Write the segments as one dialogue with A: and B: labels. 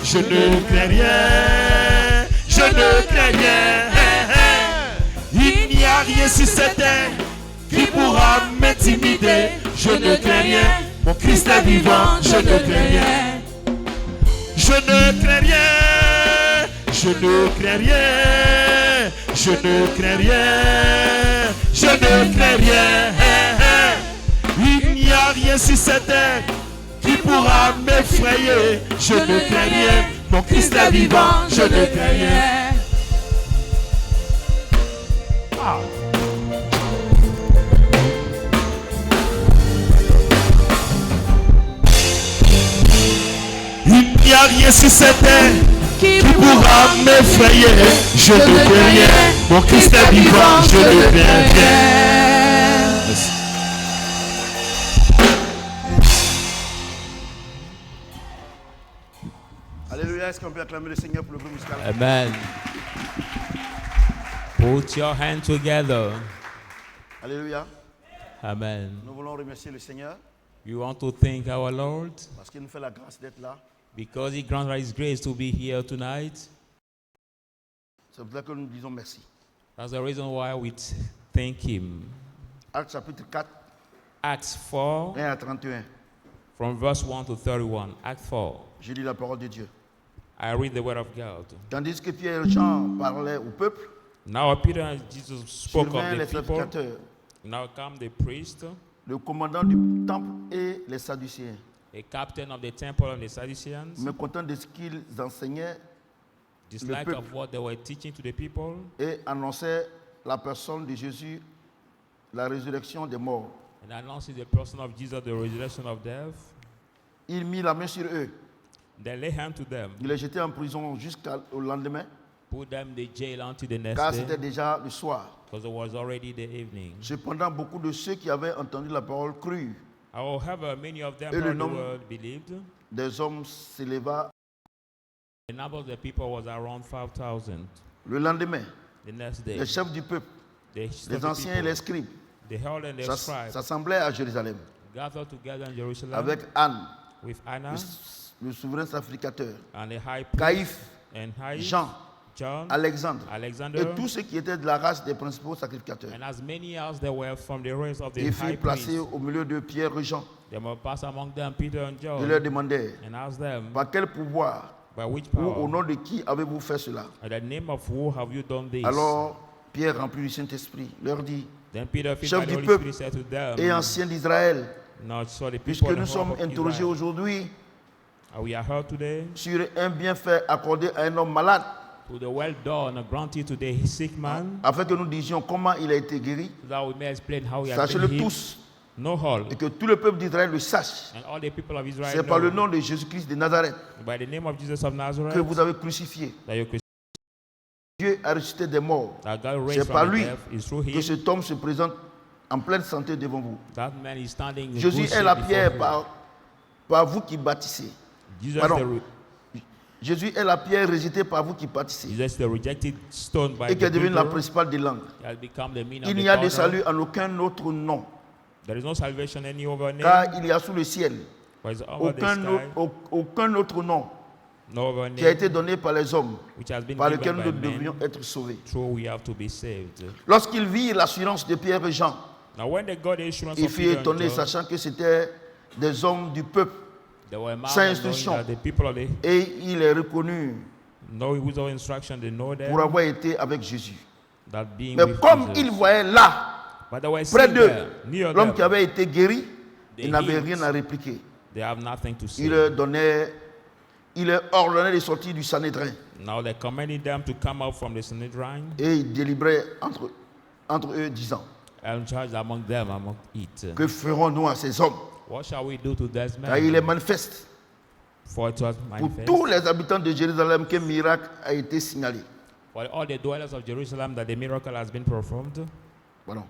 A: je ne crains rien, je ne crains rien. Il n'y a rien sur cette terre qui pourra m'intimider. Je ne crains rien, mon Christ est vivant, je ne crains rien. Je ne crains rien, je ne crains rien, je ne crains rien, je ne crains rien. Il n'y a rien sur cette terre qui pourra m'effrayer. Je ne crains rien, mon Christ est vivant, je ne crains rien. Ah. Il n'y a rien sur cette terre qui pourra m'effrayer. Je ne crains rien, mon Christ est vivant, je ne crains rien. Merci.
B: Alléluia, est-ce qu'on peut acclamer le Seigneur pour le groupe musical?
C: Amen. Put your hands together.
B: Alléluia.
C: Amen.
B: Nous voulons remercier le Seigneur
C: We want to thank our Lord
B: parce qu'il nous fait la grâce d'être là.
C: because He granted us His grace to be here tonight.
B: C'est pour ça que nous disons merci.
C: That's the reason why we thank Him.
B: Actes chapitre 4,
C: Acts 4,
B: 1 à 31.
C: from verse 1 to 31. Acts 4.
B: Je lis la parole de Dieu.
C: I read the word of God.
B: Tandis que Pierre et Jean parlaient au peuple,
C: Now Peter and Jesus spoke of
B: survinrent les
C: the people.
B: sacrificateurs,
C: Now come the priest,
B: le commandant du temple et les Sadducéens,
C: a captain of the temple and the Sadduceans,
B: mécontents de ce qu'ils enseignaient
C: dislike
B: peuple.
C: of what they were teaching to the people,
B: et annonçaient la personne de Jésus, la résurrection des morts.
C: and announcing the person of Jesus, the resurrection of death.
B: Il mit la main sur eux.
C: They lay hand to them,
B: Il les jetait en prison jusqu'au lendemain,
C: put them in the jail until the next
B: car
C: day,
B: c'était déjà le soir.
C: because it was already the evening.
B: Cependant, beaucoup de ceux qui avaient entendu la parole crurent.
C: However, many of them
B: Et le
C: heard the
B: nombre-
C: word, believed.
B: Des hommes s'éleva.
C: The number of the people was around 5,000.
B: Le lendemain,
C: The next day,
B: les chefs du peuple,
C: the
B: les anciens et les scribes
C: the herald and the scribes
B: s'assemblaient à Jérusalem
C: gathered together in Jerusalem
B: avec Anne,
C: with Anna
B: le souverain sacrificateur,
C: and the high priest
B: Caïphe,
C: and high
B: Jean,
C: John,
B: Alexandre
C: Alexander,
B: et tous ceux qui étaient de la race des principaux sacrificateurs.
C: and as many as there were from the race of the
B: Ils
C: high
B: furent placés
C: priest.
B: au milieu de Pierre et Jean.
C: They were passed among them, Peter and
B: Ils
C: John,
B: leur demandèrent,
C: and asked them,
B: par quel pouvoir
C: by which
B: ou au
C: power,
B: nom de qui avez-vous fait cela?
C: in the name of who have you done this?
B: Alors Pierre, rempli du Saint-Esprit, leur dit,
C: Then Peter, filled
B: chef
C: by the
B: du
C: Holy
B: peuple
C: Spirit, said to them,
B: et anciens d'Israël,
C: Now, so the
B: puisque
C: people in
B: nous
C: the
B: sommes
C: house of
B: interrogés
C: Israel,
B: aujourd'hui
C: we are heard today
B: sur un bienfait accordé à un homme malade,
C: to the well done granted to the sick man,
B: afin que nous disions comment il a été guéri,
C: so that we may explain how he has
B: sachez-le
C: been healed.
B: tous,
C: No hall,
B: et que tout le peuple d'Israël le sache.
C: and all the people of Israel
B: C'est par le
C: know
B: nom de Jésus-Christ de Nazareth
C: by the name of Jesus of Nazareth
B: que vous avez crucifié.
C: that you Christ,
B: Dieu a ressuscité des morts.
C: that God
B: C'est
C: raised
B: par
C: from the
B: lui
C: death. Is through
B: que
C: him
B: cet homme se présente en pleine santé devant vous.
C: that man is standing in
B: Jésus
C: good
B: est la
C: shape
B: pierre
C: before
B: par vous qui bâtissez.
C: you. Jesus,
B: Pardon. Jésus est la pierre rejetée par vous qui bâtissez
C: Jesus, the rejected stone by
B: et qui est
C: the
B: devenue la
C: builder,
B: principale des langues.
C: has become the mean of
B: Il
C: the
B: n'y a de
C: corner.
B: salut en aucun autre nom,
C: There is no salvation any over name.
B: car il y a sous le ciel
C: For it's over the sky,
B: aucun autre nom
C: no over
B: qui a
C: name
B: été donné par les hommes
C: which has been
B: par
C: given
B: lequel
C: by
B: nous
C: men.
B: devions être sauvés.
C: Through we have to be saved.
B: Lorsqu'ils virent l'assurance de Pierre et Jean,
C: Now when they got the assurance
B: ils
C: of
B: furent
C: Peter and
B: étonnés,
C: John,
B: sachant que c'était des hommes du peuple,
C: they were
B: sans
C: marveled knowing
B: instruction.
C: that the people of the
B: et il est reconnu
C: knowing without instruction they know them
B: pour avoir été avec Jésus.
C: that being
B: Mais
C: with
B: comme
C: Jesus.
B: ils voyaient là,
C: But they were
B: près
C: sitting
B: d'eux,
C: there, near
B: l'homme qui
C: them.
B: avait été guéri,
C: They
B: il n'avait
C: healed.
B: rien à répliquer.
C: They have nothing to say.
B: Il leur ordonnait de sortir du Sanhédrin
C: Now they commanded them to come out from the Sanhedrin
B: et il délibérait entre eux, disant,
C: and charged among them among it.
B: que ferons-nous à ces hommes?
C: What shall we do to this
B: Car il est
C: man?
B: manifeste
C: For it was
B: pour
C: manifest
B: tous les habitants de Jérusalem qu'un miracle a été signalé.
C: for all the dwellers of Jerusalem that the miracle has been performed.
B: Pardon.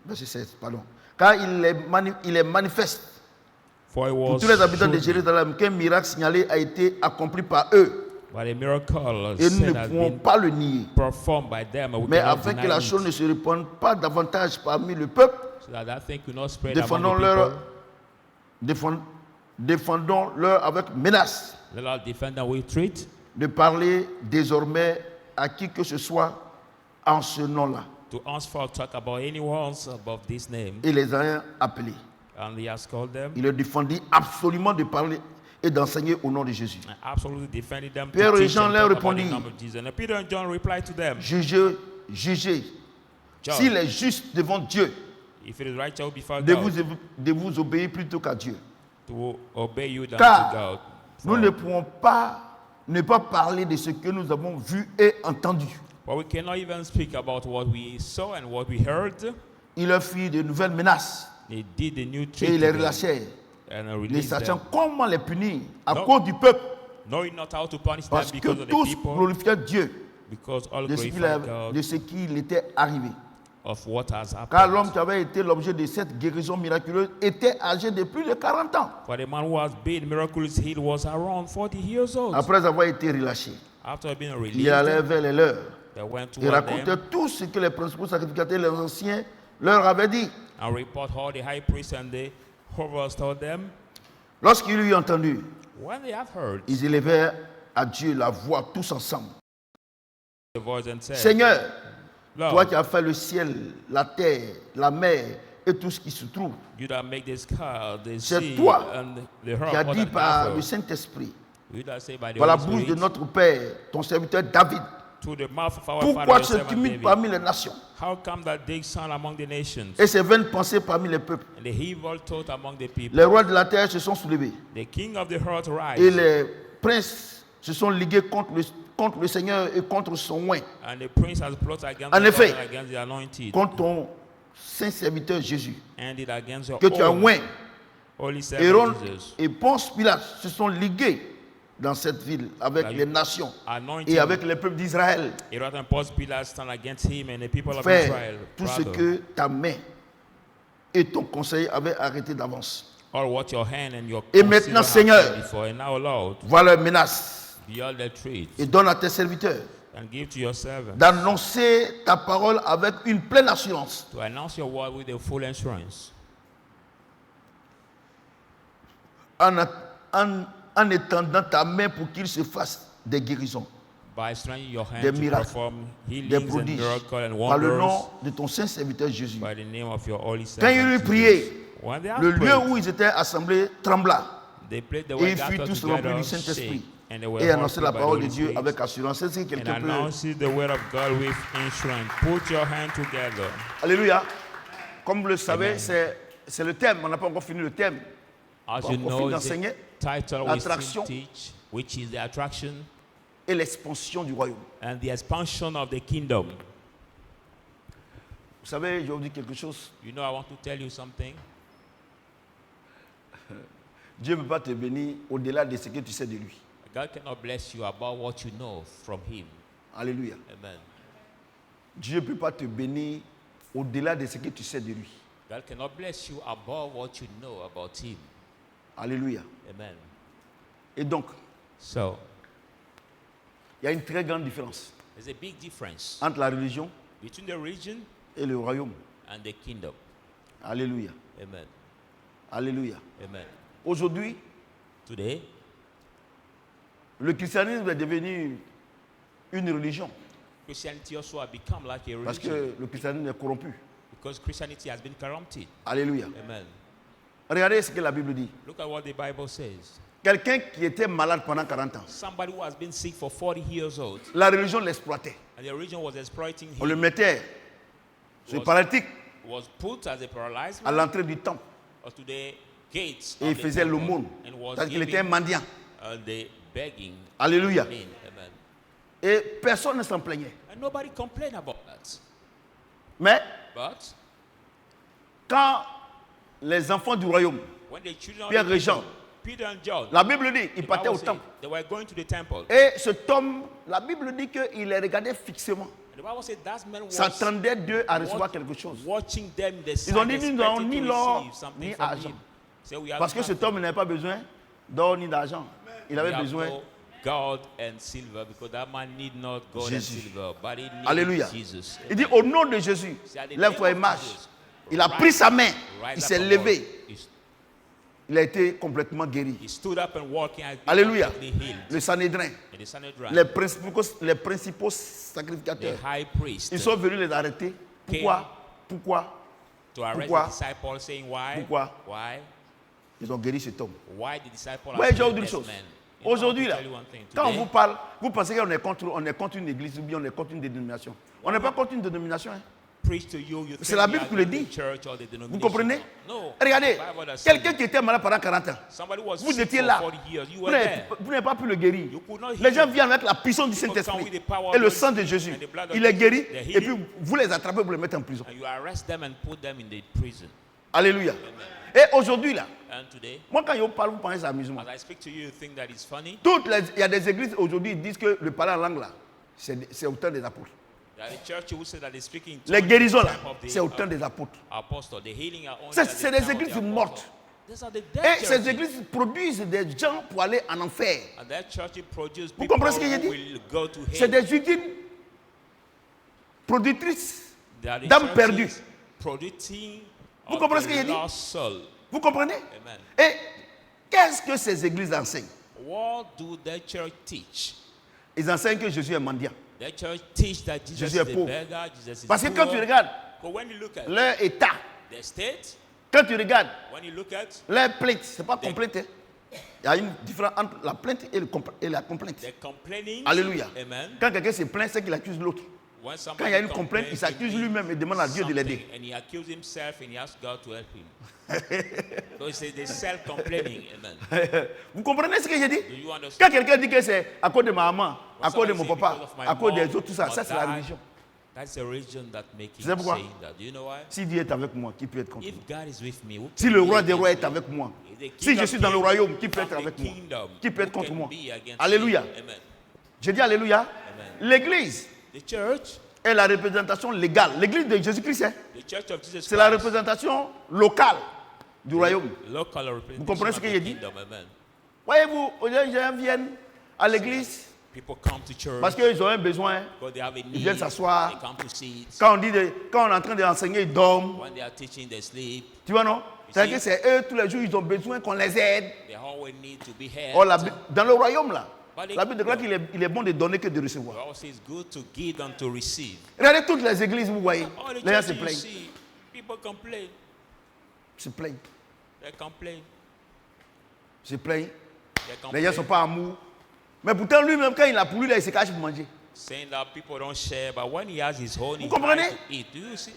B: Verset 16, pardon. Car il est manifeste
C: For it
B: pour
C: was
B: tous les habitants de
C: shown
B: Jérusalem qu'un miracle signalé a été accompli par eux.
C: by the miracle
B: Et nous
C: said
B: ne
C: has
B: pouvons
C: been
B: pas le nier.
C: performed by them. And we
B: Mais
C: cannot
B: afin que
C: deny
B: la
C: it.
B: chose ne se répande pas davantage parmi le peuple,
C: So that thing could not spread among the
B: défendons-leur
C: people.
B: défendons-leur avec menace
C: Let us defend them with truth.
B: de parler désormais à qui que ce soit en ce nom-là.
C: To henceforth talk about anyone above this name.
B: Il les a appelés.
C: And he has called them.
B: Il leur défendit absolument de parler et d'enseigner au nom de Jésus.
C: And absolutely defended them.
B: Pierre
C: To
B: et
C: teach
B: Jean
C: and
B: leur
C: talk about the
B: répondirent,
C: name of Jesus. And Peter and John replied to them.
B: Jugez, jugez.
C: John,
B: S'il est juste devant Dieu,
C: if it is righteous before
B: de
C: God,
B: vous obéir plutôt qu'à Dieu.
C: to obey you than
B: Car
C: to God.
B: nous ne pouvons pas ne pas parler de ce que nous avons vu et entendu.
C: But we cannot even speak about what we saw and what we heard.
B: Il leur fit de nouvelles menaces
C: They did the new
B: et
C: trick
B: ils les
C: to them
B: relâchèrent,
C: and
B: les
C: released
B: sachant
C: them,
B: comment les punir à
C: Non.
B: cause du peuple,
C: knowing not how to punish them
B: parce que
C: because of the
B: tous
C: people,
B: glorifiaient Dieu
C: because all
B: de ce
C: glorify God
B: de ce qui il était arrivé.
C: of what has
B: Car l'homme
C: happened.
B: qui avait été l'objet de cette guérison miraculeuse était âgé de plus de 40 ans.
C: For the man who has been miraculously healed was around 40 years old.
B: Après avoir été relâché,
C: After being
B: il
C: released,
B: allait vers les leurs
C: they went
B: et
C: toward
B: racontait
C: them
B: tout ce que les principaux sacrificateurs et les anciens leur avaient dit.
C: and report how the high priest and the hovers told them.
B: Lorsqu'ils eurent entendu,
C: When they have heard
B: ils élevèrent à Dieu la voix tous ensemble.
C: the voice and said,
B: Seigneur, toi
C: Lord,
B: qui as fait le ciel, la terre, la mer et tout ce qui se trouve,
C: you that make the sky, the
B: C'est
C: sea,
B: toi
C: and the
B: qui
C: earth,
B: as
C: all
B: dit
C: that
B: par
C: thereof.
B: le Saint-Esprit,
C: You that say by the
B: par la
C: Holy
B: bouche de
C: Spirit,
B: notre Père, ton serviteur David,
C: to the mouth of our
B: pourquoi
C: father,
B: tu
C: your servant
B: timides
C: David.
B: parmi les nations
C: How come that they sound among the nations
B: et ses vaines pensées parmi les peuples?
C: and the evil thought among the people?
B: Les rois de la terre se sont soulevés
C: The king of the earth rise,
B: et les princes se sont ligués contre le Seigneur et contre son oint,
C: and the prince has plotted against
B: En
C: the
B: effet,
C: Lord and against the anointed,
B: contre ton saint serviteur Jésus,
C: and it against your
B: que tu as
C: own
B: oint.
C: holy
B: Héron
C: servant Jesus.
B: et Ponce Pilate se sont ligués dans cette ville avec
C: Like
B: les nations
C: Anointed,
B: et avec les peuples d'Israël.
C: Herod and Pontius Pilate stand against him and the people of
B: Fais
C: Israel.
B: tout ce
C: Brother,
B: que ta main et ton conseil avaient arrêté d'avance.
C: all what your hand and your
B: Et
C: consider
B: maintenant,
C: have
B: Seigneur,
C: done before, and now Lord,
B: Vois leurs menaces
C: beyond the truth,
B: et donne à tes serviteurs
C: and give to your servant
B: d'annoncer ta parole avec une pleine assurance.
C: to announce your word with a full assurance,
B: En étendant ta main pour qu'il se fasse des guérisons,
C: by stretching your hand
B: des
C: to
B: miracles,
C: perform
B: des
C: healings and
B: prodiges,
C: miracles and
B: par le
C: wonders
B: nom de ton saint serviteur Jésus.
C: by the name of your holy
B: Quand ils
C: servant.
B: eurent
C: Jesus.
B: prié,
C: When they have
B: le lieu
C: prayed,
B: où ils étaient assemblés trembla
C: they played the
B: et
C: word
B: ils furent
C: gathered
B: tous remplis
C: together,
B: du Saint-Esprit
C: shake, and they were
B: et annonçaient la
C: filled by the
B: parole de
C: Holy
B: Dieu
C: Spirit,
B: avec assurance. C'est ce que
C: and
B: quelqu'un peut.
C: announces the word of God with insurance. Put your hand together.
B: Alléluia. Comme vous le savez,
C: Amen.
B: c'est le thème. On n'a pas encore fini le thème.
C: As
B: Bon,
C: you
B: on
C: know,
B: finit
C: the
B: d'enseigner
C: title we
B: l'attraction.
C: still teach, which is the attraction
B: Et l'expansion du royaume.
C: and the expansion of the kingdom.
B: Vous savez, je vais vous dire quelque chose.
C: You know, I want to tell you something.
B: Dieu ne peut pas te bénir au-delà de ce que tu sais de lui.
C: God cannot bless you about what you know from Him.
B: Alléluia.
C: Amen.
B: Dieu ne peut pas te bénir au-delà de ce que tu sais de lui.
C: God cannot bless you above what you know about Him.
B: Alléluia.
C: Amen.
B: Et donc,
C: So,
B: il y a une très grande différence
C: there's a big difference
B: entre la religion
C: between the religion
B: et le royaume.
C: and the kingdom.
B: Alléluia.
C: Amen.
B: Alléluia.
C: Amen.
B: Aujourd'hui,
C: Today,
B: le christianisme est devenu une religion
C: Christianity also has become like a
B: parce
C: religion
B: que le christianisme est corrompu.
C: because Christianity has been corrupted.
B: Alléluia.
C: Amen.
B: Regardez ce que la Bible dit.
C: Look at what the Bible says.
B: Quelqu'un qui était malade pendant 40 ans,
C: Somebody who has been sick for 40 years old,
B: la religion l'exploitait.
C: and the religion was exploiting
B: On le
C: him,
B: mettait sur le paralytique
C: was put as a paralyzed
B: à
C: man
B: l'entrée du temple
C: or to the gates
B: et
C: of
B: il
C: the
B: faisait
C: temple
B: l'aumône.
C: and was
B: Parce qu'il était un
C: giving
B: mendiant.
C: the begging.
B: Alléluia.
C: Amen. Amen.
B: Et personne ne s'en plaignait.
C: And nobody complained about that.
B: Mais
C: But
B: quand les enfants du royaume,
C: when the children
B: Pierre
C: of the
B: et Jean,
C: kingdom, Peter and John,
B: la Bible dit, ils
C: the
B: partaient
C: Bible
B: au
C: said
B: temple.
C: they were going to the temple.
B: Et cet homme, la Bible dit qu'il les regardait fixement.
C: And the Bible said that man was
B: S'attendait d'eux à recevoir quelque chose.
C: watching them the
B: Ils ont dit, nous n'avons ni l'or
C: receive something
B: ni
C: from
B: argent.
C: him. So we have
B: Parce que cet homme n'avait pas besoin d'or ni d'argent. Il avait besoin.
C: no gold and silver because that man need not gold
B: Jésus.
C: and silver, but he needs
B: Alléluia.
C: Jesus.
B: Il dit, au nom de Jésus, lève-toi et marche. Il a pris sa main, il s'est levé. il a été complètement guéri.
C: He stood up and walking and
B: Alléluia.
C: completely healed.
B: Le Sanhédrin,
C: And the Sanhedrin,
B: les principaux
C: the
B: sacrificateurs,
C: high priest,
B: ils sont venus les arrêter. Pourquoi
C: to arrest
B: Pourquoi?
C: the disciples, saying, why?
B: Pourquoi?
C: Why?
B: Ils ont guéri cet homme.
C: Why the disciples
B: Ouais,
C: are
B: j'ai autre
C: this
B: chose.
C: man? You know,
B: Aujourd'hui,
C: I
B: là,
C: want to tell you one thing.
B: quand on
C: Today,
B: vous parle, vous pensez qu'on est contre une église ou bien on est contre une dénomination. On n'est pas contre une dénomination. Hein.
C: preach to you, you
B: C'est
C: think
B: la
C: we
B: Bible
C: are
B: qui le
C: the
B: dit.
C: church or the
B: Vous
C: denomination.
B: comprenez?
C: No.
B: Regardez,
C: The Bible does
B: quelqu'un
C: say
B: qui était malade pendant 40 ans,
C: somebody was
B: vous
C: sick
B: étiez
C: for
B: là.
C: 40 years. You
B: Vous
C: were there.
B: n'avez pas pu le guérir.
C: You could not
B: Les
C: heal
B: gens
C: him.
B: viennent avec la puissance du
C: People come
B: Saint-Esprit
C: with the power of
B: et le
C: God
B: sang de Jésus.
C: and the blood of
B: Il est
C: Jesus.
B: guéri
C: They're
B: et puis
C: healed.
B: vous les attrapez pour les mettre en prison.
C: And you arrest them and put them in the prison.
B: Alléluia. Et aujourd'hui, là,
C: And today,
B: moi quand je vous parle, vous pensez que c'est amusement.
C: as I speak to you, you think that it's funny?
B: Il y a des églises aujourd'hui qui disent que le parler en langue, là, c'est au temps des apôtres.
C: There are the church who say that they speak in
B: Les
C: tongues
B: guérisons,
C: in the
B: là,
C: time of the
B: c'est au temps des apôtres.
C: apostles. The healing are only
B: C'est
C: at the
B: des
C: time of
B: églises
C: the
B: mortes.
C: apostles. These are the dead
B: Et ces
C: churches.
B: églises produisent des gens pour aller en enfer.
C: And that church produce
B: Vous
C: people
B: comprenez ce que j'ai
C: who
B: dit?
C: will go to
B: C'est
C: hell.
B: des usines productrices
C: They are the
B: d'âmes
C: churches
B: perdues.
C: producing
B: Vous
C: of
B: comprenez ce que
C: the
B: j'ai dit?
C: lost soul.
B: Vous comprenez?
C: Amen.
B: Et qu'est-ce que ces églises enseignent?
C: What do their church teach?
B: Ils enseignent que Jésus est mendiant.
C: Their church teach that Jesus
B: Jésus
C: is
B: est
C: a
B: pauvre.
C: beggar, Jesus is
B: Parce que
C: poor.
B: quand tu regardes
C: But when you look at
B: leur état,
C: their state,
B: quand tu regardes
C: when you look at
B: leur plainte, ce n'est pas complainte. Hein. Il y a une différence entre la plainte et la complainte.
C: they're complaining.
B: Alléluia.
C: Amen.
B: Quand quelqu'un se plaint, c'est qu'il accuse l'autre.
C: When
B: Quand
C: somebody
B: il y a une
C: complains,
B: complainte, il s'accuse
C: he
B: lui-même et demande à Dieu de l'aider.
C: something, and he accuses himself and he asks God to help him. So it's the self-complaining. Amen.
B: Vous comprenez ce que j'ai dit?
C: Do you understand?
B: Quand quelqu'un dit que c'est à cause de ma maman, à
C: When
B: cause de
C: somebody
B: mon
C: say
B: papa,
C: because of my
B: à cause des
C: mom
B: autres, tout ça,
C: or
B: ça c'est la
C: dad,
B: religion.
C: That's the religion that makes
B: C'est
C: him
B: pourquoi?
C: saying that. Do you know why?
B: Si Dieu est avec moi, qui peut être contre
C: If
B: moi?
C: God is with me, who
B: Si
C: can
B: le
C: be
B: roi des
C: against
B: rois
C: me?
B: est avec moi,
C: If the
B: si
C: King
B: je
C: of
B: suis dans le
C: kings
B: royaume, qui peut
C: of
B: être
C: the
B: avec moi?
C: kingdom,
B: Qui peut être
C: who
B: contre
C: can
B: moi?
C: be against
B: Alléluia.
C: me? Amen.
B: J'ai dit Alléluia.
C: Amen.
B: L'église
C: The church,
B: est la représentation légale. L'église de Jésus-Christ, hein,
C: the church of Jesus
B: c'est la
C: Christ,
B: représentation locale du royaume.
C: local representation
B: comprenez ce
C: of
B: que
C: the
B: j'ai dit?
C: kingdom. Amen.
B: Voyez-vous, les gens viennent à l'église
C: People come to church
B: parce qu'ils ont un besoin.
C: because they have a need.
B: viennent s'asseoir.
C: They come to sit.
B: Quand on est en train d'enseigner, ils dorment.
C: When they are teaching, they sleep.
B: Tu vois, non? C'est-à-dire que c'est eux, tous les jours, ils ont besoin qu'on les aide.
C: They always need to be helped.
B: Or, dans le royaume, là,
C: But
B: la Bible déclare qu'il est bon de donner que de
C: The
B: recevoir.
C: Bible says it's good to give than to receive.
B: Regardez toutes les églises, vous voyez.
C: All the
B: Les gens
C: churches
B: se
C: you
B: plaignent.
C: see, people complain.
B: Se plaignent.
C: They complain.
B: Se plaignent.
C: They
B: Les gens ne sont
C: complain.
B: pas amour. Mais pourtant, lui-même, quand il a pour lui, là, il se cache pour manger.
C: Saying that people don't share, but when he has his own, he
B: comprenez?
C: tries to eat. Do you see?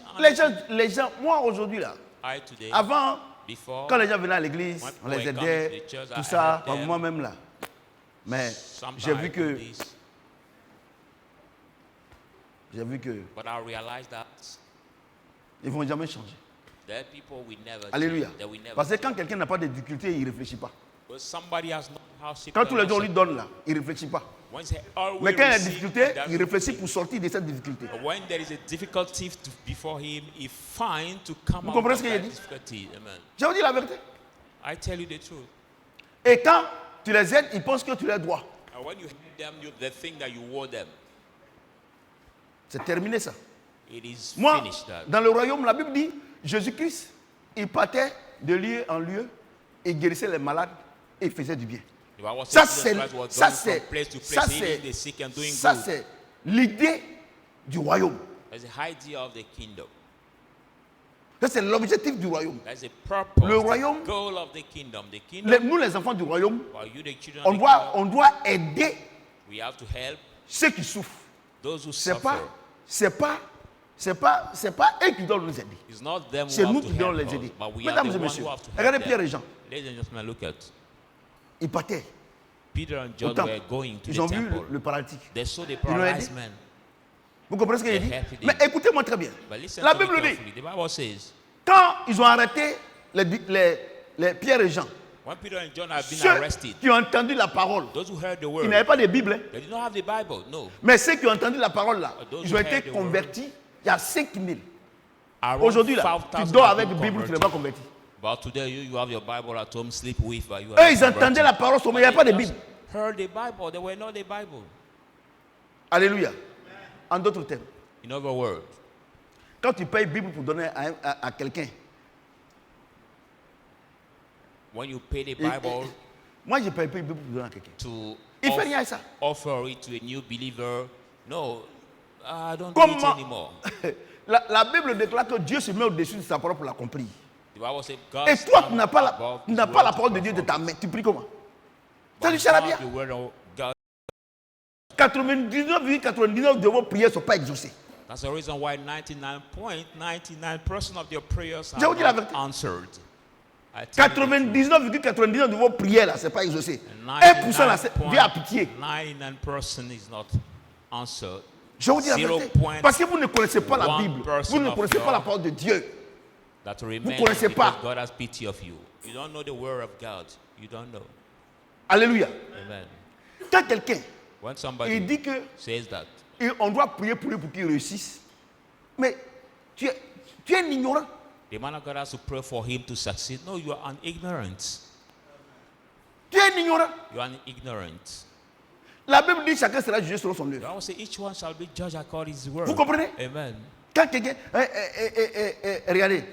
B: Les gens, moi aujourd'hui, là,
C: I today,
B: avant,
C: before,
B: quand les gens venaient à l'église,
C: when
B: on les
C: people were
B: aidait,
C: coming to the church,
B: tout
C: I
B: ça,
C: helped them.
B: moi-même, là. Mais
C: sometimes
B: j'ai vu
C: I do
B: que,
C: this, but I realized that
B: ils ne vont jamais changer.
C: there people will never
B: Alléluia.
C: change. They will never
B: Parce que quand
C: change.
B: quelqu'un n'a pas de difficulté, il ne réfléchit pas.
C: But somebody has not how
B: Quand tous les jours on lui donne là, il ne réfléchit pas. Mais quand il y a une difficulté, il réfléchit pour sortir de cette difficulté.
C: When there is a difficulty before him, he finds to come
B: Vous
C: out
B: comprenez
C: of
B: ce qu'il a
C: that
B: dit?
C: difficulty. Amen.
B: Je vous dis la vérité.
C: I tell you the truth.
B: Et quand tu les aides, ils pensent que tu les dois.
C: And when you help them, they think that you owe them.
B: C'est terminé ça.
C: It is
B: Moi,
C: finished. That.
B: dans le royaume, la Bible dit, Jésus-Christ, il partait de lieu en lieu et guérissait les malades et il faisait du bien.
C: The Bible
B: Ça,
C: says
B: c'est,
C: Jesus Christ was
B: ça,
C: going
B: c'est,
C: from place to
B: ça,
C: place,
B: c'est,
C: healing the sick and doing
B: ça,
C: good.
B: c'est l'idée du royaume.
C: That's the idea of the kingdom.
B: Ça, c'est l'objectif du royaume.
C: That's the purpose,
B: Le royaume,
C: the goal of the kingdom. The kingdom,
B: Nous, les enfants du royaume,
C: for you, the children
B: on
C: of the
B: doit,
C: kingdom,
B: on doit aider
C: we have to help
B: ceux qui souffrent.
C: those who
B: C'est
C: suffer.
B: pas eux qui doivent nous aider.
C: It's not them
B: C'est
C: who
B: nous
C: have
B: qui
C: to
B: devons
C: help
B: les
C: us,
B: aider.
C: but we
B: Mesdames
C: are
B: et
C: the ones
B: messieurs,
C: who have to
B: regardez
C: help
B: Pierre
C: them.
B: et Jean.
C: Ladies and gentlemen, look at
B: Ils partaient
C: Peter and John
B: au temple.
C: were going to
B: Ils
C: the
B: ont vu
C: temple.
B: le paralytique.
C: They saw the
B: l'ont
C: paralyzed
B: aidé.
C: man.
B: Vous comprenez ce que j'ai dit?
C: They helped him.
B: Mais écoutez-moi très bien.
C: But listen
B: La
C: to me
B: Bible dit,
C: carefully. The Bible says,
B: quand ils ont arrêté les Pierre et Jean,
C: when Peter and John have been
B: ceux
C: arrested,
B: qui ont entendu la parole,
C: those who heard the
B: ils
C: word,
B: n'avaient pas de Bible, hein.
C: they did not have the Bible. No.
B: Mais ceux qui ont entendu la parole là,
C: Those
B: ils ont
C: who
B: été
C: heard the
B: convertis. Il y a 5000.
C: Around
B: Aujourd'hui là,
C: 5,000
B: tu dors
C: have
B: avec
C: been
B: la Bible, tu n'es
C: converted.
B: pas converti.
C: But today you have your Bible at home, sleep with, but you
B: Eux,
C: are
B: ils
C: not
B: entendaient
C: converted.
B: la parole, mais il n'y avait pas de
C: They
B: Bible.
C: just heard the Bible, they were not the Bible.
B: Alléluia. En d'autres termes,
C: In other words,
B: quand tu payes Bible pour donner à quelqu'un,
C: when you pay the Bible
B: Moi, je paye pas pour donner à quelqu'un.
C: to
B: Il fait rien à ça.
C: offer it to a new believer, no, I don't do it
B: Comment
C: anymore.
B: la Bible déclare que Dieu se met au-dessus de sa parole pour l'accomplir.
C: The Bible says God
B: Et toi, tu
C: stands
B: n'as pas
C: above
B: tu
C: his
B: n'as pas
C: word
B: la
C: to
B: parole de Dieu de ta
C: perform
B: main.
C: it.
B: Tu pries comment?
C: But
B: Ça lui sert à rien.
C: not the word of God.
B: 99,99% de vos prières ne sont pas exaucées.
C: That's the reason why 99.99% of your prayers
B: Je vous
C: are
B: dis la
C: not
B: vérité.
C: answered. I tell you the truth.
B: 99,99% de vos prières là, c'est pas exaucé. 1% là, c'est Dieu a pitié.
C: 99% is not answered.
B: Je vous dis la vérité. Parce que vous ne connaissez pas la Bible. Vous ne connaissez pas la parole de Dieu.
C: That
B: Vous
C: remains
B: ne connaissez
C: because
B: pas.
C: God has pity of you. You don't know the word of God. You don't know.
B: Alléluia.
C: Amen.
B: Quand quelqu'un
C: When
B: il
C: somebody
B: dit que
C: says that,
B: on doit prier pour lui pour qu'il réussisse, mais tu es un ignorant.
C: the man of God has to pray for him to succeed. No, you are an ignorant.
B: Tu es un ignorant.
C: You are an ignorant.
B: La Bible dit chacun sera jugé selon son
C: The
B: œuvre.
C: Bible says each one shall be judged according to his word.
B: Vous comprenez?
C: Amen.
B: Quand quelqu'un. Regardez,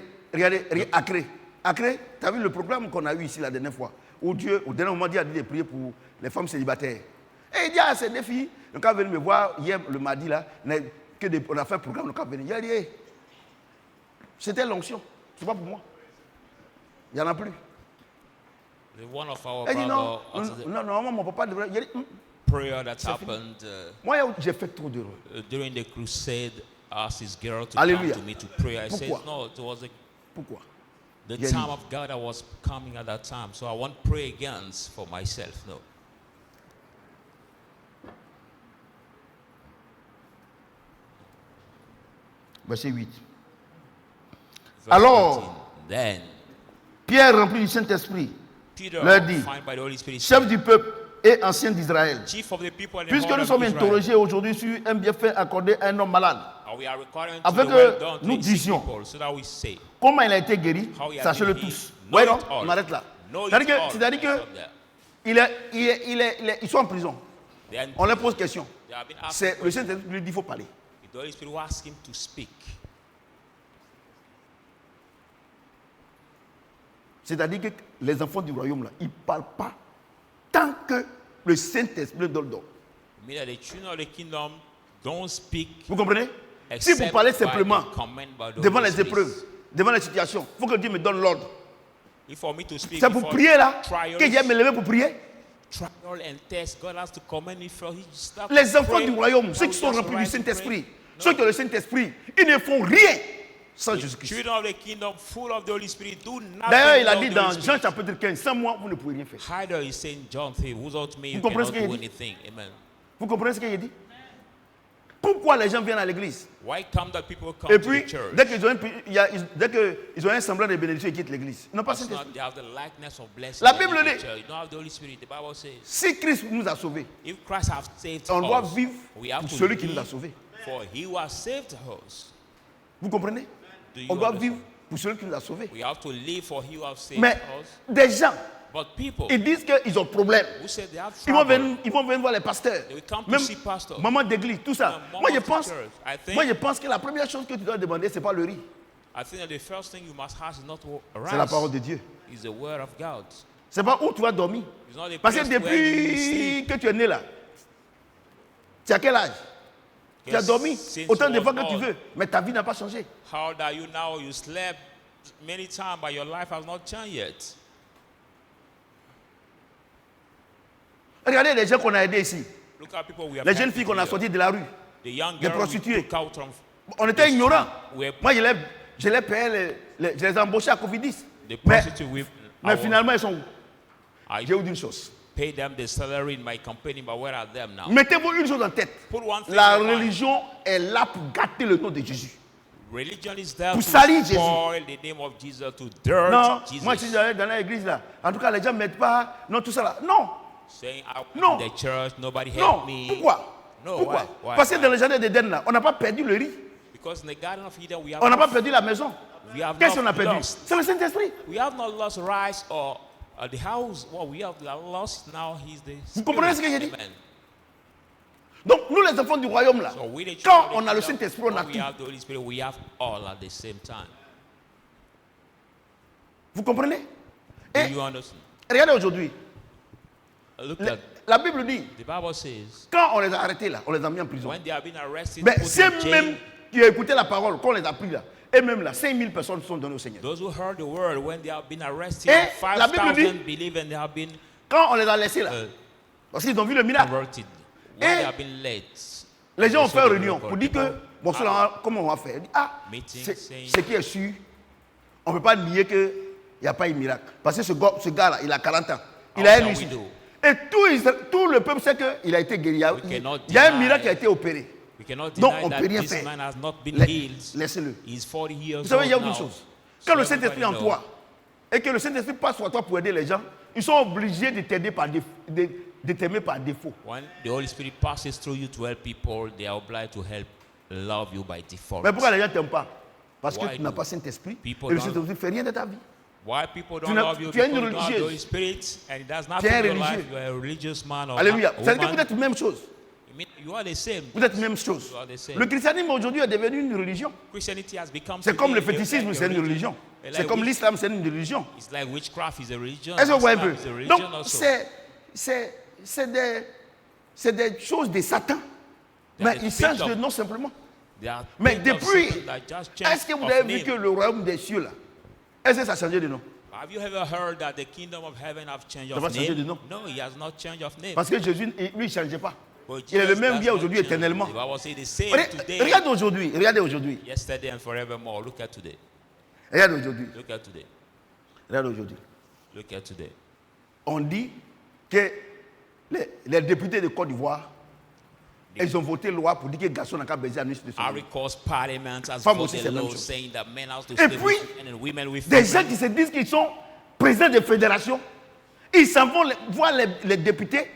B: Acré. Acré, tu as vu le programme qu'on a eu ici la dernière fois, où Dieu, au dernier moment, Dieu a dit de prier pour les femmes célibataires. Et il dit à ces deux filles, le cas venu me voir hier, le mardi, là, on a fait un programme, le cas venu. Il a dit, hey, c'était l'onction, c'est pas pour moi. Il n'y en a plus.
C: The one of our
B: Elle dit non,
C: brother,
B: non, mon papa devrait. Il a dit,
C: prayer that happened
B: moi, j'ai fait trop d'erreurs.
C: during the crusade asked his girl to
B: Hallelujah.
C: come to me to pray. I said,
B: Pourquoi?
C: no, it was
B: Pourquoi?
C: the
B: Yeah,
C: time
B: yeah.
C: of God that was coming at that time. So I won't pray against for myself. No.
B: Verset 8.
C: Verse
B: Alors,
C: 18. Then
B: Pierre, rempli du Saint-Esprit,
C: Peter,
B: leur dit,
C: defined by the Holy Spirit,
B: chef du peuple et ancien d'Israël,
C: chief of the people and the
B: puisque
C: whole
B: nous
C: of
B: sommes
C: Israel,
B: interrogés aujourd'hui sur un bienfait accordé à un homme malade,
C: we are recording
B: Afin
C: to the
B: que
C: well done to
B: nous
C: the sick
B: disions,
C: people, so that we say,
B: comment il a été guéri,
C: how he has
B: sachez-le
C: been healed.
B: tous.
C: Know
B: Oui,
C: it
B: non,
C: all.
B: on arrête là.
C: Know it
B: C'est-à-dire
C: all.
B: que,
C: Stop there.
B: ils sont en prison.
C: They are-
B: On leur pose question.
C: they have been asked
B: C'est le
C: questions.
B: Saint-Esprit lui dit, il faut parler.
C: The Holy Spirit will ask him to speak.
B: C'est-à-dire que les enfants du royaume, là, ils ne parlent pas tant que le Saint-Esprit leur donne.
C: Mean that the children of the kingdom don't speak
B: Vous comprenez? Si
C: except
B: vous parlez
C: by
B: simplement
C: the command by the
B: devant
C: Holy
B: les
C: Spirit.
B: épreuves, devant les situations, il faut que Dieu me donne l'ordre.
C: If for me to speak
B: C'est pour
C: before
B: prier là,
C: trials,
B: que j'ai me lever pour prier.
C: trial and test, God has to command me for his stuff.
B: Les enfants
C: Pray.
B: du royaume,
C: Now
B: ceux qui
C: we
B: sont
C: just
B: remplis du
C: rise to
B: Saint-Esprit,
C: pray.
B: ceux qui ont le Saint-Esprit, ils ne font rien sans
C: The
B: Jésus-Christ.
C: children of the kingdom, full of the Holy Spirit, do nothing.
B: D'ailleurs, il a
C: without
B: dit
C: the
B: dans
C: Holy
B: Jean
C: Spirit.
B: chapitre 15, sans moi, vous ne pouvez rien faire.
C: Either is saying John 3, without me, you
B: comprenez
C: cannot
B: ce qu'il
C: do
B: dit?
C: anything. Amen.
B: Vous comprenez ce qu'il a dit? Pourquoi les gens viennent à l'église?
C: Why come that people come
B: Et
C: to
B: puis,
C: the church?
B: dès qu'ils ont un semblant de bénédiction, ils quittent l'église. Ils n'ont pas
C: It's
B: Saint-Esprit.
C: not, they have the likeness of blessing.
B: La
C: in
B: Bible
C: the
B: dit-
C: church. You don't have the Holy Spirit. The Bible says,
B: Si Christ nous a sauvés,
C: if Christ has saved
B: on doit
C: us,
B: vivre
C: we have
B: pour
C: to
B: celui qui nous a
C: live
B: sauvés.
C: for he who has saved us.
B: Vous comprenez?
C: Do you
B: On doit
C: understand?
B: vivre pour celui qui nous a sauvés.
C: We have to live for he who has saved
B: Mais
C: us.
B: des gens,
C: But people
B: ils disent qu'ils ont problème.
C: who say they have
B: Ils vont,
C: trouble,
B: venir, ils vont venir voir les pasteurs.
C: they will come to
B: Même
C: see pastors.
B: maman d'église, tout ça.
C: Mom
B: Moi je,
C: of the
B: pense,
C: church. I think-
B: moi, je pense que la première chose que tu dois demander, ce n'est pas le riz.
C: I think that the first thing you must ask is not
B: C'est la
C: rice.
B: parole de Dieu.
C: It's the word of God.
B: Ce n'est pas où tu vas dormir.
C: It's not the
B: Parce que
C: place where you
B: depuis que tu es né là, tu as quel âge? Tu as
C: Yes,
B: dormi
C: since
B: autant
C: you
B: de fois
C: was
B: que tu
C: born.
B: veux, mais ta vie n'a pas changé.
C: How old are you now? You slept many times, but your life has not changed yet.
B: Regardez les gens qu'on a aidés ici.
C: Look at people we have
B: Les jeunes
C: helped
B: filles qu'on a
C: here.
B: sorties de la rue.
C: The young
B: les
C: girl we
B: prostituées.
C: took out from
B: On était ignorants.
C: we-
B: Moi, je les payais, je les embauchais à Covid-10.
C: the
B: Mais,
C: prostitute with
B: mais finalement, ils sont où?
C: I
B: Je vais vous dire une chose.
C: pay them the salary in my company, but where are them now?
B: Mettez-vous une chose en tête.
C: Put one thing
B: La
C: in mind.
B: religion est là pour gâter le nom de Jésus.
C: Religion is there
B: Pour
C: to
B: salir Jésus.
C: spoil the name of Jesus, to dirt
B: Non,
C: Jesus.
B: moi, si j'allais dans l'église là, en tout cas, les gens ne mettent pas, non, tout ça là. Non,
C: Saying I went
B: Non.
C: to the church, nobody
B: non.
C: helped me.
B: Pourquoi?
C: No,
B: Pourquoi?
C: why?
B: Parce que dans le jardin d'Éden là, on n'a pas perdu le riz.
C: Because in the Garden of Eden, we have
B: On n'a
C: not,
B: pas perdu la maison.
C: we have
B: Qu'est-ce
C: not
B: qu'on a perdu?
C: lost.
B: C'est le Saint-Esprit.
C: We have not lost rice or the house. What we have lost now, He's the
B: Vous comprenez ce que j'ai
C: Spirit.
B: dit?
C: Amen.
B: Donc, nous les enfants du royaume là,
C: So we the
B: quand
C: children of
B: on
C: the
B: a le
C: kingdom,
B: Saint-Esprit, on a
C: when we
B: tout.
C: have the Holy Spirit, we have all at the same time.
B: Vous comprenez?
C: Do you understand?
B: Regardez aujourd'hui.
C: Look at
B: La Bible dit,
C: the Bible says
B: quand on les a arrêtés là, on les a mis en prison.
C: when they have been arrested,
B: Mais
C: put
B: c'est
C: in jail,
B: même qui a écouté la parole, qu'on les a pris là. Et même là, 5000 personnes sont données au Seigneur.
C: those who heard the word when they have been arrested,
B: Et la Bible
C: 5,000
B: dit-
C: believe and they have been
B: Quand on les a laissés là, parce qu'ils ont vu le miracle,
C: converted. When
B: Et
C: they have been led,
B: les gens ont
C: they
B: fait
C: saw
B: une
C: the
B: réunion
C: miracle.
B: pour dire que, bon, cela, comment on va faire? On dit, ah,
C: Meeting,
B: c'est
C: saying-
B: ce qui est sûr, on ne peut pas nier qu'il n'y a pas eu de miracle. Parce que ce gars-là, il a 40 ans. Il
C: How
B: a
C: shall
B: un
C: we
B: réussi.
C: do?
B: Et tout le peuple sait qu'il a été guéri. Il y a
C: cannot
B: un
C: deny-
B: miracle qui a été opéré.
C: We cannot
B: Donc,
C: deny
B: on
C: that
B: peut rien
C: this
B: faire.
C: man has not been healed.
B: Laissez-le.
C: He's 40 years
B: Vous savez, il y a
C: old
B: une
C: now.
B: chose. Quand le
C: So
B: Saint-Esprit est en
C: everybody
B: toi, et que le Saint-Esprit passe sur toi pour aider les gens, ils sont obligés de t'aider par de t'aimer par défaut.
C: When the Holy Spirit passes through you to help people, they are obliged to help, love you by default.
B: Mais pourquoi les gens ne t'aiment pas? Parce que
C: Why
B: tu n'as
C: do
B: pas Saint-Esprit.
C: people
B: Et le
C: don't-
B: Saint-Esprit ne fait rien de ta vie.
C: Why people
B: Tu
C: don't
B: n'as-
C: love you
B: tu es
C: because
B: une
C: you don't have the
B: religieuse.
C: Holy Spirit and it does
B: Tu
C: nothing
B: es un
C: in your life.
B: religieux.
C: You are a religious man or
B: Alléluia.
C: a
B: C'est-à-dire que
C: woman.
B: vous êtes même chose.
C: You are the same.
B: Vous êtes même chose.
C: You are the same.
B: Le christianisme aujourd'hui est devenu une religion.
C: Christianity has become
B: C'est comme le
C: today
B: fétichisme,
C: like
B: c'est
C: a
B: une religion.
C: Like
B: C'est comme
C: witch-
B: l'islam, c'est une religion.
C: It's like witchcraft is a religion.
B: Est-ce que vous voyez un
C: Islam
B: peu?
C: is a religion
B: Donc,
C: also.
B: c'est des choses de Satan. Mais
C: the
B: ils
C: spirit
B: changent de
C: of-
B: nom simplement.
C: There are
B: Mais
C: things of
B: depuis,
C: Satan that just change
B: est-ce que vous
C: of
B: avez vu
C: name.
B: que le royaume des cieux là, est-ce que ça a changé de nom?
C: Have you ever heard that the kingdom of heaven have changed
B: Ça
C: of
B: va changer de
C: name?
B: nom.
C: No, he has not changed of name.
B: Parce que Jésus, lui, il ne changeait pas.
C: But
B: Il est le
C: Jesus
B: même
C: does
B: bien
C: not
B: aujourd'hui
C: change.
B: éternellement.
C: The Bible says the same today,
B: Regardez aujourd'hui, regardez aujourd'hui,
C: yesterday and forevermore. Look at today.
B: regardez aujourd'hui,
C: Look at today.
B: regardez aujourd'hui.
C: Look at today.
B: On dit que les députés de Côte d'Ivoire, ils ont voté loi pour dire que les garçons n'ont qu'à baiser à nuit de
C: Ivory Coast Parliament has
B: Femmes aussi,
C: voted
B: c'est la même
C: law
B: chose.
C: saying that men have to
B: Et
C: stay
B: puis,
C: with men and women with
B: Des gens
C: women.
B: qui se disent qu'ils sont présidents de fédération, ils s'en vont voir les députés,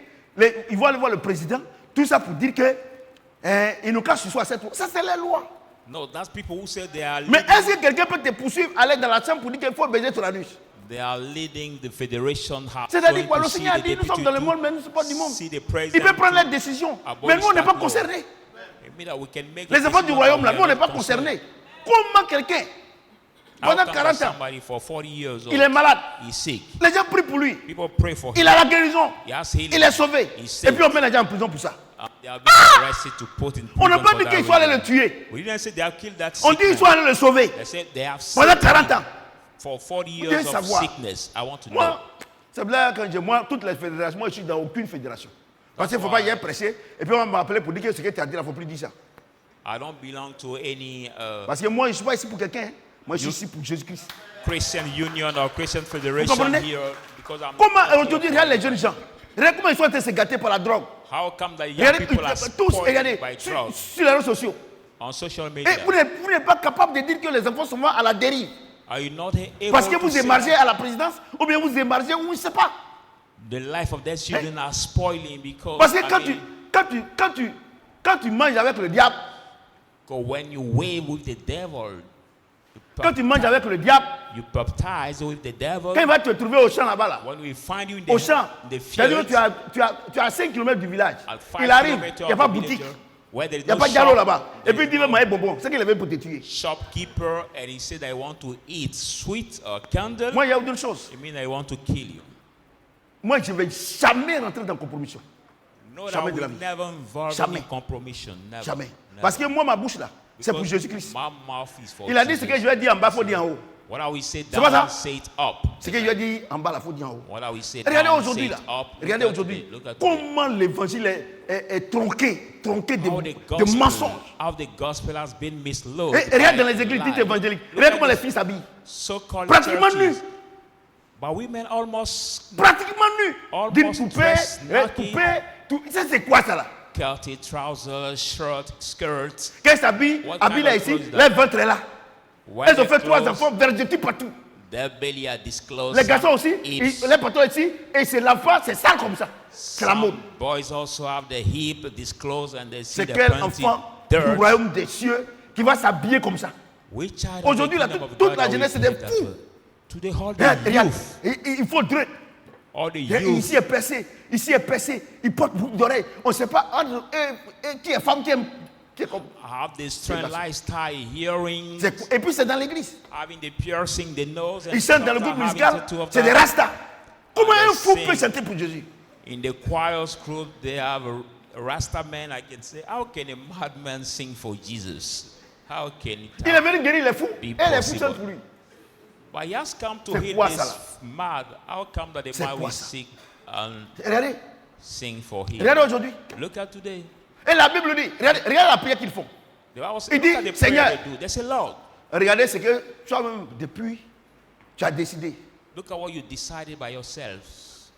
B: ils vont aller voir le président, tout ça pour dire que ils n'ont qu'à se à cette loi. Ça, c'est la loi.
C: No, that's people who say they are
B: Mais
C: leading,
B: est-ce que quelqu'un peut te poursuivre, aller dans la chambre pour dire qu'il faut baiser sur la nuit?
C: they are leading the federation.
B: C'est-à-dire quoi? Le Seigneur a dit, nous sommes dans le monde, mais nous ne sommes pas du monde.
C: See the
B: Il
C: president
B: peut prendre les
C: to
B: décisions.
C: abolish
B: Mais nous, on n'est
C: that
B: pas
C: law.
B: concernés.
C: It means that we can make
B: Les
C: a
B: enfants du
C: decision,
B: royaume,
C: but
B: là,
C: we
B: nous, on
C: are
B: n'est pas
C: not
B: concernés. Comment quelqu'un,
C: How
B: pendant
C: come
B: 40
C: that
B: ans,
C: somebody for 40 years old,
B: il est malade,
C: he's sick.
B: les gens prient pour lui,
C: People pray for
B: il
C: him.
B: a la guérison,
C: He has healing.
B: il est sauvé.
C: He's
B: Et
C: saved.
B: puis on met les gens en prison pour ça.
C: They have been arrested to put in
B: On n'a
C: prison
B: pas
C: for
B: dit
C: that
B: qu'ils soient allés le
C: reason.
B: tuer.
C: We didn't say they have killed that
B: On
C: sick
B: dit qu'ils
C: man.
B: soient allés le sauver.
C: They said they have
B: Pendant
C: saved
B: 40
C: him
B: ans.
C: for 40
B: Vous
C: years
B: devez
C: of
B: savoir.
C: sickness. I want to know.
B: Moi, c'est là quand moi, toutes les fédérations, moi je suis dans aucune fédération. Parce qu'il ne faut pas y aller prêcher. Et puis on va m'appeler pour dire que ce que tu as dit, il ne faut plus dire ça.
C: I don't belong to any
B: Parce que moi, je ne suis pas ici pour quelqu'un. Hein. Moi, je suis ici pour Jésus-Christ.
C: Christian union or Christian federation
B: comprenez?
C: here because I'm
B: Comment aujourd'hui, regarde les jeunes gens. Regarde comment ils sont en train de se gâter par la drogue.
C: How come that young
B: Regardez,
C: people are
B: tous,
C: spoiled
B: regardez,
C: by
B: sur
C: drugs
B: les réseaux sociaux.
C: on social
B: Et
C: media?
B: vous n'êtes pas capable de dire que les enfants sont à la dérive.
C: Are you not able
B: Parce que
C: to
B: vous
C: say
B: émargez à la présidence, ou bien vous émargez, ou je ne sais pas.
C: the life of their children are spoiling because
B: Parce que
C: I mean,
B: quand tu manges avec le diable,
C: when you wave with the devil,
B: quand tu manges avec le diable,
C: you baptize with the devil.
B: quand il va te trouver au champ là-bas, là,
C: When we find you in
B: au champ,
C: the
B: c'est-à-dire
C: field,
B: que tu as 5 km du village.
C: at 5
B: Il arrive, il
C: kilometers
B: n'y a pas
C: of
B: de
C: the
B: boutique,
C: village, where there is
B: il n'y a
C: no
B: pas de dialogue
C: shop,
B: là-bas. Et
C: there
B: puis
C: is
B: il dit,
C: no
B: manger bonbon. C'est qu'il avait pour te tuer.
C: shopkeeper, and he said, I want to eat sweet candle.
B: Moi, il y a autre chose.
C: It means I want to kill you.
B: Moi, je ne vais jamais rentrer dans la compromission.
C: No, that
B: Jamais de
C: we
B: la vie.
C: never involve
B: Jamais.
C: in compromission. Never.
B: Jamais.
C: Never.
B: Parce que moi, ma bouche là, c'est pour
C: Because
B: Jésus-Christ.
C: my mouth is for
B: Il a dit ce
C: Jesus.
B: que je vais dire en bas, il faut dire en haut.
C: What are we say
B: C'est pas
C: down,
B: ça?
C: say it up.
B: Ce que je vais dire en bas, il faut dire en haut.
C: What are we say
B: Regardez
C: down,
B: aujourd'hui
C: say
B: là.
C: it up.
B: Regardez aujourd'hui.
C: Look at today.
B: Comment l'évangile est tronqué
C: How
B: de
C: the gospel,
B: mensonges.
C: how the gospel has been misled.
B: Et regarde dans
C: by
B: les églises dites
C: lies.
B: évangéliques.
C: Look
B: Regarde
C: at
B: comment les
C: the
B: filles s'habillent.
C: so-called
B: Pratiquement nus.
C: churches. But women almost
B: Pratiquement nus.
C: Almost
B: D'une poupée,
C: dressed naked.
B: poupée. Ça c'est quoi ça là?
C: curly trousers, shirt, skirts.
B: Qu'elles s'habillent,
C: What
B: habillent
C: kind
B: là
C: of
B: ici,
C: clothes is
B: leur
C: that?
B: ventre est là.
C: When
B: Elles ont
C: their
B: fait 3
C: clothes,
B: enfants vergetis partout.
C: their belly are disclosed.
B: Les garçons aussi,
C: hips.
B: les patrons ici, et c'est l'enfant, c'est ça comme ça. C'est la mode.
C: Some boys also have the hip disclosed and they see
B: C'est
C: the
B: quel
C: panty
B: enfant du
C: dirt.
B: royaume des cieux qui va s'habiller comme ça?
C: Which child of the
B: Aujourd'hui, là,
C: kingdom of
B: toute
C: God
B: la
C: are we
B: jeunesse, c'est des
C: doing that
B: fous.
C: to? Today, all
B: Regarde,
C: the
B: regarde.
C: youth,
B: Il faut drôle.
C: all the
B: Et
C: youth,
B: ici est percé, ici est percé. Il porte boucle d'oreille. On ne sait pas qui est femme, qui C'est comme...
C: have the strange lifestyle, hearing,
B: Et puis c'est dans l'église.
C: having the piercing, the nose, and
B: Ils chantent dans le groupe
C: sometimes
B: musical,
C: having tattoo of
B: c'est des
C: that.
B: rastas. Comment un fou
C: sing.
B: peut chanter pour Jésus?
C: In the choirs group, they have a Rasta man. I can say, how can a madman sing for Jesus? How can it
B: Il est venu guérir les fous.
C: Be
B: Et les fous
C: possible.
B: chantent pour lui.
C: But he has come to
B: C'est
C: heal
B: quoi
C: this
B: ça, là?
C: mad. How come that the
B: C'est
C: man
B: quoi
C: will
B: ça?
C: sick and
B: Regardez.
C: sing for him?
B: Regardez aujourd'hui.
C: Look at today.
B: Et la Bible dit, regarde la prière qu'ils font.
C: The Bible says,
B: Il
C: look
B: dit,
C: at the
B: Seigneur.
C: prayer they do. They say, Lord,
B: Regardez ce que toi-même, depuis, tu as décidé.
C: look at what you decided by yourselves.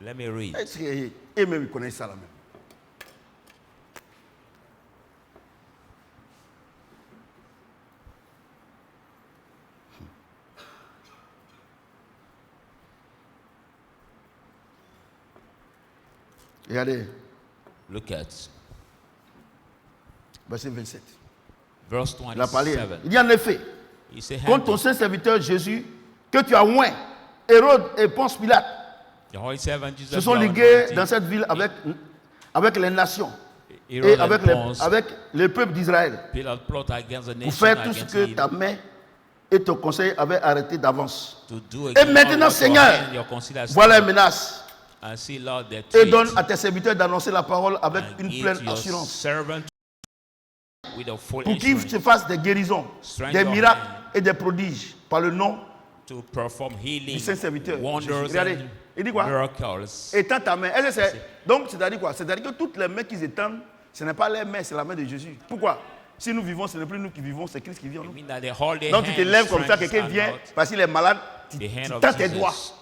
C: Let me read.
B: Et même ils connaissent ça là même. Regardez,
C: Look at
B: verset 27.
C: verse
B: Il a parlé.
C: 27.
B: Il dit en effet,
C: He said,
B: contre ton saint serviteur Jésus, que tu as oint, Hérode et Ponce Pilate,
C: the Holy Servant Jesus
B: se sont
C: Lord
B: ligués
C: Almighty,
B: dans cette ville avec les nations et
C: Herod
B: avec
C: and Ponce,
B: avec le peuple d'Israël
C: Pilate plot against the
B: pour
C: nation,
B: faire tout ce
C: against
B: que
C: him,
B: ta main et ton conseil avaient arrêté d'avance.
C: to do
B: Et
C: against
B: maintenant,
C: all what your
B: Seigneur,
C: hand, your consideration,
B: voilà une menace.
C: and see, Lord, their
B: Et
C: treat,
B: donne à tes serviteurs d'annoncer la parole avec
C: and
B: une
C: give
B: pleine
C: to your
B: assurance
C: servant with a full
B: pour qu'ils
C: assurance
B: se fassent des guérisons,
C: Strength
B: des
C: your
B: miracles
C: hand.
B: et des prodiges par le nom
C: to perform healing,
B: du saint serviteur.
C: wonders,
B: Regardez,
C: and
B: il dit quoi?
C: miracles.
B: Étends ta main. Est-ce que donc, c'est-à-dire quoi? C'est-à-dire que toutes les mains qu'ils étendent, ce n'est pas les mains, c'est la main de Jésus. Pourquoi? Si nous vivons, ce n'est plus nous qui vivons, c'est Christ qui vit en
C: I
B: nous.
C: mean that they hold their
B: Donc tu te
C: hands,
B: lèves comme ça,
C: strength
B: quelqu'un
C: and
B: vient,
C: not
B: parce qu'il est malade, tu
C: the hand of
B: tends tes
C: Jesus.
B: doigts.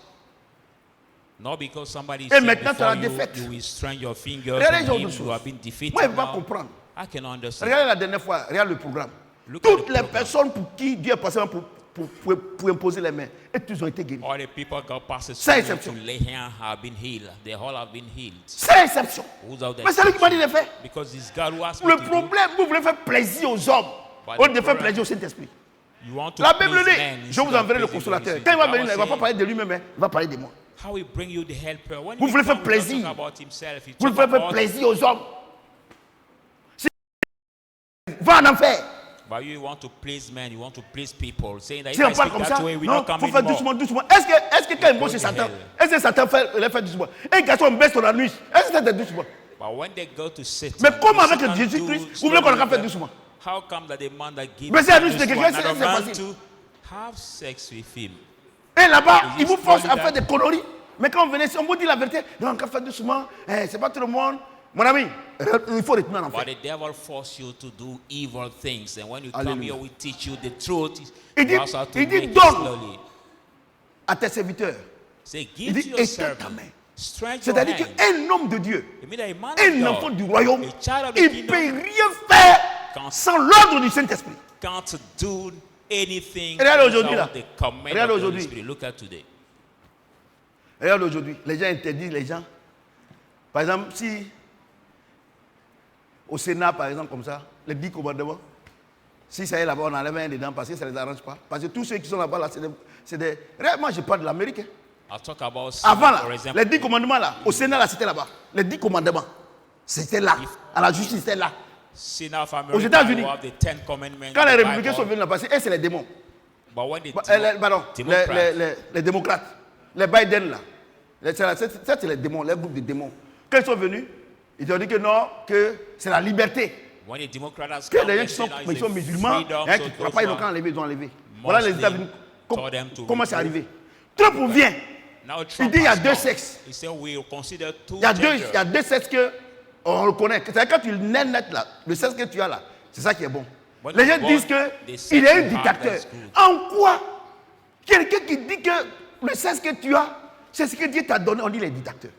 C: Not because somebody
B: Et
C: said
B: maintenant, tu as
C: before
B: la
C: you,
B: défaite.
C: you will strain your fingers
B: Regardez
C: on
B: ce genre
C: him,
B: de
C: you
B: choses.
C: have been defeated
B: Moi, je ne peux pas
C: now.
B: comprendre.
C: I can understand.
B: Regardez la dernière fois, regarde le programme.
C: Look at
B: Toutes
C: the
B: les
C: program.
B: personnes pour qui Dieu est passé pour imposer les mains, et tous ont été guéris.
C: All the people God passes
B: Sans
C: through
B: exception.
C: to lay hands have been healed. They all have been healed.
B: C'est exception.
C: Who's out there?
B: Mais c'est lui qui m'a dit de faire.
C: Because it's God who asked me
B: Le
C: to do.
B: problème, vous voulez faire plaisir aux hommes,
C: But
B: au lieu
C: the
B: de faire
C: problem-
B: plaisir au Saint-Esprit.
C: You want to
B: La Bible
C: please
B: dit,
C: men
B: je
C: instead
B: vous
C: of
B: enverrai le
C: pleasing
B: consolateur.
C: God.
B: Quand il va
C: The
B: venir,
C: Bible
B: il ne va pas
C: says,
B: parler de lui-même, hein, il va parler de moi.
C: how he bring you the helper. When
B: Vous
C: he
B: voulez
C: come,
B: faire
C: he doesn't
B: plaisir.
C: talk about himself. He
B: Vous
C: talk
B: voulez faire
C: about-
B: plaisir aux hommes. Va en enfer.
C: But you want to please men, you want to please people, saying that if
B: Si on
C: I
B: parle
C: speak
B: comme
C: that
B: ça,
C: way, we
B: non,
C: not come
B: il faut faire
C: anymore.
B: doucement, doucement. Est-ce que quand il monte chez
C: Go to
B: Satan,
C: hell.
B: est-ce que Satan fait doucement? Et un garçon baisse ton anus, est-ce que c'est doucement?
C: But when they go to Satan,
B: Mais comme
C: if
B: avec
C: Satan
B: Jésus-Christ,
C: do
B: vous voulez qu'on le
C: slowly,
B: fasse doucement?
C: How come that the man that gives
B: Baisser l'anus de
C: this to
B: quelqu'un,
C: another
B: c'est
C: man
B: facile.
C: to have sex with him?
B: Et là-bas,
C: Is
B: il
C: it
B: vous force
C: slowly
B: à faire
C: that-
B: des conneries. Mais quand on venait, si on vous dit la vérité, non, on va faire doucement, c'est pas tout le monde. Mon ami, il faut retourner en
C: But
B: enfer.
C: the devil force you to do evil things, and when you
B: Hallelujah.
C: come here, we teach you the truth.
B: Il dit-
C: You also have to
B: il dit,
C: make it
B: donne.
C: slowly.
B: À tes serviteurs.
C: Say,
B: Il
C: give
B: dit,
C: to your
B: étends ta
C: servant.
B: main.
C: Stretch your
B: C'est-à-dire
C: hand.
B: qu'un homme de Dieu,
C: It means that a man
B: un
C: of
B: enfant
C: God,
B: du royaume,
C: a child of the
B: il ne
C: kingdom,
B: peut rien faire
C: Quand-
B: sans l'ordre du Saint-Esprit.
C: can't do anything
B: Regarde aujourd'hui,
C: without
B: là.
C: the command
B: Regarde
C: of the Holy
B: aujourd'hui.
C: Spirit. Look at today.
B: Regarde aujourd'hui, les gens interdisent les gens. Par exemple, si au Sénat, par exemple, comme ça, les 10 commandements, si ça est là-bas, on enlève un dedans parce que ça ne les arrange pas. Parce que tous ceux qui sont là-bas, là, c'est des... Regarde, moi, je parle de l'Amérique. Hein.
C: I'll talk about
B: Avant, là,
C: for example.
B: les 10 commandements, là, au Sénat, là, c'était là-bas. Les 10 commandements, c'était là. À la justice, c'était là.
C: Sin of
B: Aux
C: America,
B: États-Unis,
C: you have the Ten Commandments.
B: Quand
C: in
B: les
C: the
B: républicains
C: Bible.
B: sont venus là-bas, c'est les démons.
C: But when the
B: Pardon,
C: Democrats,
B: les démocrates, les Biden, là. Ça, c'est les démons, les groupes de démons. Quand ils sont venus, ils ont dit que non, que c'est la liberté.
C: when the Democrats
B: Que
C: come,
B: les gens
C: they
B: qui
C: say
B: sont,
C: now
B: mais
C: it's
B: ils sont
C: a
B: musulmans,
C: freedom,
B: hein,
C: so
B: qui ne
C: those
B: pas, ils
C: who
B: n'ont qu'à
C: are
B: enlever, ils ont enlevé. Voilà les
C: Muslim,
B: États-Unis.
C: told them to
B: Comment c'est
C: remove.
B: arrivé? Trump vient.
C: Now
B: Il
C: Trump
B: dit il y a
C: has
B: deux
C: come.
B: sexes.
C: He said we will consider two
B: Il y a
C: genders.
B: deux sexes que on reconnaît. C'est-à-dire quand tu nais net là, le sexe que tu as là, c'est ça qui est bon.
C: When
B: Les
C: you
B: gens
C: born,
B: disent
C: the
B: qu'il
C: sex
B: est un
C: you have,
B: dictateur.
C: that's good.
B: En quoi quelqu'un qui dit que le sexe que tu as, c'est ce que Dieu t'a donné, on dit les dictateurs.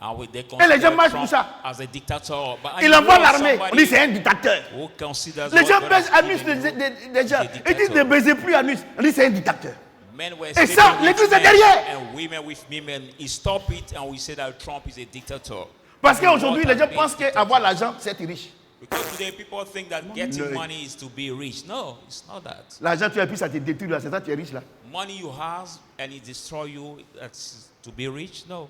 C: And they
B: Et les
C: consider
B: gens marchent
C: Trump
B: pour ça.
C: as a dictator. But
B: Il
C: you
B: envoie
C: know
B: l'armée, on
C: somebody
B: dit c'est un dictateur.
C: who considers
B: Les
C: what
B: gens
C: God
B: baissent
C: has
B: anus
C: given you
B: des gens.
C: is a
B: Ils disent ne
C: dictator.
B: baisez plus anus, on dit c'est un dictateur.
C: Men were
B: Et
C: sleeping
B: ça,
C: with
B: l'Église est
C: men
B: derrière.
C: and women with women. He stopped it and we say that Trump is a dictator.
B: Parce
C: We
B: qu'aujourd'hui,
C: want
B: les gens
C: to be
B: pensent
C: dictator.
B: qu'avoir l'argent, c'est être riche.
C: Because today people think that getting
B: No.
C: money is to be rich. No, it's not that.
B: L'argent, tu as puis ça te détruit là, c'est ça, tu es riche là.
C: Money you have and it destroy you, that's to be rich? No.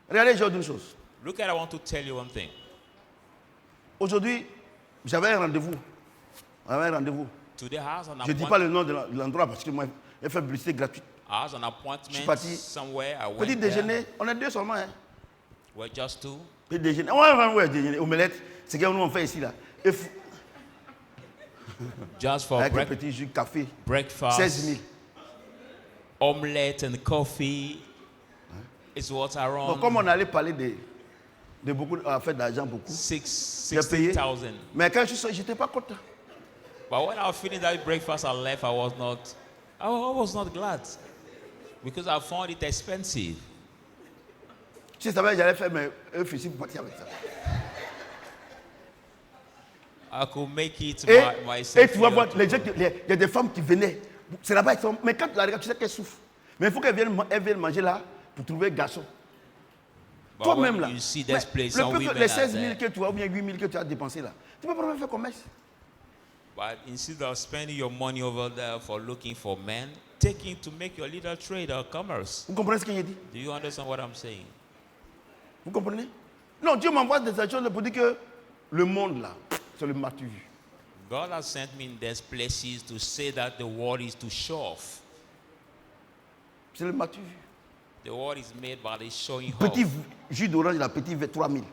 B: Regardez, j'ai une chose.
C: Look at, I want to tell you one thing.
B: Aujourd'hui, j'avais un rendez-vous.
C: Today I has an
B: Je ne dis pas le
C: appointment.
B: nom de l'endroit parce que moi, j'ai fait publicité gratuite.
C: I has an appointment
B: parti.
C: somewhere. I went
B: Petit
C: there.
B: déjeuner, on est deux seulement. Hein.
C: We're just two.
B: Petit déjeuner. Ouais, déjeuner. Omelette, c'est ce qu'on fait ici là.
C: Just for
B: Avec un petit jus de café.
C: breakfast.
B: 16 000.
C: Omelette and coffee. It's what around
B: Bon, comme on allait parler de beaucoup, en fait, d'argent, beaucoup. J'ai payé.
C: 60,000.
B: Mais quand je suis sorti, je n'étais pas content.
C: But when I was feeling that breakfast, I left. I was not glad because I found it expensive.
B: Si je savais, j'allais faire mes officiers pour partir avec ça.
C: I could make it
B: Et
C: myself.
B: tu vas voir, il y a des femmes qui venaient. C'est là-bas, mais quand tu la regardes, tu sais qu'elles souffrent. Mais il faut qu'elles viennent manger là pour trouver un garçon.
C: But
B: Toi-même
C: when
B: là,
C: you see
B: mais
C: this place, some
B: le peu
C: women
B: que les
C: are
B: 16 000
C: there.
B: que tu as ou bien 8 000 que tu as dépensé là, tu peux pas même faire commerce.
C: But instead of spending your money over there for looking for men, take it to make your little trade or commerce.
B: Vous comprenez ce que j'ai dit?
C: Do you understand what I'm saying?
B: Vous comprenez? Non, Dieu m'envoie des choses pour dire que le monde là, c'est le matu vu.
C: God has sent me in these places to say that the world is to show off.
B: C'est le matu vu.
C: The world is made by the showing
B: Petit
C: off.
B: jus d'orange, la petite 3 000.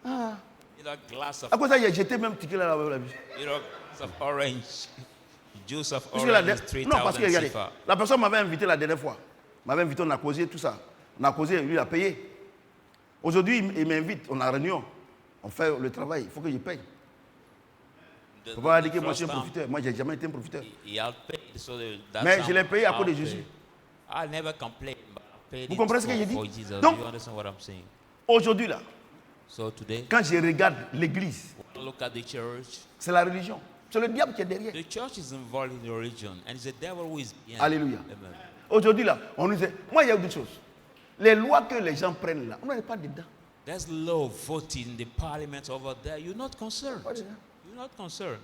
C: You know, glass of,
B: À cause de ça, j'ai jeté même ticket là.
C: you know, glass of orange, juice of
B: Parce
C: orange
B: que
C: is
B: non, parce que
C: 3,000
B: regardez,
C: sifa.
B: la personne m'avait invité la dernière fois. M'avait invité, on a causé tout ça. On a causé, lui il a payé. Aujourd'hui, il m'invite, on a réunion. On fait le travail, il faut que je paye. Il ne faut pas dire que moi je suis un profiteur. Moi, je n'ai jamais été un profiteur.
C: He had paid, so that's
B: Mais
C: how
B: je l'ai payé à
C: I'll
B: cause de
C: pay.
B: Jésus.
C: I never complain, but I paid
B: Vous
C: it
B: comprenez ce que j'ai dit?
C: for Jesus.
B: Donc-
C: Do you understand what I'm saying?
B: Aujourd'hui, là,
C: So today,
B: quand je regarde l'église,
C: look at the church.
B: c'est la religion. C'est le diable qui est derrière.
C: The church is involved in the religion, and it's the devil who is behind.
B: Alléluia.
C: Amen.
B: Aujourd'hui, là, on nous dit, moi, il y a autre chose. Les lois que les gens prennent là, on n'est pas dedans.
C: There's law voting in the parliament over there. You're not concerned.
B: What is that?
C: You're not concerned.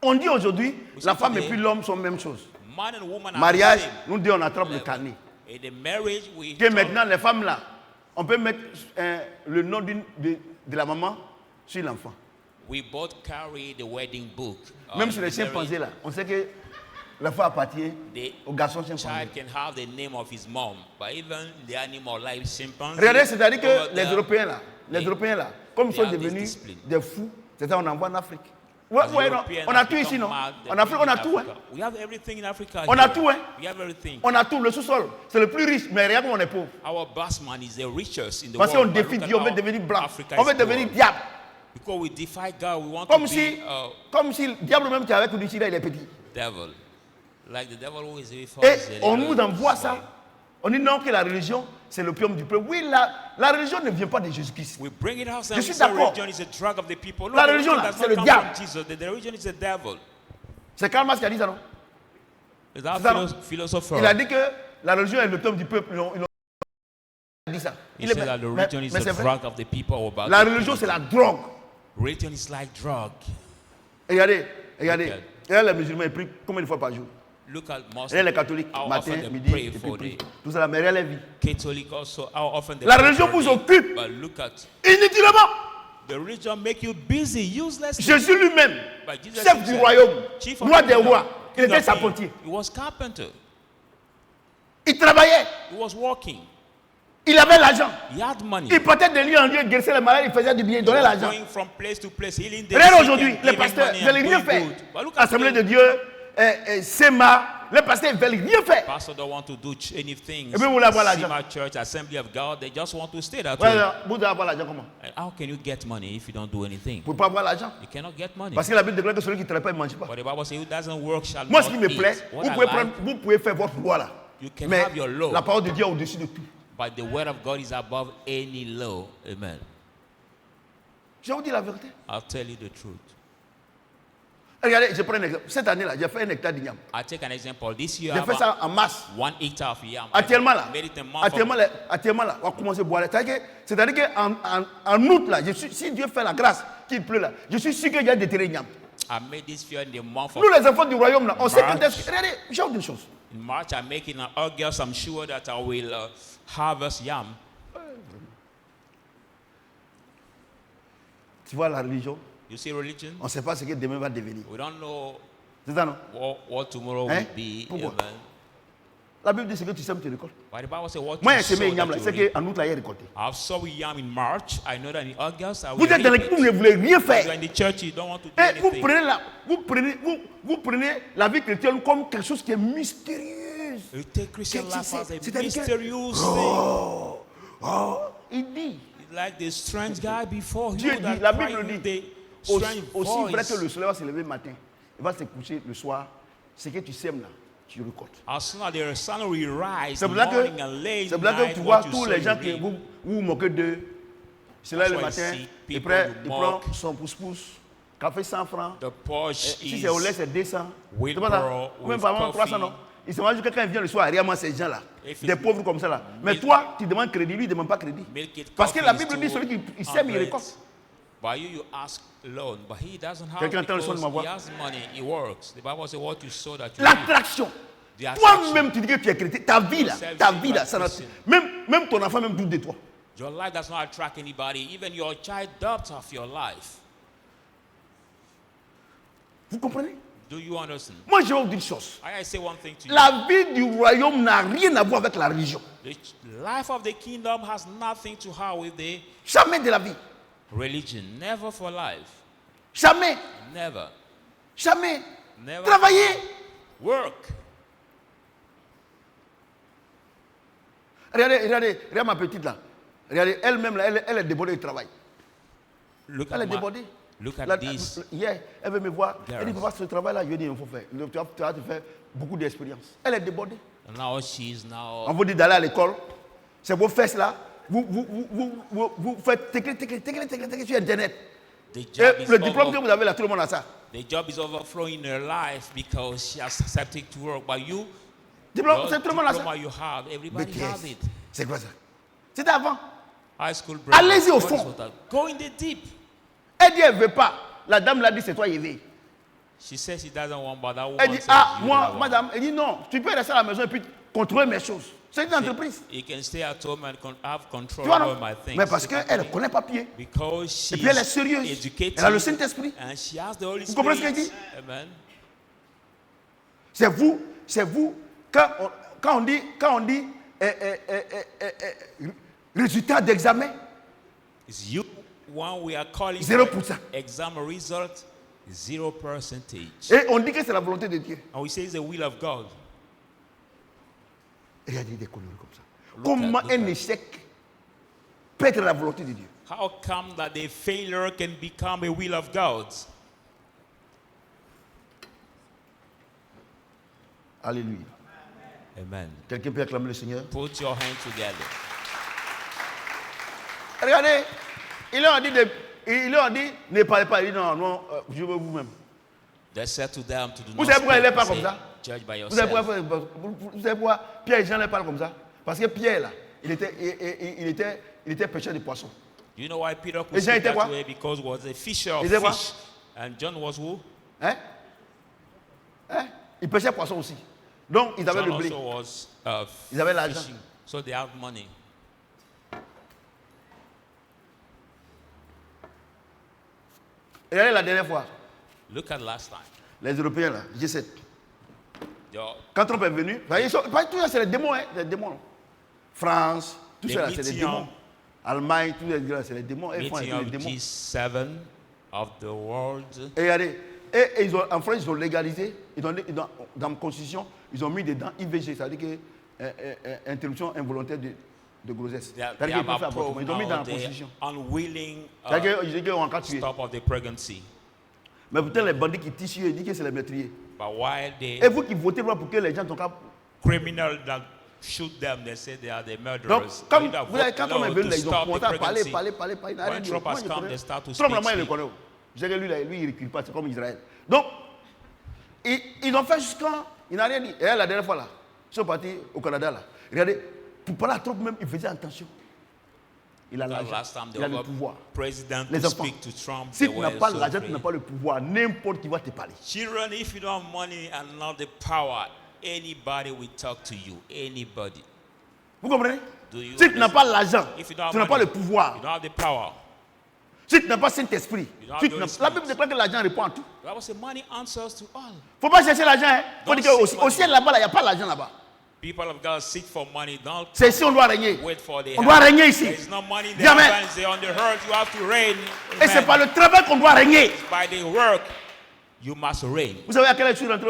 B: On dit aujourd'hui,
C: Vous
B: la
C: savez,
B: femme et puis l'homme sont la même chose.
C: Man and woman are
B: Mariage,
C: the same.
B: nous dit on attrape le carnet.
C: In the marriage, we
B: Que maintenant, les femmes là, on peut mettre le nom de la maman sur l'enfant.
C: we both carry the wedding book.
B: Même
C: In
B: sur les
C: the marriage,
B: chimpanzés là, on sait que l'enfant appartient
C: the
B: au garçon chimpanzé.
C: child can have the name of his mom, but even the animal like chimpanzee.
B: Regardez, c'est-à-dire que
C: over
B: les
C: there,
B: Européens là, comme ils
C: they
B: sont
C: have this
B: devenus
C: discipline.
B: des fous, c'est ça on envoie en Afrique. Ouais,
C: as
B: ouais, non,
C: Europeans
B: on a
C: have
B: tout ici,
C: become
B: non?
C: mad, they
B: En Afrique, on a
C: bring
B: tout, hein?
C: Africa. We have everything in Africa.
B: On a
C: here.
B: tout, hein?
C: We have everything.
B: On a tout, le sous-sol, c'est le plus riche, mais regarde comme on est pauvre.
C: Our bossman is the richest in the
B: Parce qu'on
C: world. but
B: défie
C: look at
B: Dieu, on veut
C: how
B: devenir blanc,
C: Africa
B: on
C: is
B: veut devenir
C: poor.
B: diable.
C: Because we defy God, we want
B: Comme
C: to
B: si,
C: be
B: comme si le diable même qui est avec nous ici là, il est petit.
C: devil. Like the devil who is before
B: Et
C: us, the
B: on
C: little
B: nous envoie
C: boy.
B: ça. On dit non que la religion, c'est l'opium du peuple. Oui, la religion ne vient pas de Jésus-Christ.
C: We bring it out
B: Je
C: and
B: suis
C: say
B: d'accord.
C: religion is a drug of the people. No,
B: La
C: the
B: religion, là,
C: does
B: c'est
C: not
B: le
C: come
B: diable.
C: from Jesus. The religion is the devil.
B: C'est Karl Marx qui a dit ça, non?
C: Is that
B: C'est ça, non?
C: philosopher?
B: Il a dit que la religion est l'opium du peuple. Il a dit ça.
C: He
B: Il est-
C: said that the
B: mais-
C: religion is
B: mais
C: the
B: c'est vrai.
C: drug of the people. About
B: La
C: the
B: religion,
C: people.
B: c'est la drogue.
C: Religion is like drug.
B: Regardez,
C: Ok.
B: regardez les musulmans, ils prient combien de fois par jour?
C: Look at most
B: Regardez les catholiques,
C: how
B: matin,
C: often they
B: midi,
C: pray
B: et puis
C: for
B: prient.
C: the
B: Tout ça, mais regardez la vie.
C: Catholic also. How often they
B: La
C: pray
B: religion
C: for
B: vous
C: the-
B: occupe.
C: But look at
B: Inutilement.
C: the religion make you busy, useless.
B: Jésus lui-même,
C: But Jesus
B: chef du
C: himself,
B: royaume,
C: chief of
B: roi
C: the
B: des
C: kingdom,
B: rois, il
C: king
B: était
C: of
B: charpentier.
C: kings. He was carpenter.
B: Il travaillait.
C: He was working.
B: Il avait l'argent.
C: He had money.
B: Il partait de lieu en lieu, guérissait les malades, il faisait du bien, il donnait
C: He was
B: l'argent.
C: going from place to place, healing the
B: Regarde
C: sick
B: aujourd'hui,
C: and
B: les
C: giving
B: pasteurs,
C: money
B: ils ne veulent
C: and
B: rien
C: doing
B: faire.
C: good. But look at
B: Assemblée de
C: today,
B: Dieu, SEMA, les pasteurs ne veulent rien faire.
C: pastors don't want to do anything.
B: Et puis vous voulez avoir l'argent.
C: Sima Church, Assembly of God, they just want to stay that
B: Ouais,
C: way.
B: vous devez avoir l'argent comment?
C: And how can you get money if you don't do anything?
B: Vous ne pouvez pas avoir l'argent.
C: You cannot get money.
B: Parce que la Bible déclare que celui qui ne travaille pas, il ne mange pas.
C: But the Bible says, who doesn't work shall
B: Moi,
C: not
B: ce qui me
C: eat.
B: plaît,
C: What
B: vous
C: I
B: pouvez,
C: like,
B: vous pouvez faire votre loi là.
C: you can
B: Mais
C: have your law,
B: la parole de Dieu est au-dessus de tout.
C: but the word of God is above any law. Amen.
B: Je vous dis la vérité.
C: I'll tell you the truth.
B: Regardez, je prends un exemple. Cette année-là, j'ai fait un hectare d'igname.
C: I'll take an example. This year,
B: J'ai fait ça en masse.
C: 1 hectare of yam.
B: Actuellement là,
C: I made it a month of-
B: actuellement là, on va commencer à boire. C'est-à-dire qu'en août là, si Dieu fait la grâce qu'il pleut là, je suis sûr qu'il y a des terrains igname.
C: I made this year in the month of
B: Nous les enfants du royaume là, on sait
C: March.
B: quand est-ce que... Regardez, j'ai une chose.
C: in March. I make it in August. I'm sure that I will harvest yam.
B: Tu vois la religion,
C: You see religion?
B: on ne sait pas ce que demain va devenir.
C: We don't know
B: C'est ça, non?
C: what tomorrow
B: Hein?
C: will be.
B: Pourquoi?
C: Amen.
B: La Bible dit ce que tu sèmes, tu récoltes.
C: But the Bible says what
B: Moi,
C: you
B: j'ai semé
C: sow,
B: Ignam,
C: that
B: là,
C: you
B: c'est
C: reap.
B: qu'en août, là, il a récolté.
C: I've sown yam in March. I know that in August I will
B: Vous êtes dans
C: reap
B: l'équipe, vous
C: it.
B: ne voulez rien
C: You are
B: faire.
C: in the church, you don't want to do
B: Et vous
C: anything.
B: prenez la vie chrétienne comme quelque chose qui est mystérieux.
C: You take Christian life as a
B: C'est-à-dire que-
C: mysterious thing.
B: Il dit,
C: Like the strange guy before
B: Dieu
C: you
B: dit,
C: that
B: la
C: cried
B: Bible
C: with
B: dit,
C: the strange
B: aussi vrai
C: voice.
B: que le soleil va se lever le matin, il va se coucher le soir, ce que tu sèmes là, tu récoltes.
C: As soon as the sun will rise
B: C'est
C: in
B: pour
C: the
B: ça
C: morning and late
B: que
C: night,
B: tu vois
C: what you
B: tous
C: sow,
B: les
C: you
B: gens qui
C: reap.
B: vous vous moquez d'eux. C'est là
C: That's
B: le
C: why I
B: matin,
C: see
B: il
C: people
B: prend
C: who mock.
B: son pouce-pouce, café 100 francs.
C: The Porsche
B: Si c'est au lait,
C: is
B: c'est 200.
C: with
B: C'est pas ça?
C: pearl,
B: Ou même
C: with
B: par exemple 300,
C: coffee.
B: non? Il se mange que quand il vient le soir, réellement ces gens-là,
C: If
B: des
C: it's
B: pauvres comme ça là. Mais
C: milk-
B: toi, tu demandes crédit, lui, il ne demande pas crédit.
C: milk it
B: Parce que
C: coffee
B: la
C: is
B: Bible dit celui qui sème, il
C: 200.
B: récolte.
C: But you ask loan, but he doesn't have
B: Quelqu'un
C: it
B: entend le son de
C: because
B: ma voix?
C: he has money, he works. The Bible says what you sow that you reap.
B: L'attraction.
C: The attraction.
B: Toi-même, tu dis que tu es chrétien. Ta vie là, ça n'a- même ton enfant même doute de toi.
C: Your life does not attract anybody. Even your child doubts of your life.
B: Vous comprenez?
C: Do you understand?
B: Moi, je vais vous dire une chose.
C: I say one thing to you.
B: La vie du royaume n'a rien à voir avec la religion.
C: The life of the kingdom has nothing to do with the
B: Jamais de la vie.
C: religion. Never for life.
B: Jamais.
C: Never.
B: Jamais.
C: Never.
B: Travailler.
C: Work.
B: Regardez ma petite là. Regardez, elle-même là, elle est débordée de travail.
C: Look
B: Elle est
C: at,
B: débordée.
C: look at
B: Là,
C: this.
B: hier, elle veut me voir. Elle dit,
C: Girls.
B: papa, ce travail-là, je lui ai dit, il faut faire. Tu vas te faire beaucoup d'expérience. Elle est débordée.
C: And now she's now.
B: On vous dit d'aller à l'école. C'est vos fesses là. Vous faites tic sur Internet.
C: The
B: Et
C: job, is
B: le diplôme que
C: over,
B: vous avez là, tout le monde a ça.
C: the job is overflowing in her life because she has accepted to work. But you,
B: Diplôme,
C: your
B: c'est tout le monde a ça.
C: diploma you have, everybody has
B: BTS.
C: it.
B: C'est quoi ça? C'était avant.
C: High school
B: Allez-y au
C: What is
B: fond.
C: what that? Go in the deep.
B: Elle dit, elle ne veut pas. La dame l'a dit, c'est toi, Yévé.
C: She says she doesn't want, but that woman
B: Elle dit,
C: says
B: ah,
C: you
B: moi,
C: don't want.
B: madame, elle dit, non, tu peux rester à la maison et puis contrôler mes choses. C'est une entreprise.
C: You can stay at home and have control
B: Tu vois,
C: over
B: non?
C: my things.
B: Mais parce qu'elle ne connaît pas pied.
C: Because she's
B: Et puis elle est sérieuse.
C: educated.
B: Elle a le Saint-Esprit.
C: And she has the Holy
B: Vous comprenez ce
C: Spirit.
B: qu'elle dit?
C: Amen.
B: C'est vous, quand on dit résultat d'examen,
C: It's you when we are calling
B: 0%.
C: exam result, 0%.
B: Et on dit que c'est la volonté de Dieu.
C: And we say it's the will of God.
B: Et il y a des conneries comme ça.
C: Look
B: Comment
C: at-
B: un échec peut être la volonté de Dieu?
C: How come that the failure can become a will of God?
B: Alléluia.
C: Amen.
B: Quelqu'un peut acclamer le Seigneur?
C: Put your hands together.
B: Regardez, ils leur ont dit, ne parlez pas. Il dit, non, je veux vous-même.
C: They said to them to do
B: Vous
C: not
B: savez pourquoi il
C: speak,
B: est pas
C: say,
B: comme ça?
C: Judge by
B: Vous savez
C: yourself.
B: vous savez pourquoi Pierre et Jean ne parlent comme ça? Parce que Pierre, là, il était pêcheur de poissons.
C: You know why Peter could
B: Et Jean
C: speak
B: était
C: that
B: quoi?
C: way? Because he was a fisher of
B: Il était quoi?
C: fish. And John was who?
B: Hein? Ils pêchaient poissons aussi. Donc, ils avaient
C: John
B: le blé.
C: also was
B: Ils avaient l'argent.
C: fishing. So they have money.
B: Regardez la dernière fois,
C: Look at last time.
B: les Européens, là, G7.
C: Your-
B: Quand Trump est venu, tout ça, c'est les démons, hein, les démons. France, tout
C: Les
B: ça, là, c'est les
C: meetings,
B: démons. Allemagne, tout ça, c'est les démons. Et France,
C: meeting
B: c'est
C: of
B: les démons.
C: G7 of the world.
B: Et regardez, en France, ils ont légalisé, dans la Constitution, ils ont mis dedans IVG, c'est-à-dire que interruption involontaire de grossesse.
C: They
B: C'est-à-dire qu'ils
C: have
B: peuvent faire avortement.
C: approved
B: Ils ont mis dans
C: now
B: la
C: the
B: Constitution.
C: unwilling
B: C'est-à-dire qu'ils disent qu'on va tuer.
C: stop of the pregnancy.
B: Mais peut-être les bandits qui tissent, ils disent que c'est les meurtriers.
C: But while
B: Et
C: the
B: vous qui votez pour que les gens sont capables.
C: criminal that shoot them, they say they are the
B: Donc,
C: murderers.
B: comme
C: You have
B: vous avez,
C: voted
B: quand on est
C: no
B: venu
C: to
B: là, ils ont
C: stop
B: commencé
C: the
B: à parler,
C: pregnancy.
B: il n'a rien
C: When
B: dit.
C: Trump
B: Moi,
C: has
B: je
C: come,
B: connais.
C: they start to
B: Trump,
C: speak.
B: là, moi, il le connaît. Je sais que lui, il ne recule pas, c'est comme Israël. Donc, ils ont fait jusqu'à. Il n'a rien dit. Et la dernière fois, là, ils sont partis au Canada, là. Regardez, pour parler à Trump même, il faisait attention. Il a
C: The
B: l'argent,
C: last time
B: il
C: the
B: a le
C: other
B: pouvoir.
C: president
B: Les
C: to
B: enfants,
C: speak to Trump,
B: si
C: they
B: tu n'as
C: were
B: pas
C: so
B: l'argent, tu
C: afraid.
B: n'as pas le pouvoir, n'importe qui va te parler.
C: Children, if you don't have money and not the power, anybody will talk to you. Anybody.
B: Vous comprenez?
C: Do you
B: Si tu n'as pas l'argent,
C: If you don't have
B: tu n'as pas
C: money,
B: le pouvoir.
C: you don't have the power.
B: Si tu n'as pas Saint-Esprit,
C: You don't have
B: si
C: the
B: tu
C: Holy
B: n'as- la Bible
C: Spirit.
B: déclare que l'argent répond à tout.
C: The Bible says money answers to all.
B: Il ne faut pas chercher l'argent. Il faut
C: Don't
B: dire que
C: seek
B: au ciel
C: money.
B: là-bas, il n'y a pas l'argent là-bas.
C: People of God seek for money. Don't
B: C'est ici on doit régner.
C: wait for the
B: On doit
C: help.
B: régner ici.
C: There is no money in the
B: Dis amen.
C: heavens. They on the earth. You have to reign.
B: Et c'est
C: Amen.
B: par le travail qu'on doit régner.
C: By the work, you must reign.
B: Vous savez à quelle heure je suis rentré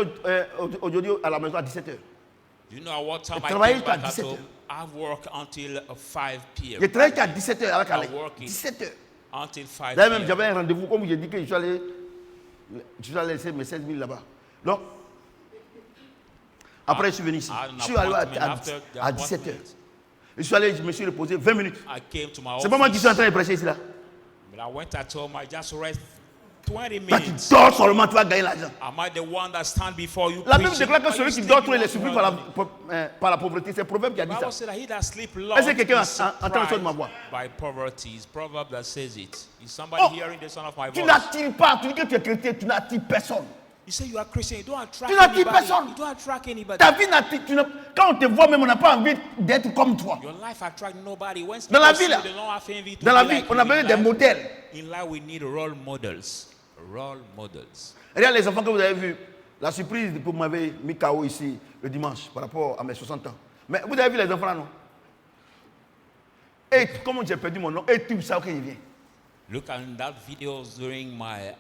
B: aujourd'hui à la maison à 17h?
C: You know at what time
B: Je
C: I
B: travaillais
C: came back
B: jusqu'à
C: at
B: 17
C: home? I've worked until 5 p.m.
B: J'ai travaillé qu'à 17h avec Alain.
C: working.
B: 17h.
C: Until 5
B: D'ailleurs même
C: p.m.
B: j'avais un rendez-vous, comme j'ai dit que je suis allé laisser mes 16 000 là-bas. Donc, après je suis venu ici.
C: I had an
B: Je suis allé
C: appointment after the
B: à 17h.
C: appointment.
B: Je suis allé, je me suis reposé 20 minutes.
C: I came to my
B: C'est pas moi qui
C: office.
B: suis en train de prêcher ici là.
C: But I went at home. I just rest 20
B: Toi qui
C: minutes.
B: dors seulement, tu vas gagner l'argent.
C: Am I the one that stand before you?
B: La Bible
C: preaching?
B: déclare que
C: Are
B: celui
C: you
B: qui dort trop, il est
C: sleeping
B: surpris
C: on
B: par la pauvreté. C'est le proverbe qui a
C: The
B: dit
C: Bible
B: ça.
C: said that he that sleep long
B: Est-ce que quelqu'un
C: is
B: entend le son de ma voix?
C: surprised by poverty. It's proverb that says it. Is somebody
B: Oh,
C: hearing the sound of my
B: Tu
C: voice?
B: n'attires pas, tu dis que tu es chrétien, tu n'attires personne.
C: You say you are Christian. You don't attract
B: Tu n'attires
C: anybody.
B: personne.
C: You don't attract anybody.
B: Ta vie n'attire, quand on te voit même, on n'a pas envie d'être comme toi.
C: Your life attract nobody. When
B: Dans la
C: people
B: vie, là,
C: see you, they don't have envy to
B: dans la
C: be
B: vie,
C: like
B: on
C: you
B: a
C: in
B: besoin des
C: life.
B: modèles.
C: In life, we need role models. Role models.
B: Regarde les enfants que vous avez vus, la surprise que vous m'avez mis KO ici le dimanche par rapport à mes 60 ans. Mais vous avez vu les enfants là, non? Et comment j'ai perdu mon nom? Et tu sais qu'il vient.
C: Look at that videos during my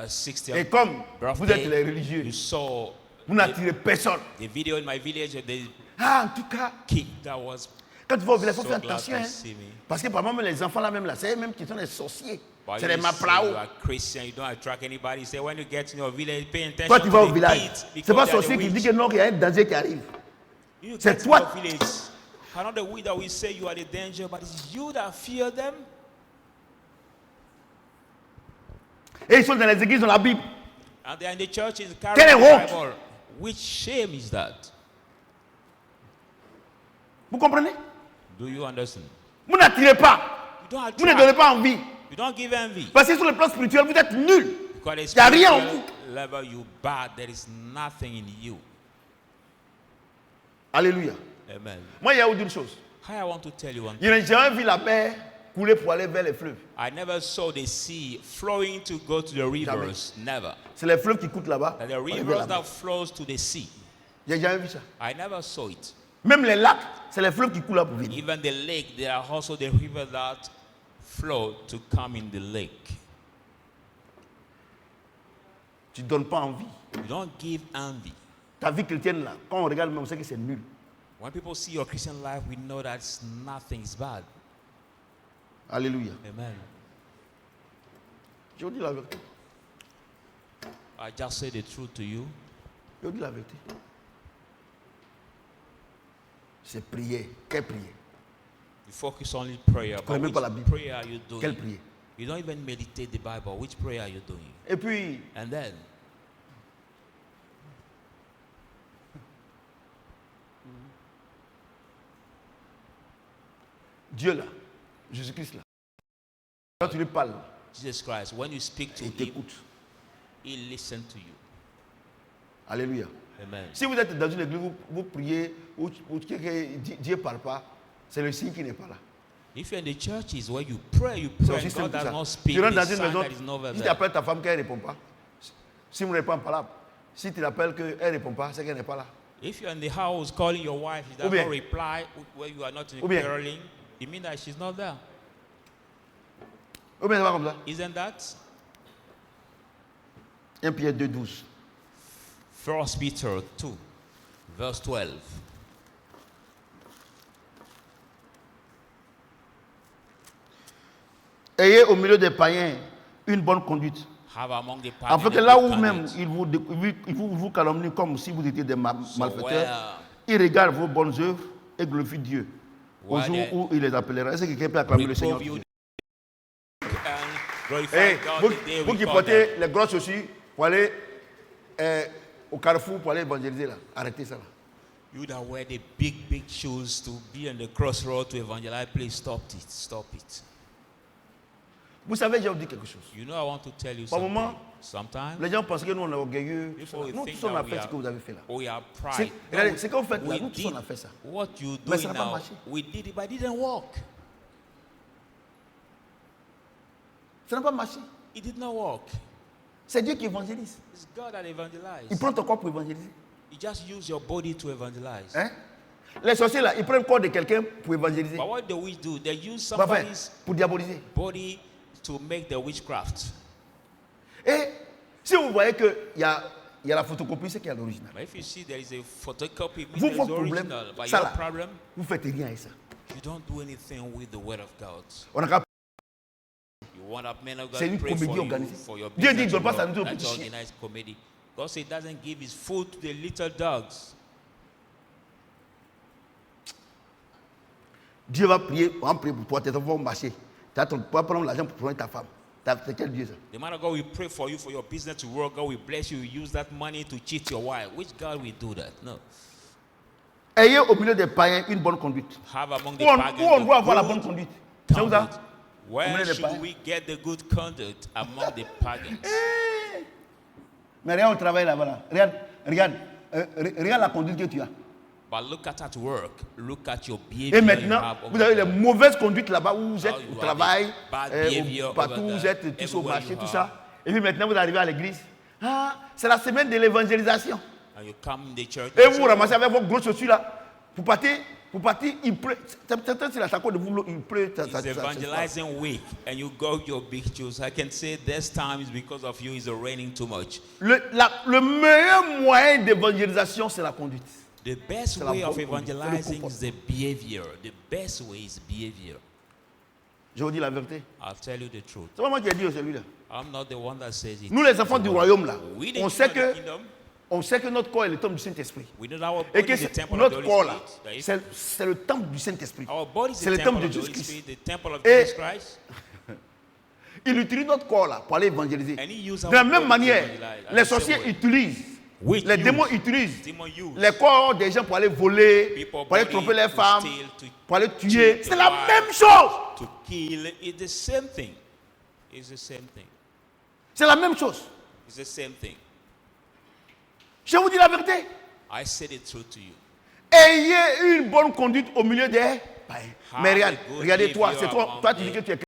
C: 60th
B: Et comme vous êtes les
C: birthday.
B: religieux,
C: You saw
B: vous n'attirez personne.
C: the video in my village of the
B: Ah, en tout cas,
C: kid that was
B: quand tu vas au village, il faut
C: so
B: faire
C: glad
B: attention.
C: to
B: Hein.
C: see me.
B: Parce que par exemple, les enfants là même là, c'est eux même qui sont les sorciers.
C: But
B: C'est
C: you
B: les
C: say
B: maplao.
C: you are Christian, you don't attract anybody. Say when you get in your village, pay attention
B: Toi, tu
C: to
B: vas au
C: the
B: village.
C: kids
B: C'est
C: because
B: pas
C: they are
B: sorcier
C: the
B: qui dit
C: witch.
B: que non, qu'il y a un danger qui arrive.
C: You
B: C'est
C: get
B: toi.
C: to your village. Another way that we say you are the danger, but it's you that fear them.
B: Et ils sont dans les églises, dans la Bible.
C: And they are in the churches
B: Quelle
C: carrying the
B: honte!
C: Bible. Which shame is that?
B: Vous comprenez?
C: Do you understand?
B: Vous n'attirez pas.
C: You don't
B: Vous ne donnez
C: attract.
B: pas envie.
C: You don't give envy.
B: Parce que sur le plan spirituel, vous êtes nuls.
C: Because
B: Il n'y a rien en
C: spiritual
B: vous.
C: level you bad, there is nothing in you.
B: Alléluia.
C: Amen.
B: Moi, il y a une chose.
C: How I want to tell you one thing.
B: Je n'ai jamais vu la mer couler pour aller vers les fleuves.
C: I never saw the sea flowing to go to the rivers. Never.
B: C'est les fleuves qui coûtent là-bas.
C: That the
B: pour aller vers
C: rivers
B: la mer.
C: that flows to the sea.
B: J'ai jamais vu ça.
C: I never saw it.
B: Même les lacs, c'est les fleuves qui coulent là pour venir.
C: Even the lake, there are also the rivers that flow to come in the lake.
B: Tu ne donnes pas envie.
C: You don't give envy.
B: Ta vie chrétienne là, quand on regarde même, on sait que c'est nul.
C: When people see your Christian life, we know that nothing is bad.
B: Alléluia.
C: Amen.
B: Je vous dis la vérité.
C: I just say the truth to you.
B: Je vous dis la vérité. C'est prier. Quelle prière?
C: You focus only prayer. But
B: connais même
C: which
B: pas la Bible.
C: prayer are you doing?
B: Quelle prière?
C: You don't even meditate the Bible. Which prayer are you doing?
B: Et puis,
C: And then,
B: Dieu là, Jésus-Christ là, quand tu lui parles,
C: Jesus Christ, when you speak to
B: il
C: him,
B: t'écoute.
C: he listens to you.
B: Alléluia.
C: Amen.
B: Si vous êtes dans une église, vous priez, ou que Dieu ne parle pas, c'est le signe qui n'est pas là.
C: If you're in the churches where you pray
B: C'est
C: and
B: aussi
C: God
B: simple que
C: does
B: ça.
C: not speak,
B: Tu rentres
C: the
B: dans une
C: sign
B: maison,
C: that is not
B: si tu
C: there.
B: appelles ta femme qu'elle ne répond pas, si vous ne répondez pas là, si tu l'appelles qu'elle ne répond pas, c'est qu'elle n'est pas là.
C: If you're in the house calling your wife, she does
B: Ou bien-
C: not reply where you are not
B: Ou bien-
C: caroling, it means that she's not there.
B: Ou bien ça va comme ça.
C: Isn't that?
B: 1 Pierre 2, 12.
C: 1 Peter 2, verse 12.
B: Ayez au milieu des païens une bonne conduite.
C: Have among the
B: Afin
C: pagans
B: que
C: a
B: là
C: good
B: où même
C: conduct.
B: ils vous calomnient comme si vous étiez des malfaiteurs,
C: where-
B: ils regardent vos bonnes œuvres et glorifient Dieu. Au
C: Where
B: jour
C: they-
B: où il les appellera. Est-ce que quelqu'un peut acclamer le Seigneur?
C: Reprove you and glorify
B: Hey,
C: God the day
B: vous
C: we
B: qui
C: call
B: portez
C: them.
B: les grosses chaussures pour aller au carrefour pour aller évangéliser là, arrêtez ça là.
C: You that wear the big shoes to be on the crossroad to evangelize, please stop it. Stop it.
B: Vous savez, je vais vous dire quelque chose.
C: You know, I want to tell you
B: Par
C: something.
B: moment,
C: Sometimes,
B: les gens pensent que nous, on est orgueilleux.
C: before we
B: Nous,
C: think
B: tous, on a
C: that
B: fait ce que vous avez fait là.
C: we are
B: C'est-
C: pride.
B: regardez,
C: No,
B: ce que vous faites là,
C: we
B: nous tous,
C: did
B: on a fait ça.
C: what you
B: Mais ça
C: doing
B: n'a pas
C: now.
B: marché.
C: We did it, but it didn't work.
B: Ça n'a pas marché.
C: It did not work.
B: C'est Dieu qui évangélise.
C: It's God that
B: Il
C: evangelizes.
B: prend ton corps pour évangéliser.
C: You just use your body to evangelize.
B: Hein? Les sorciers là, ils prennent le corps de quelqu'un pour évangéliser.
C: But what the witch do? They use
B: Enfin,
C: somebody's
B: pour diaboliser.
C: body to make the witchcraft.
B: Et si vous voyez qu'il y a la photocopie, c'est qu'il y a l'original.
C: But if you see there is a photocopy,
B: Vous,
C: means
B: votre
C: there's
B: problème,
C: original. But
B: ça
C: your
B: là,
C: problem,
B: vous faites rien avec ça.
C: you don't do anything with the word of God.
B: On a qu'à-
C: You want a man of God
B: C'est une
C: to pray
B: comédie
C: for you,
B: organisée.
C: for your
B: Dieu dit
C: business
B: qu'il ne
C: to
B: donne pas sa
C: grow.
B: nourriture aux
C: That's
B: petits chiens.
C: organized comedy. God said he doesn't give his food to the little dogs.
B: Dieu va prier, on va prier pour toi, tes enfants vont marcher. Tu vas prendre l'argent pour prendre ta femme. C'est quel Dieu ça?
C: The man of God will pray for you for your business to work. God will bless you. You use that money to cheat your wife. Which God will do that? No.
B: Ayez au milieu des païens une bonne conduite.
C: Have among the
B: Où on
C: pagans
B: doit avoir la
C: the
B: bonne
C: good
B: conduite. C'est où ça?
C: conduct. Where
B: Au milieu des
C: should
B: païens.
C: we get the good conduct among the pagans?
B: Mais regarde au travail là-bas. Là. Regarde la conduite que tu as.
C: But look at work. Look at your behavior.
B: Et
C: you
B: maintenant,
C: have over
B: vous avez les
C: there.
B: mauvaises conduites là-bas où vous êtes
C: How you
B: au
C: have
B: travail,
C: the bad behavior
B: partout
C: over
B: où vous
C: there,
B: êtes, tous au
C: everywhere
B: marché,
C: you
B: tout
C: are.
B: ça. Et puis maintenant, vous arrivez à l'église. Ah, c'est la semaine de l'évangélisation.
C: And you come in the church.
B: Et
C: and
B: vous
C: say,
B: vous ramassez avec vos grosses chaussures là. Pour partir, il pleut. Certains, c'est la sacoche de vous, il pleut.
C: It's evangelizing week, and you go your big shoes. I can say this time is because of you. It's raining too much.
B: Le meilleur moyen d'évangélisation, c'est la conduite.
C: The best
B: C'est la
C: way of
B: bonne conduite, c'est le
C: evangelizing
B: comportement.
C: is the behavior. The best way is behavior.
B: Je vous dis la vérité.
C: I'll tell you the truth.
B: C'est pas moi qui ai dit celui-là.
C: I'm not the one that says it.
B: Nous, les enfants du royaume, là,
C: We
B: on
C: the
B: sait
C: children of
B: que
C: the kingdom,
B: on sait que notre corps est le temple du Saint-Esprit.
C: we know that our
B: Et
C: body
B: que
C: is the temple of the
B: notre
C: Holy
B: corps là,
C: Spirit. That is-
B: c'est le temple du Saint-Esprit.
C: Our body is
B: C'est
C: the
B: le
C: temple
B: temple de
C: of the Holy
B: Jésus-Christ.
C: Spirit, the temple of
B: Et-
C: Jesus Christ.
B: Il utilise notre corps là pour aller évangéliser.
C: And he used
B: De
C: our
B: la même
C: body to
B: manière,
C: evangelize.
B: les
C: And the same
B: sorciers
C: way.
B: utilisent,
C: Which
B: les
C: use-
B: démons utilisent
C: Demon use
B: les corps des gens pour aller voler,
C: people
B: pour aller
C: body
B: tromper les
C: to
B: femmes,
C: steal, to
B: pour aller tuer.
C: cheat
B: C'est
C: the
B: la
C: wife,
B: même chose.
C: to kill. It's the same thing. It's the same thing.
B: C'est la même chose.
C: It's the same thing.
B: Je vous dis la vérité.
C: I say the truth to you.
B: Ayez une bonne conduite au milieu des païens.
C: Have
B: Mais
C: a
B: regarde,
C: good
B: regardez-toi,
C: behavior
B: c'est toi,
C: among
B: toi tu dis
C: them.
B: que tu es chrétien.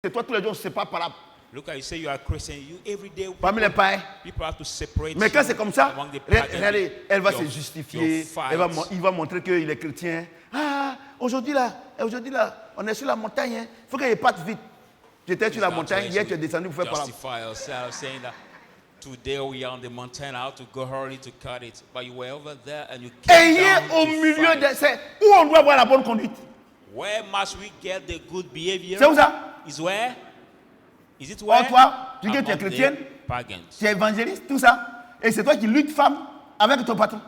B: C'est toi tous les jours, c'est pas par là.
C: Look at you say you are Christian. You every day
B: Parmi les païens.
C: people have to separate.
B: Mais quand
C: you
B: c'est comme ça,
C: among the pagans.
B: regardez, elle va
C: Your-
B: se justifier,
C: your fights.
B: il va montrer qu'il est chrétien. Ah, aujourd'hui là, on est sur la montagne, il faut qu'il parte vite. J'étais sur la
C: Start
B: montagne,
C: to
B: hier tu es descendu pour faire par là.
C: justify yourself, saying that today we are on the mountain, I have to go hurry to cut it. But you were over there and you came
B: Ayez
C: down
B: au
C: to
B: milieu
C: fight.
B: de c'est où on doit avoir la bonne conduite.
C: Where must we get the good behavior?
B: C'est où ça?
C: Is where? Is it
B: Oh,
C: where?
B: toi, tu dis que tu es
C: Among the
B: chrétienne,
C: pagans.
B: tu es évangéliste, tout ça. Et c'est toi qui luttes femme avec ton patron.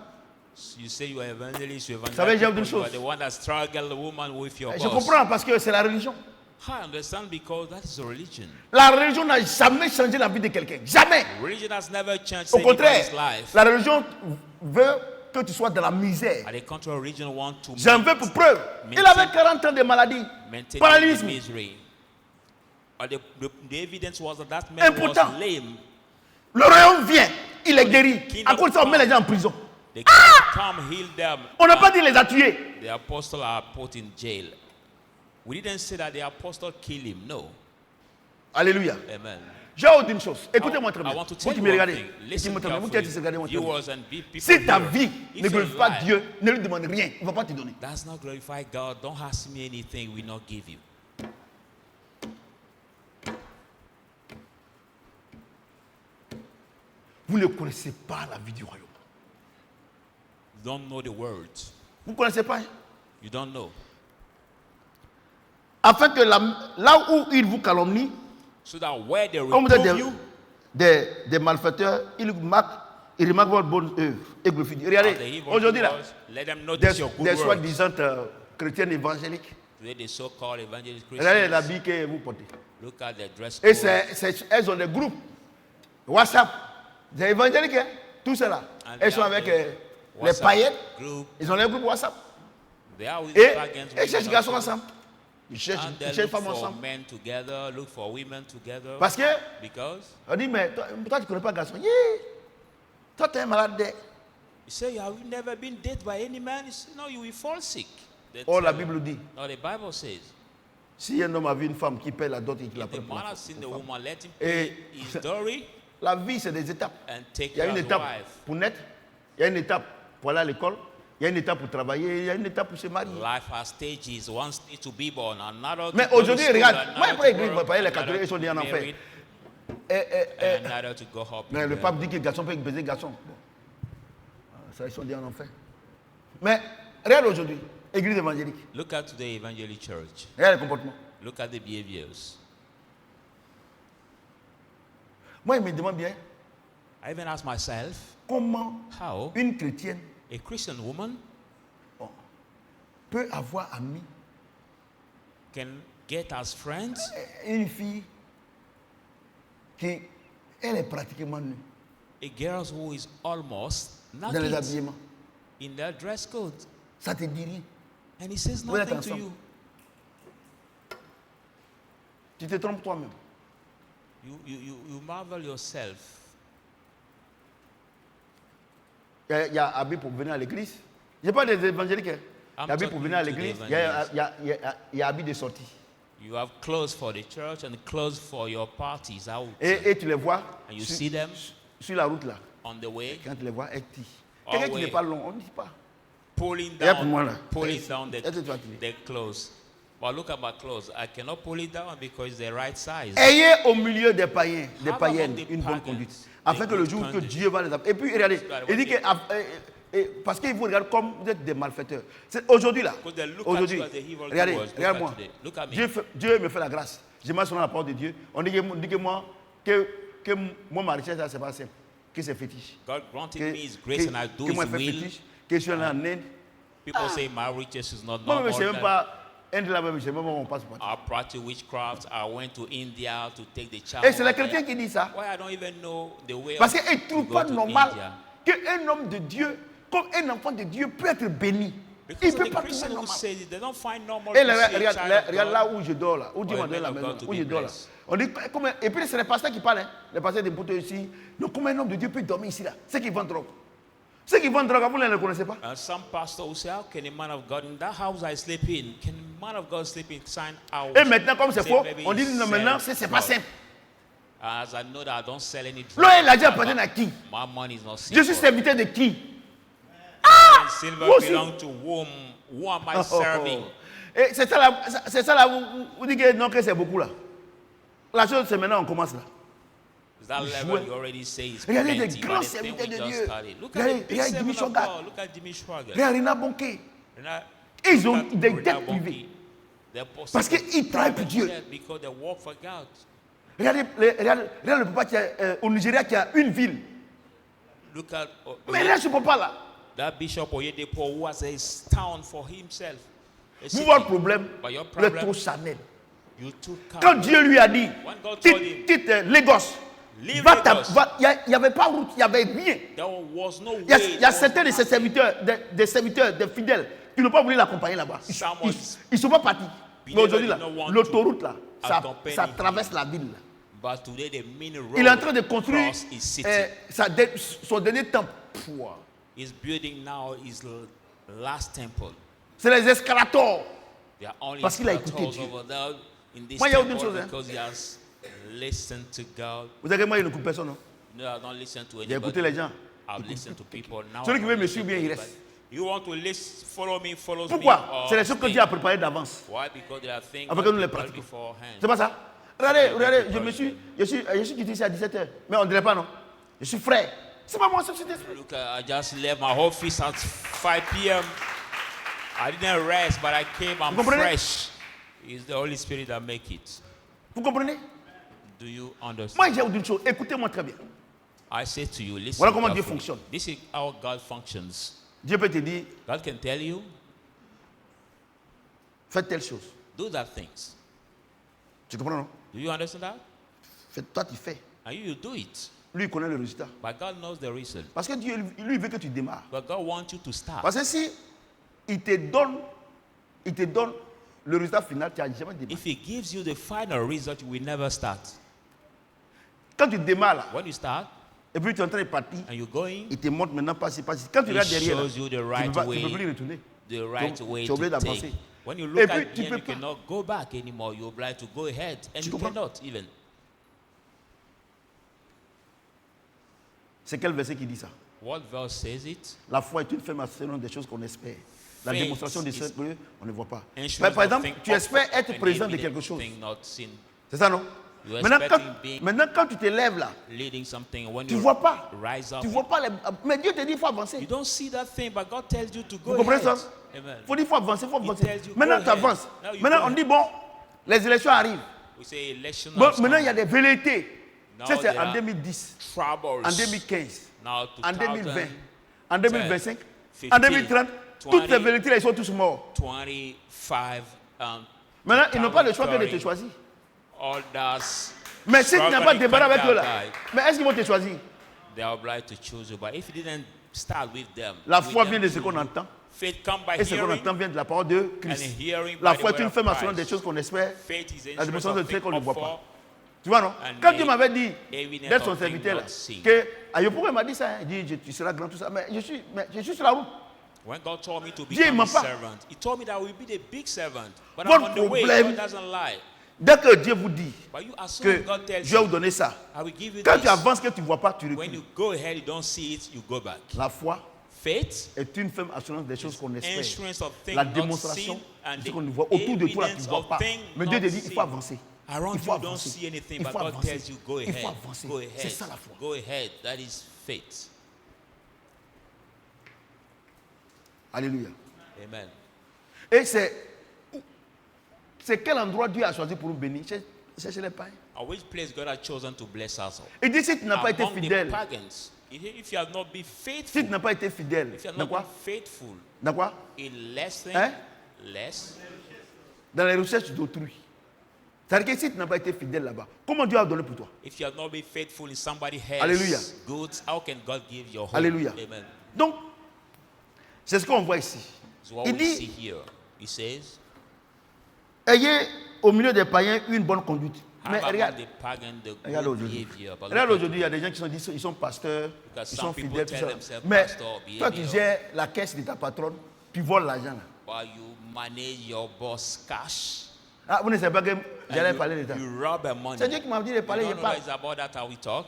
C: You say you are evangelist, you
B: savez,
C: evangelize
B: j'ai une
C: people, you
B: chose.
C: are the one that struggle the woman with your
B: Je
C: boss.
B: comprends parce que c'est la religion.
C: I understand because that is a religion.
B: La religion n'a jamais changé la vie de quelqu'un. Jamais.
C: Religion has never changed
B: Au contraire,
C: anybody's life.
B: la religion veut que tu sois dans la misère.
C: At the contrary, religion want to
B: J'en veux pour preuve. Il avait 40 ans de maladie.
C: maintain the
B: Paralysme.
C: misery. The evidence was that that man
B: Impotent.
C: was lame.
B: Le royaume vient. Il est guéri.
C: Kingdom
B: À cause de ça, on met
C: come.
B: les gens en prison.
C: They come heal them.
B: On n'a pas dit les a tués.
C: The apostle are put in jail. We didn't say that the apostle killed him. No.
B: Alléluia.
C: Amen.
B: Je vais vous dire une chose. Écoutez-moi très
C: I
B: bien.
C: want to
B: Vous
C: tell
B: qui
C: you
B: me
C: one
B: regardez.
C: thing.
B: Écoutez-moi
C: Listen
B: très bien. Vous qui êtes ici,
C: carefully,
B: regardez-moi très bien.
C: viewers and people
B: Si ta
C: here.
B: vie
C: If
B: ne
C: your
B: glorifie pas
C: life
B: Dieu, ne lui demande rien. Il ne va pas te donner.
C: does not glorify God, don't ask me anything we not give you.
B: Vous ne connaissez pas la vie du royaume.
C: You don't know the words.
B: Vous ne connaissez pas. Hein?
C: You don't know.
B: Afin que là où il vous calomnie,
C: So that where they
B: comme vous êtes
C: reprove you,
B: des malfaiteurs, il remarque votre bonne œuvre et glorifie Dieu.
C: are the
B: Regardez,
C: evil
B: aujourd'hui là,
C: doers, let them notice your good
B: des
C: works.
B: soi-disant chrétiennes évangéliques,
C: Today, the so-called evangelist
B: regardez
C: Christians,
B: l'habit que vous portez.
C: look at their dress
B: Et
C: code.
B: elles ont des groupes WhatsApp, des évangéliques, hein, tout cela.
C: And
B: Elles
C: they
B: sont
C: have
B: avec
C: the
B: les
C: WhatsApp
B: païennes,
C: group.
B: ils ont les groupes WhatsApp.
C: They are with
B: Et
C: the pagans.
B: elles cherchent les garçons ensemble. Ils cherchent
C: And they
B: femmes
C: look for
B: ensemble.
C: men together, look for women together.
B: Parce que,
C: Because
B: on dit, mais toi tu ne connais pas garçon. Yeah. Toi, tu es un malade.
C: you say, have you never been dated by any man? You say, no, you will fall sick. They
B: Oh, la
C: tell you.
B: Bible dit,
C: No, the Bible says,
B: si un homme a vu une femme qui paie la dot et qu'il la
C: if the
B: prend pour
C: man
B: la
C: has seen the
B: femme.
C: woman, let him
B: Et
C: pay his dowry
B: la vie, c'est des étapes.
C: and take
B: Il y a
C: care
B: une
C: of his
B: étape
C: wife.
B: pour naître, il y a une étape pour aller à l'école, il y a une étape pour travailler, il y a une étape pour se marier.
C: Life has stages. One stage to be born, another to
B: Mais
C: go to
B: aujourd'hui,
C: school,
B: regarde,
C: another
B: moi,
C: to
B: après l'église,
C: work,
B: vous voyez, les
C: another
B: catholiques, ils sont
C: to
B: déjà en
C: be
B: enfer.
C: married,
B: And
C: another to go up.
B: mais
C: in
B: le
C: the-
B: pape dit que le garçon peut baiser le garçon. Bon. Ça, ils sont déjà en enfer. Mais regarde aujourd'hui, église évangélique,
C: Look at the evangelical church.
B: regarde le comportement.
C: Look at the behaviors.
B: Moi, il me demande bien
C: I even ask myself,
B: comment
C: how
B: une chrétienne
C: a Christian woman
B: peut avoir ami
C: can get as friends
B: une fille qui, elle est pratiquement nue
C: a girl who is almost
B: dans les
C: naked
B: habillements.
C: in their dress code.
B: Ça te dit rien.
C: And he says
B: Vous êtes
C: nothing to
B: ensemble.
C: you.
B: Tu te trompes toi-même.
C: You marvel yourself.
B: Il y a habit pour venir à l'église. Je parle des évangéliques. hein. Il y
C: I'm
B: a habit pour
C: talking
B: venir à
C: to the
B: l'église. Il y a habit de sortie.
C: You have clothes for the church and clothes for your parties out.
B: Et tu les vois
C: And you see them
B: sur la route là.
C: on the way,
B: Quand tu les vois, elles tirent. Quelqu'un qui
C: Always.
B: n'est pas long, on ne dit pas.
C: pulling
B: Et pour moi,
C: down,
B: là.
C: pulling down
B: Est-ce que tu vas tirer?
C: the clothes. But look at my clothes. I cannot pull it down because it's the right size.
B: Ayez au milieu des païens, des
C: Have
B: païennes,
C: among the
B: une bonne
C: pagans
B: conduite.
C: a
B: Afin que le
C: good
B: jour que
C: conduct.
B: Dieu va les appeler. Et puis regardez, il dit que parce qu'il vous regarde comme vous êtes des malfaiteurs. C'est aujourd'hui là.
C: Because they look
B: Aujourd'hui,
C: at you as the evil
B: regardez,
C: doers. Look
B: regarde-moi.
C: at today. Look at me.
B: Dieu me fait la grâce. Je marche selon la parole de Dieu. On dit que moi, que moi ma richesse là, c'est pas simple, que c'est fétiche.
C: God granted
B: Que,
C: me His grace and I do
B: que moi
C: His
B: je fais
C: will.
B: fétiche, que je suis allé en Inde.
C: People say my riches is not
B: Moi
C: normal.
B: je ne sais même pas, Inde là même, je ne sais même pas où on passe.
C: I practice witchcraft. I went to India to take the child.
B: Et c'est les chrétiens qui disent ça.
C: Why I don't even know the way
B: Parce
C: of-
B: qu'ils ne
C: to
B: trouvent
C: go
B: pas
C: to
B: normal
C: India.
B: qu'un homme de Dieu, comme un enfant de Dieu, peut être béni. Il
C: Because
B: ne
C: of
B: peut
C: the
B: pas
C: Christian
B: trouver
C: who
B: normal.
C: says it, they don't find normal
B: Et
C: to see a
B: regarde,
C: child of
B: regarde
C: God.
B: là où je dors là, où Dieu
C: Or
B: m'a
C: a
B: donné la
C: man of
B: maison,
C: God to
B: où
C: be
B: je dors là.
C: blessed.
B: On dit, et puis c'est les pasteurs qui parlent, hein. Les pasteurs des poteaux ici. Donc comment un homme de Dieu peut dormir ici là? Ceux qui vendent drogue. Ceux qui vendent drogue, vous ne les connaissez pas?
C: And some pastor will say, how can a man of God in that house I sleep in, can a man of God sleep inside house?
B: Et maintenant, comme c'est
C: Say
B: faux,
C: maybe
B: on dit
C: he
B: non, maintenant,
C: sells
B: c'est pas
C: drugs.
B: simple.
C: As I know that I don't sell any drugs.
B: L'oil et l'argent appartiennent à qui?
C: My money is not
B: Je suis
C: simple.
B: serviteur de qui?
C: And silver
B: Moi aussi.
C: belong to whom? Who am I serving?
B: Et c'est ça là, vous dites que non, que c'est beaucoup là. La chose, c'est maintenant, on commence là.
C: Is that level you already say is
B: Regardez
C: plenty,
B: des
C: but
B: grands
C: the thing
B: serviteurs
C: we
B: de
C: just
B: Dieu.
C: started. Look
B: Regardez,
C: at the big
B: regardez Jimmy
C: servant of
B: Swaggart.
C: God. Look at Jimmy Swaggart.
B: Regardez Rina Bonke.
C: Ils
B: ont des dettes privées. Parce qu'ils travaillent pour Dieu.
C: Because they work for God.
B: Regardez le papa qui a, au Nigeria qui a une ville.
C: Look at
B: Mais regarde ce papa là.
C: that Bishop Oyedepo who has a town for himself. A
B: Vous
C: city.
B: voyez le problème,
C: But your
B: le
C: problem,
B: taux Chanel.
C: you took
B: Quand Dieu lui a dit,
C: When God told him,
B: quitte Lagos,
C: leave
B: il
C: Lagos.
B: n'y avait pas route, il n'y avait rien.
C: There was no way.
B: Il y a
C: there was
B: certains de ses serviteurs, des serviteurs, des fidèles, qui n'ont pas voulu l'accompagner là-bas. Ils ne sont pas partis. Mais aujourd'hui, là, l'autoroute, là, ça traverse la ville. Là.
C: But today the main road
B: Il est en train de construire
C: across his city.
B: son dernier temple. Pouah.
C: He's building now his last temple.
B: C'est les escalators.
C: There are only
B: Parce qu'il a écouté
C: sculptures
B: Dieu.
C: over there in this
B: Moi, il y a autre
C: temple
B: chose, hein.
C: because he has listened to God.
B: Vous savez que moi, il ne coupe personne. Non?
C: No, I don't listen to
B: J'ai écouté
C: anybody.
B: les gens.
C: I've listened to people now.
B: Celui
C: I
B: qui
C: don't
B: veut me
C: listen
B: suivre
C: to
B: bien, il
C: anybody.
B: reste.
C: You want to listen, follow me, follow me.
B: Pourquoi?
C: or
B: C'est les choses que
C: stay.
B: Dieu a préparées d'avance.
C: Why? Because there are things
B: Afin
C: that
B: que nous les
C: people
B: pratiquions.
C: beforehand.
B: C'est pas ça? Regardez, je suis quitté ici à 17h. Mais on ne dirait pas, non? Je suis frère. C'est pas moi, c'est cet esprit.
C: Look, I just left my office at 5 p.m. I didn't rest, but I came. I'm
B: Vous comprenez?
C: fresh. It's the Holy Spirit that make it.
B: Vous comprenez?
C: Do you understand?
B: Moi, j'ai vous dire une chose. Écoutez-moi très bien.
C: I say to you, listen.
B: Voilà comment Dieu
C: carefully.
B: fonctionne.
C: This is how God functions.
B: Dieu peut te dire,
C: God can tell you,
B: fais telle chose.
C: do that things.
B: Tu comprends, non?
C: Do you understand that?
B: Toi, tu fais.
C: And you do it.
B: Lui, il connaît le résultat.
C: But God knows the reason.
B: Parce que Dieu, lui, il veut que tu démarres.
C: But God wants you to start.
B: Parce que si il te donne le résultat final, tu n'as jamais démarré.
C: If He gives you the final result, you will never start.
B: Quand tu démarres là,
C: When you start
B: et puis tu es en train de partir,
C: and you're going,
B: il te montre maintenant pas si. Quand tu
C: He
B: regardes derrière, là,
C: shows you the
B: tu
C: right
B: ne peux
C: way.
B: plus retourner.
C: The right
B: Donc,
C: way
B: tu es obligé
C: to
B: d'avancer.
C: take. When you
B: Et
C: look
B: puis,
C: at
B: tu
C: the end,
B: peux
C: you
B: pas.
C: cannot go back anymore. You're obliged to go ahead, and
B: Tu
C: you
B: comprends?
C: cannot even.
B: C'est quel verset qui dit ça?
C: What verse says it?
B: La foi est une ferme assurance des choses qu'on espère. La
C: Faith
B: démonstration des
C: is
B: choses qu'on ne voit pas.
C: Insurance
B: Mais par
C: of
B: exemple,
C: things
B: tu espères
C: hoped
B: être
C: and
B: président de
C: evident
B: quelque chose.
C: thing not seen.
B: C'est ça, non?
C: You
B: Maintenant
C: expecting
B: quand tu te lèves là,
C: Leading something when
B: tu
C: you
B: ne vois pas.
C: rise up.
B: Tu vois pas les... Mais Dieu te dit qu'il faut
C: You
B: avancer.
C: don't see that thing, but God tells you to go
B: Vous comprenez
C: ahead.
B: ça?
C: Amen.
B: Il faut dire qu'il faut avancer, il faut avancer.
C: tells you,
B: Maintenant,
C: go
B: tu
C: ahead.
B: avances.
C: Now you
B: Maintenant,
C: go
B: on
C: ahead.
B: dit, bon, les élections arrivent.
C: We say election
B: Bon,
C: has
B: maintenant,
C: come.
B: il y a des velléités.
C: Now
B: Ça, c'est
C: there
B: en
C: are
B: 2010,
C: troubles.
B: en 2015,
C: Now
B: en
C: 2000,
B: 2020, en 2025,
C: 15,
B: en 2030. Toutes ces
C: 20,
B: velléités, ils sont tous morts.
C: 25,
B: Maintenant, ils n'ont pas le choix que de te
C: 2030,
B: choisir.
C: others
B: Mais si tu n'as pas
C: struggling
B: débarré avec eux là,
C: candidates,
B: mais est-ce qu'ils vont te choisir?
C: they are obliged to choose you. But if you didn't start with them,
B: La
C: with
B: foi
C: them
B: vient de ce
C: too,
B: qu'on entend.
C: faith come by
B: Et ce qu'on
C: hearing,
B: entend vient de la parole de
C: and
B: Christ.
C: hearing
B: La
C: by
B: foi
C: the
B: est une
C: word
B: ferme
C: of
B: assurance des
C: Christ.
B: choses qu'on espère.
C: Faith is
B: La
C: the
B: démonstration
C: insurance
B: de
C: of
B: ce
C: things
B: qu'on ne
C: hoped
B: voit
C: for,
B: pas. Tu vois, non?
C: and
B: Quand tu
C: the
B: m'avais dit
C: evidence
B: d'être son
C: of things
B: serviteur là,
C: not seen.
B: que Ayopo m'a dit ça, hein, il dit tu seras grand, tout ça, mais je suis sur la route.
C: When God told me to
B: Dieu
C: become
B: m'a
C: a
B: pas.
C: servant, He told me that I will be the big servant. But
B: Votre
C: I'm on the way.
B: problème-
C: God doesn't lie.
B: Dès que Dieu vous dit
C: But you assume
B: que
C: God tells
B: je vais vous
C: you,
B: donner ça,
C: I will give you
B: quand tu
C: this.
B: avances que tu ne vois pas, tu
C: When
B: recules.
C: you go ahead, you don't see it, you go back.
B: La foi
C: Faith,
B: est une ferme assurance des choses qu'on espère.
C: insurance of things
B: La
C: not
B: démonstration
C: seen,
B: de
C: and
B: ce
C: the
B: qu'on ne voit autour de toi, là, tu ne
C: evidence
B: vois
C: of
B: pas.
C: things
B: Mais Dieu te
C: not
B: dit, il faut
C: seen.
B: avancer.
C: Around
B: Il faut
C: you don't
B: avancer.
C: see anything,
B: Il
C: but
B: faut
C: God
B: avancer.
C: tells you, go
B: Il faut
C: ahead.
B: avancer.
C: Go
B: C'est
C: ahead.
B: ça la foi.
C: Go ahead. That is faith.
B: Alléluia.
C: Amen.
B: Et c'est quel endroit Dieu a choisi pour nous bénir? Cherchez les païens.
C: Or which place God has chosen to bless us all?
B: Il dit, si tu n'as pas été
C: Among the
B: fidèle,
C: pagans, if you have not been
B: si
C: faithful,
B: tu n'as pas été fidèle,
C: if you have
B: dans
C: not
B: quoi?
C: been faithful
B: Dans quoi?
C: in less things,
B: Hein?
C: less,
B: Dans les recherches d'autrui. C'est-à-dire que si tu n'as pas été fidèle là-bas, comment Dieu a donné pour toi?
C: if you have not been faithful in somebody else's
B: Alléluia.
C: goods, how can God give your home?
B: Alléluia.
C: Amen.
B: Donc, c'est ce qu'on voit ici.
C: So what
B: Il
C: we see
B: dit,
C: here, he says,
B: ayez au milieu des païens une bonne conduite. Mais
C: have
B: regarde,
C: among the pagan the
B: regarde
C: good
B: aujourd'hui.
C: behavior. But
B: Regarde
C: look
B: aujourd'hui, il y a des gens qui ils sont pasteurs,
C: Because
B: ils
C: some
B: sont
C: people
B: fidèles, tout
C: tell
B: ça.
C: themselves
B: Mais
C: pastor,
B: toi, tu
C: behavior.
B: gères la caisse de ta patronne, tu voles l'argent là.
C: while you manage your boss cash,
B: Ah, vous ne savez pas que j'allais
C: and
B: parler de ça.
C: you rob a money.
B: C'est Dieu qui m'a dit de
C: You
B: parler, je
C: don't know
B: parle.
C: it's about that how we talk.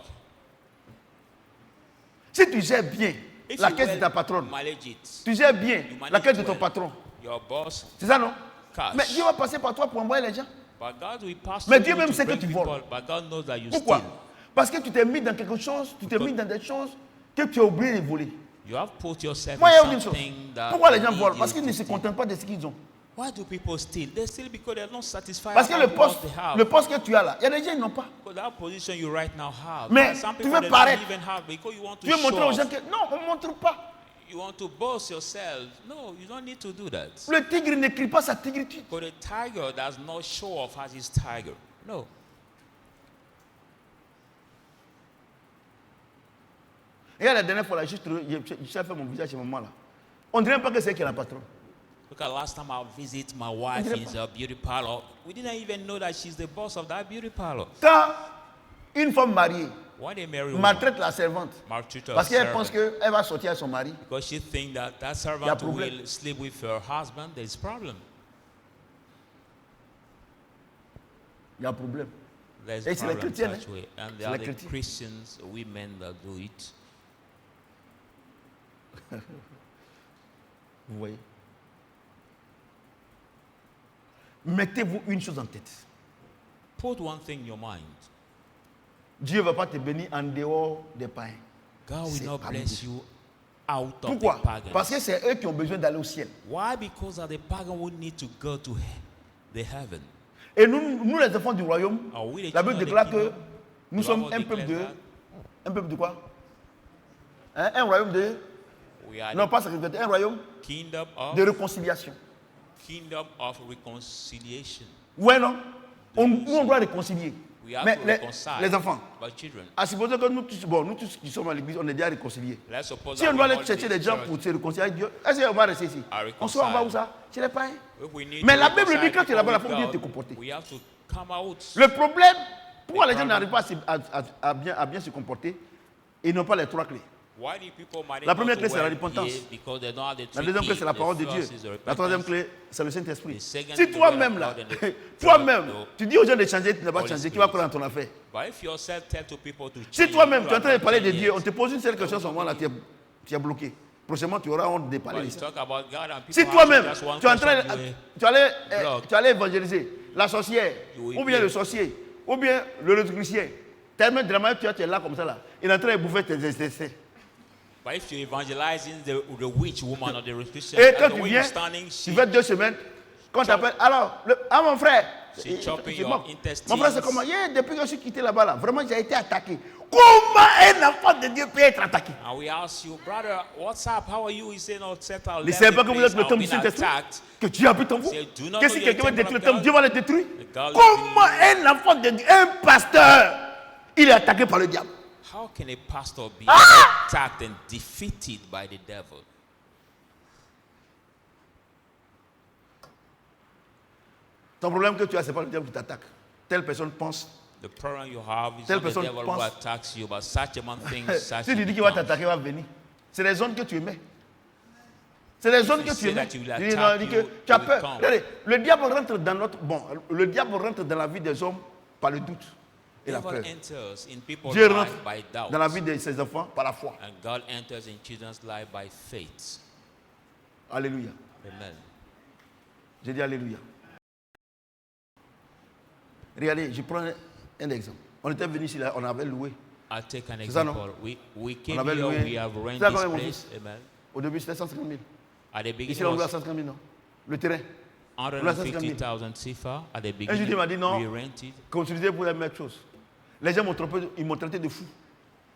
B: Si tu gères bien
C: If
B: la
C: you
B: caisse de
C: well
B: ta patronne,
C: manage it,
B: tu gères bien
C: you manage
B: la caisse de
C: it
B: ton
C: well.
B: patron.
C: Your boss,
B: C'est ça, non?
C: cash.
B: Mais Dieu va passer par toi pour envoyer les gens.
C: But God will pass
B: Mais
C: through
B: Dieu
C: you
B: même
C: to
B: sait que
C: bring
B: tu
C: people,
B: voles.
C: but God knows that you
B: Pourquoi?
C: steal.
B: Parce que tu t'es mis dans quelque chose, tu t'es mis dans des choses que tu as oublié de voler.
C: You have put yourself
B: Moi, il y a
C: in
B: une chose.
C: something that
B: Pourquoi les
C: you
B: gens
C: need
B: volent?
C: you
B: Parce qu'ils
C: to
B: ne se
C: steal.
B: contentent pas de ce qu'ils ont.
C: Why do people steal? They steal because they're not satisfied
B: Parce que
C: about
B: le
C: what they have.
B: poste que tu as là, il y a des gens qui n'ont pas.
C: Because that position you right now have.
B: Mais
C: but some
B: tu
C: people
B: veux
C: they
B: paraître.
C: don't even have because you want to
B: Tu veux montrer
C: show
B: aux gens
C: off.
B: que non, on ne montre pas.
C: You want to boast yourself. No, you don't need to do that.
B: Le tigre ne crie pas sa tigritude.
C: But a tiger does not show off as his tiger. No.
B: Regarde la dernière fois, là, j'ai fait mon visage chez maman là. On dirait pas que c'est elle qui est la patronne.
C: Look at last time I visit my wife in her beauty parlor. We didn't even know that she's the boss of that beauty parlor.
B: Quand une femme mariée
C: When they marry a woman,
B: maltraite la servante,
C: maltreat her
B: parce qu'elle
C: servant,
B: pense qu'elle va sortir avec son mari,
C: because she thinks that that
B: Il y a
C: servant
B: problème.
C: will sleep with her husband, there's problem.
B: il y a un problème.
C: There's
B: Et c'est les
C: problem
B: chrétiens,
C: such
B: hein?
C: way. And
B: C'est
C: there are
B: les
C: the
B: chrétiens.
C: Christians, women that do it.
B: Vous voyez? Mettez-vous une chose en tête.
C: Put one thing in your mind.
B: Dieu ne va pas te bénir en dehors des païens.
C: God will
B: C'est
C: not
B: pas
C: bless
B: biblique.
C: you out of
B: Pourquoi?
C: the pagans.
B: Parce que c'est eux qui ont besoin d'aller au ciel.
C: Why? Because of the pagan would need to go to the heaven.
B: Et nous les enfants du royaume,
C: Are we the
B: la Bible
C: children of the
B: déclare que
C: kingdom?
B: nous
C: The
B: sommes
C: Bible
B: un peuple de...
C: declares
B: Un peuple de quoi? Hein? Un royaume de...
C: We are
B: Non,
C: the
B: pas sacrificateur, un royaume
C: kingdom
B: de réconciliation.
C: of reconciliation.
B: Ouais, non? Nous, on doit réconcilier.
C: We have
B: Mais
C: to
B: les
C: reconcile
B: enfants,
C: our children.
B: à supposer que nous tous qui sommes à l'église, on est déjà réconciliés.
C: Let's suppose
B: Si
C: that
B: on doit
C: we
B: aller
C: all
B: chercher
C: this
B: des gens
C: church,
B: pour se réconcilier avec Dieu, est-ce qu'on va rester ici?
C: are
B: On se va où ça?
C: reconciled.
B: Chez les païens.
C: If we need
B: Mais
C: to
B: la Bible
C: reconcile
B: dit quand tu es là-bas, il
C: people
B: faut bien
C: with
B: te
C: God,
B: comporter.
C: we have to come out.
B: Le problème, pourquoi les gens
C: problem-
B: n'arrivent pas à bien se comporter, ils n'ont pas les trois clés.
C: Why do people manage
B: La première
C: not
B: clé,
C: to
B: c'est la
C: well
B: repentance.
C: behave? Because they don't have the
B: La
C: three
B: deuxième clé,
C: keys.
B: c'est la
C: The
B: parole de Dieu.
C: first is the
B: La troisième
C: repentance.
B: clé, c'est le Saint-Esprit.
C: The second
B: Si
C: is the
B: toi-même,
C: word
B: là,
C: of God and the
B: toi-même,
C: third,
B: tu dis aux gens de changer, tu n'as pas
C: Holy
B: changé, tu
C: Spirit.
B: vas croire dans ton affaire.
C: But if yourself tell to people to
B: Si
C: change,
B: toi-même,
C: you
B: tu es en
C: are
B: train de
C: not
B: parler de
C: changing
B: Dieu,
C: it.
B: on te pose une seule question, à ce moment-là, tu es bloqué. Prochainement, tu auras honte de parler
C: But
B: de
C: you
B: ça.
C: talk about God and people
B: Si
C: ask
B: toi-même,
C: you just one
B: tu es en train
C: question,
B: tu allais évangéliser la sorcière,
C: You will
B: ou bien
C: be-
B: le sorcier, ou bien le rétricien, tellement de la manière que tu es là comme ça, là, il est en train de bouffer tes intestins.
C: But if you're evangelizing the witch woman or the Christian,
B: Et
C: that's
B: quand
C: the
B: tu
C: way
B: viens,
C: you're standing,
B: tu fais 2 semaines, quand tu appelles, alors, mon frère,
C: She chopping
B: il
C: your
B: moque.
C: intestines.
B: Mon frère, c'est comment? Depuis que je suis quitté là-bas, là, vraiment, j'ai été attaqué. Comment un enfant de Dieu peut être attaqué?
C: And we ask you, brother, what's up? How are you? He said, no, settle.
B: Ne savez pas que vous êtes le
C: I've
B: temple du
C: been
B: Saint-Esprit?
C: attacked.
B: Que Dieu habite en vous?
C: Say, do not
B: Que si
C: know
B: quelqu'un
C: you're
B: veut
C: the
B: détruire le
C: temple of
B: temple,
C: God?
B: Dieu va le détruire?
C: God
B: Comment
C: lives
B: un enfant de Dieu, un pasteur, il est attaqué par le diable?
C: How can a pastor be
B: Ah!
C: attacked and defeated by the devil?
B: Ton problème que tu as, ce n'est pas le diable qui t'attaque. Telle personne pense.
C: The problem you have is
B: Telle
C: not the
B: personne
C: devil who
B: pense-
C: attacks you, but such a man thinks such
B: Si tu
C: he
B: dis qu'il va
C: becomes.
B: t'attaquer, il va venir. C'est les zones que tu aimais. C'est les zones
C: you
B: que tu
C: say
B: aimais.
C: that he will
B: Tu dis, non,
C: attack
B: il dit
C: you,
B: que tu as
C: he will
B: peur.
C: come.
B: Regardez, le diable rentre dans notre. Bon, le diable rentre dans la vie des hommes par le doute et la
C: Devil
B: peur.
C: enters in people's
B: Dieu
C: life
B: rentre
C: by doubt,
B: dans la vie de ses enfants par la foi.
C: and God enters in children's life by faith.
B: Alléluia.
C: Amen.
B: J'ai dit Alléluia. Regardez, je prends un exemple. On était venu ici, là, on avait loué.
C: I'll take an
B: C'est ça, non?
C: example. We came
B: avait
C: here,
B: loué.
C: we have rented
B: C'est ça,
C: this
B: quand même, mon
C: place.
B: fils.
C: Amen.
B: Au début, c'était 150 000.
C: At the
B: Ici,
C: beginning,
B: on
C: it
B: loue à
C: was
B: 150 000, non? Le terrain.
C: 150,000 CFA. At the
B: Un jour,
C: beginning,
B: il m'a dit non.
C: we rented.
B: Qu'on utilisait pour la même chose. Les gens m'ont trompé, ils m'ont traité de fou.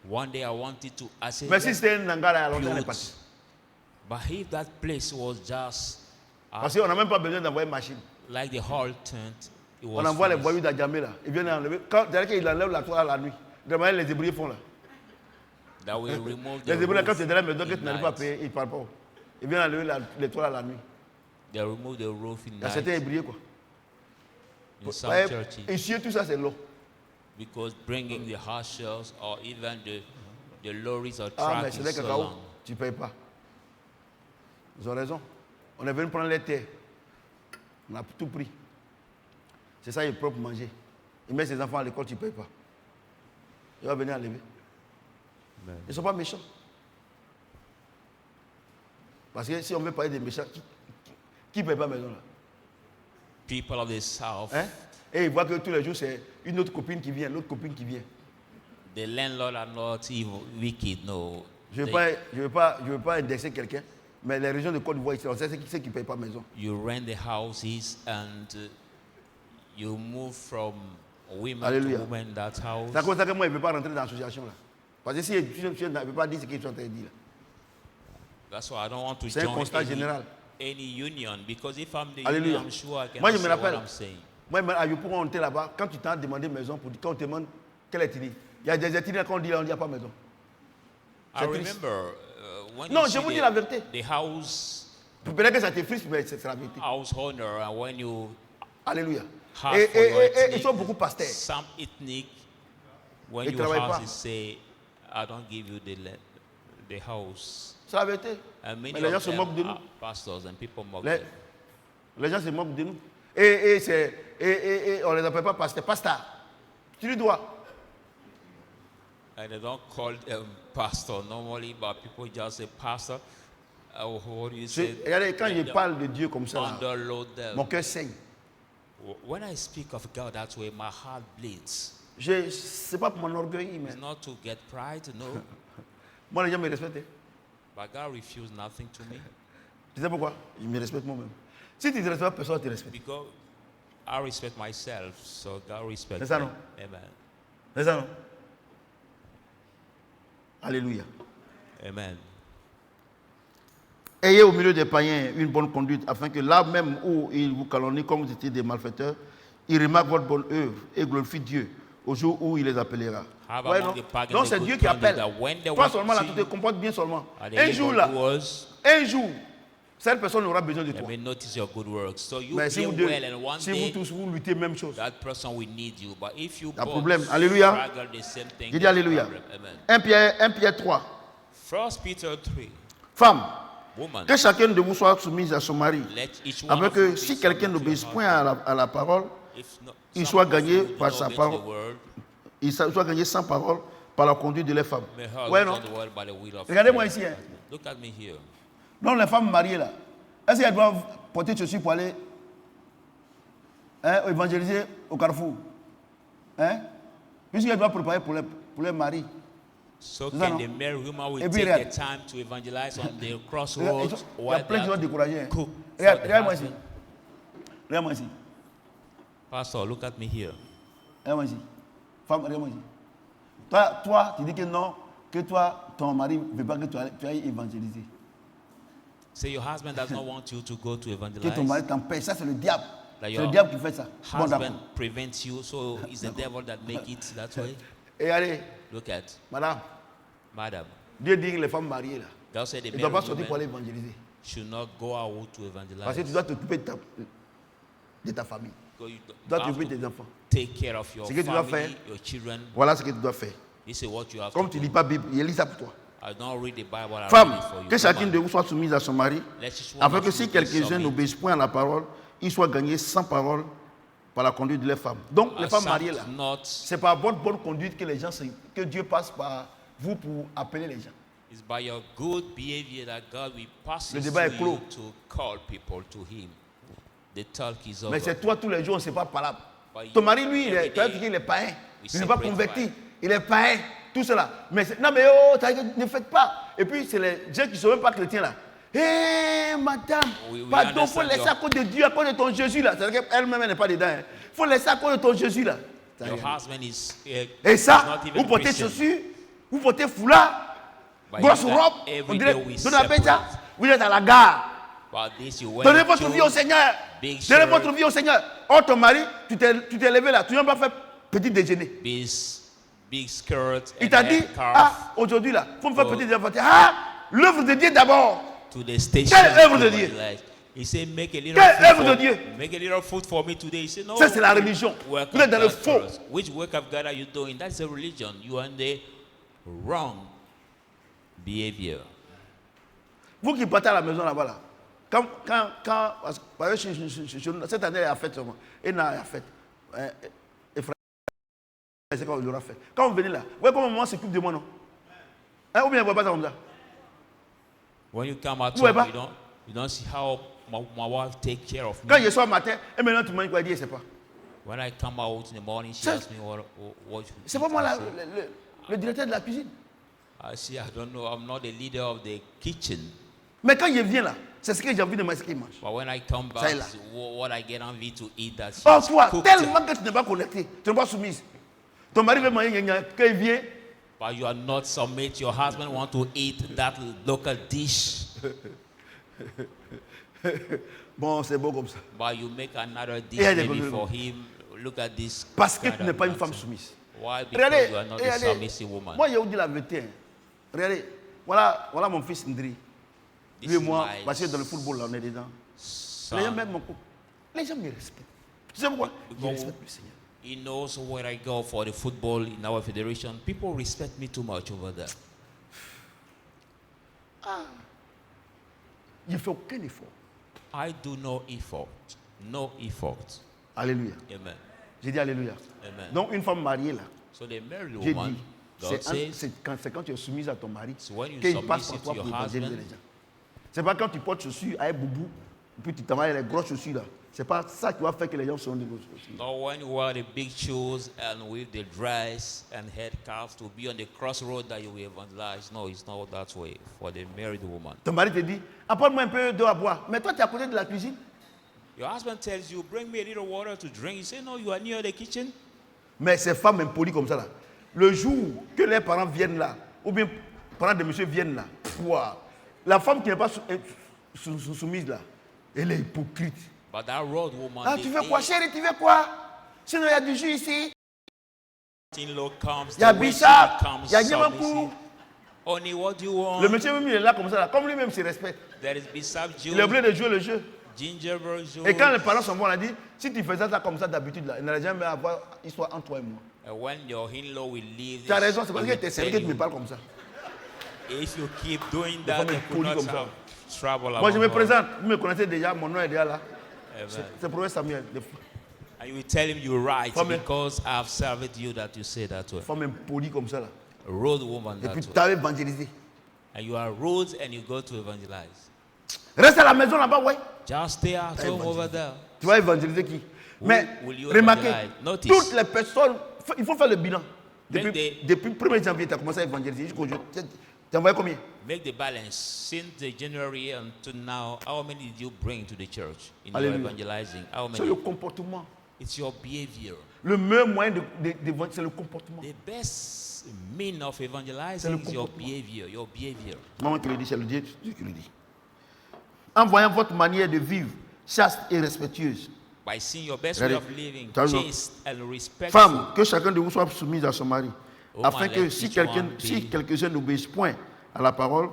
C: One day I wanted to, I said,
B: Mais si
C: let's
B: c'était un hangar à longtemps, on est
C: build.
B: parti.
C: But if that place was just
B: Parce qu'on n'a même pas besoin d'envoyer une machine.
C: like the hall tent, it was
B: On envoie les
C: finished.
B: voyous d'Adjamé là. Ils viennent enlever. Quand ils enlèvent la toile la nuit, de manière les débrouillés font là.
C: That we remove the
B: Les débrouillés, quand
C: roof
B: tu es dans la maison, que
C: in
B: tu n'arrives pas à
C: night.
B: payer, ils ne parlent pas. Ils viennent enlever les toiles à la nuit.
C: They remove the roof in
B: Il y a certains
C: night
B: ébriés quoi.
C: in some
B: Ouais,
C: churches
B: ici, tout ça c'est l'eau.
C: because bringing the hard shells or even the lorries or
B: Ah, mais
C: trucks
B: c'est
C: is
B: les
C: so
B: cacao,
C: long.
B: tu ne payes pas. Ils ont raison. On est venu prendre les terres. On a tout pris. C'est ça, il est propre manger. Il met ses enfants à l'école, tu ne payes pas. Il va venir enlever. Ils ne sont pas méchants. Parce que si on veut parler des méchants, qui ne paye pas maison là?
C: People of the south,
B: Hein? Et ils voient que tous les jours, c'est une autre copine qui vient, l'autre copine qui vient.
C: the landlord are not evil, wicked, no.
B: Je ne
C: They-
B: veux pas indexer quelqu'un, mais les régions de Côte d'Ivoire, ici, on sait ceux qui ne payent pas maison.
C: you rent the houses and you move from women
B: Alléluia.
C: to women in that house.
B: C'est à cause de ça que moi, je ne veux pas rentrer dans l'association là. Parce que si tu ne peux pas dire ce qu'ils sont en train de dire là.
C: That's why I don't want to
B: C'est un
C: join
B: constat général.
C: any union because if I'm the
B: Alléluia.
C: union, I'm sure I can
B: Moi, je me
C: say what
B: rappelle.
C: I'm saying.
B: Moi, à Yopougon, on était là-bas. Quand tu t'as demandé maison, quand on te demande quelle ethnie, il y a des ethnies quand on dit là, on ne dit pas maison.
C: I
B: C'est triste.
C: remember when
B: Non,
C: you
B: je
C: see
B: vous dis la vérité.
C: the house
B: Peut-être que ça te frustre, mais c'est la vérité.
C: house owner and when you
B: Alléluia.
C: have
B: Et,
C: for your
B: ils
C: ethnic,
B: sont beaucoup pasteurs.
C: some ethnic when
B: Ils
C: your
B: travaillent pas.
C: house is say I don't give you the house.
B: C'est la vérité.
C: And many
B: Mais les gens
C: of
B: se
C: them
B: moquent de nous.
C: are pastors and people mock
B: Les,
C: them.
B: les gens se moquent de nous. Et on ne les appelle pas pasteur. Pasteur. Tu lui dois.
C: And they don't call them pastor normally, but people just say pastor. What do you say?
B: Regardez, quand je parle de Dieu comme ça, là,
C: Underload them.
B: mon cœur saigne.
C: When I speak of God that way, my heart bleeds.
B: Ce n'est pas pour mon orgueil, mais
C: It's not to get pride, no.
B: moi, les gens me respectent. Hein.
C: But God refused nothing to me
B: Tu sais pourquoi? Ils me respectent moi-même. Si tu ne respectes pas, personne ne te respecte.
C: because I respect myself, so God respects
B: C'est ça,
C: me.
B: non?
C: Amen.
B: C'est ça, non? Alléluia.
C: Amen.
B: Ayez au milieu des païens une bonne conduite, afin que là même où ils vous calomnient comme vous étiez des malfaiteurs, ils remarquent votre bonne œuvre et glorifient Dieu au jour où il les appellera.
C: Have
B: Ouais,
C: among
B: non?
C: the pagans
B: Donc
C: a
B: c'est
C: good
B: Dieu qui
C: conduct
B: appelle.
C: that when they
B: Toi
C: want
B: seulement là,
C: to
B: tu te comportes bien seulement.
C: are the
B: Un jour là,
C: evildoers,
B: un jour, cette personne aura besoin de
C: they
B: toi.
C: may notice your good works. So you
B: Mais si
C: do
B: vous, deux,
C: well, and one
B: si vous
C: day
B: tous vous luttez même chose.
C: that person will need you. But if you
B: Y a
C: both
B: problème. Alléluia.
C: struggle the same thing,
B: J'ai dit
C: there's
B: alléluia.
C: problem. Amen.
B: 1 Pierre 3.
C: 1 Peter 3.
B: Femme,
C: Woman,
B: que chacun de vous soit soumise à son mari.
C: let each one
B: Afin
C: of
B: que
C: you be
B: si quelqu'un
C: submit to
B: n'obéisse
C: your
B: point
C: husband.
B: à la parole,
C: If no-
B: il
C: some
B: soit
C: of
B: gagné
C: you do
B: par
C: not
B: sa
C: obey
B: parole.
C: the word,
B: il soit gagné sans parole par la conduite de les femmes.
C: may her
B: Ouais,
C: learn
B: non?
C: the word by the will of
B: Regardez-moi
C: God.
B: ici. Hein.
C: Look at me here.
B: Donc les femmes mariées là, est-ce qu'elles doivent porter chaussures pour aller évangéliser au carrefour? Hein? Puisqu'elles doivent préparer pour les maris.
C: So
B: C'est ça,
C: can
B: non?
C: the married woman will
B: Et puis,
C: take
B: regarde.
C: their time to evangelize on the
B: Il y
C: crossroads
B: a
C: while
B: plein
C: they
B: de gens
C: are to
B: découragés. Hein.
C: cook for
B: Regarde,
C: the
B: regarde-moi ici.
C: husband.
B: Regarde-moi ici.
C: Pastor, look at me here.
B: Regarde-moi ici. Femme, regarde-moi ici. Toi, tu dis que non, que toi, ton mari ne veut pas que tu ailles évangéliser.
C: Say your husband does not want you to go to
B: Que ton
C: evangelize.
B: mari t'empêche. Ça, c'est le diable.
C: Like
B: C'est le
C: your
B: diable qui fait ça. Bon, d'accord.
C: husband prevents you, so it's the devil that make it that way.
B: Et allez,
C: Look at
B: madame,
C: Madam.
B: Dieu dit que les femmes mariées là,
C: God said the
B: ils ne doivent pas
C: married
B: sortir pour aller
C: woman
B: évangéliser.
C: should not go out to
B: Parce que tu
C: evangelize.
B: dois t'occuper de ta famille.
C: Because you
B: Tu dois
C: have
B: t'occuper de tes
C: to
B: enfants.
C: take care of your
B: Ce que tu dois
C: family,
B: faire.
C: your children.
B: Voilà ce que tu dois faire.
C: This is what you have
B: Comme
C: to
B: tu ne
C: do.
B: lis pas la Bible, il lit ça pour toi.
C: I don't read the Bible, I
B: Femme,
C: read it for you.
B: que chacune
C: Woman,
B: de vous soit soumise à son mari,
C: let each one
B: afin
C: of
B: que
C: you
B: si
C: be
B: quelques-uns
C: submit.
B: n'obéissent point à la parole, ils soient gagnés sans parole par la conduite de les femmes. Donc, les femmes mariées là,
C: Accept not,
B: c'est par votre bonne conduite que les gens, que Dieu passe par vous pour appeler les gens.
C: it's by your good behavior that God will pass
B: Le
C: it
B: débat est
C: to
B: clos.
C: you to call people to Him. The talk is over.
B: Mais c'est toi tous les jours, c'est pas parlable.
C: But
B: Ton
C: you,
B: mari, lui,
C: every
B: tu as
C: day,
B: dit qu'il est païen.
C: we
B: Il n'est pas
C: separate
B: converti.
C: fire.
B: Il est païen. Tout cela. Mais non, mais oh, ne faites pas. Et puis, c'est les gens qui ne sont même pas chrétiens là. Hé, madame,
C: We
B: pardon, il faut
C: understand
B: laisser
C: your-
B: à cause de Dieu, à cause de ton Jésus là. C'est-à-dire qu'elle-même, elle n'est pas dedans. Il faut laisser à cause de ton Jésus là.
C: Your husband is
B: Et
C: is
B: ça,
C: not even
B: vous portez
C: Christian.
B: chaussures, vous portez foulard,
C: But
B: grosse
C: you
B: robe,
C: got
B: on
C: every
B: dirait,
C: day we
B: donnez appel ça,
C: separate.
B: vous êtes à la gare.
C: But this you
B: Donnez
C: went
B: votre
C: to
B: vie au Seigneur.
C: big
B: Donnez
C: church.
B: votre vie au Seigneur. Oh, ton mari, tu t'es levé là, tu n'as pas fait petit déjeuner.
C: big skirt
B: Il
C: and
B: t'a dit,
C: headscarf
B: ah, aujourd'hui là, il faut me faire
C: Oh.
B: petit déjeuner. Ah, l'œuvre de Dieu d'abord.
C: to the station.
B: Quelle œuvre de
C: to
B: Dieu?
C: evangelize. He said, make a little
B: Quelle
C: food
B: œuvre
C: for-
B: de Dieu?
C: Make a little food for me today. He said, no.
B: Ça, c'est la religion.
C: work
B: Vous êtes
C: of
B: dans le
C: God
B: faux.
C: first. Which work of God are you doing? That's a religion. You are in the wrong behavior.
B: Vous qui partez à la maison là-bas là, parce que cette année, il y a fête seulement. Et là, il y a fête. Et frère, c'est quand il aura fait. Quand vous venez là, vous voyez comment maman s'occupe de moi, non? Hein, ou bien vous ne voyez pas ça comme ça?
C: When you come at
B: Vous voyez
C: home,
B: pas?
C: you don't see how my wife take care of
B: Quand
C: me.
B: je sors matin, et maintenant tu manges quoi, elle dit, je ne sais pas.
C: When I come out in the morning, she
B: Ça-
C: asks me what you
B: C'est
C: eat.
B: pas moi
C: I
B: là,
C: say,
B: le directeur de la cuisine.
C: I say, I don't know. I'm not the leader of the kitchen.
B: Mais quand je viens là, c'est ce que j'ai envie de manger, ce qu'il mange.
C: But when I come
B: Ça
C: back,
B: est là.
C: what I get envy to eat, that's
B: Oh, toi,
C: cooked.
B: tellement que tu n'es pas connecté, tu n'es pas soumise. Ton mari veut manger, quand il vient,
C: But you are not submit. Your husband want to eat that local dish,
B: bon, c'est beau comme ça.
C: but you make another dish
B: Et elle est
C: maybe
B: bonne.
C: for him. Look at this.
B: Parce que
C: kind
B: tu n'es
C: of
B: pas une femme
C: nonsense.
B: soumise.
C: Why? Because
B: Regardez,
C: you are not a
B: regardez.
C: submissive woman.
B: Moi, je vous dis la vérité. Hein. Regardez, voilà mon fils Ndri.
C: This
B: Lui et
C: is
B: moi,
C: my
B: parce que dans le football, là, on est dedans. Les gens
C: son.
B: m'aiment mon couple. Les gens me respectent. Tu sais pourquoi? Ils
C: Go.
B: respectent le Seigneur.
C: He knows where I go for the football in our federation. People respect me too much over there.
B: Il ne fait aucun effort.
C: I do no effort. No effort.
B: Alléluia.
C: Amen.
B: J'ai dit Alléluia.
C: Amen.
B: Donc, une femme mariée, là,
C: So the married
B: j'ai
C: woman,
B: dit,
C: God says,
B: c'est quand tu es soumise à ton mari
C: So when you
B: qu'il passe
C: submit
B: par toi
C: to
B: pour
C: your
B: évangéliser
C: husband,
B: les gens. C'est pas quand tu portes chaussures avec boubou, et puis tu t'envoies les grosses chaussures là. C'est pas ça qui va faire que les gens seront des grosses chaussures.
C: not when you wear the big shoes and with the dress and head cuffs to be on the crossroad that you will evangelize. No, it's not that way for the married woman.
B: Ton mari te dit, apporte-moi un peu d'eau à boire. Mais toi, tu es à côté de la cuisine.
C: Your husband tells you, bring me a little water to drink. You say, no, you are near the kitchen.
B: Mais ces femmes impolies comme ça là, le jour que les parents viennent là, ou bien les parents de monsieur viennent là, pouah, la femme qui n'est pas soumise là, elle est hypocrite.
C: But that road woman,
B: Ah,
C: the
B: tu veux
C: day-
B: quoi, chérie, tu veux quoi? Sinon, il y a du jus ici.
C: In-law comes,
B: Il y a
C: the way she
B: Bissap,
C: becomes
B: il y a
C: submissive.
B: Niamakou.
C: Honey, what do you want?
B: Le monsieur même il est là comme ça, là. Comme lui-même se respecte.
C: There is Bissap
B: Il est obligé de jouer le jeu.
C: Gingerbread Joe.
B: Et quand les parents sont bons, on a dit, si tu faisais ça comme ça d'habitude, là, il n'allait jamais avoir histoire entre toi et moi.
C: When your in-law will leave,
B: Tu as raison, c'est parce que
C: he
B: tu es
C: will
B: sérieux que
C: tell
B: tu me
C: you,
B: parles comme ça.
C: if you keep doing
B: Faut
C: that,
B: me
C: you could
B: poli
C: not
B: comme ça.
C: have trouble.
B: Moi, je me
C: among us.
B: présente. Vous me connaissez déjà, mon nom est déjà là.
C: Amen.
B: C'est Prophète Samuel.
C: And you will tell him you're right
B: Faut me-
C: because I've served you that you say that way.
B: Faut me poli comme ça, là.
C: A road woman
B: Et
C: that
B: puis, tu
C: way.
B: as évangélisé.
C: And you are roads and you go to evangelize.
B: Reste à la maison là-bas, ouais.
C: Just stay at home over there.
B: Tu vas évangéliser qui? Mais,
C: will you
B: remarquez,
C: evangelize? Notice.
B: toutes les personnes, il faut faire le bilan.
C: When
B: Depuis le 1er janvier, tu as commencé à évangéliser jusqu'aujourd'hui. Tu as envoyé combien?
C: Make the balance. Since the January until now, how many did you bring to the church in your
B: Hallelujah.
C: evangelizing? How
B: C'est le
C: many?
B: comportement.
C: It's your behavior.
B: Le meilleur moyen d'évangéliser, c'est le comportement.
C: The best mean of
B: C'est
C: evangelizing
B: le
C: is your
B: comportement.
C: behavior. Your behavior.
B: Maman qui le dit, c'est le Dieu qui le dit. En voyant votre manière de vivre, chaste et respectueuse.
C: By seeing your best
B: Ready?
C: way of living,
B: T'as raison.
C: chaste and respectful.
B: Femme, que chacun de vous soit soumise à son mari.
C: Oh,
B: Afin
C: man,
B: que
C: let
B: si
C: each one
B: quelques-uns n'obéissent point à la parole,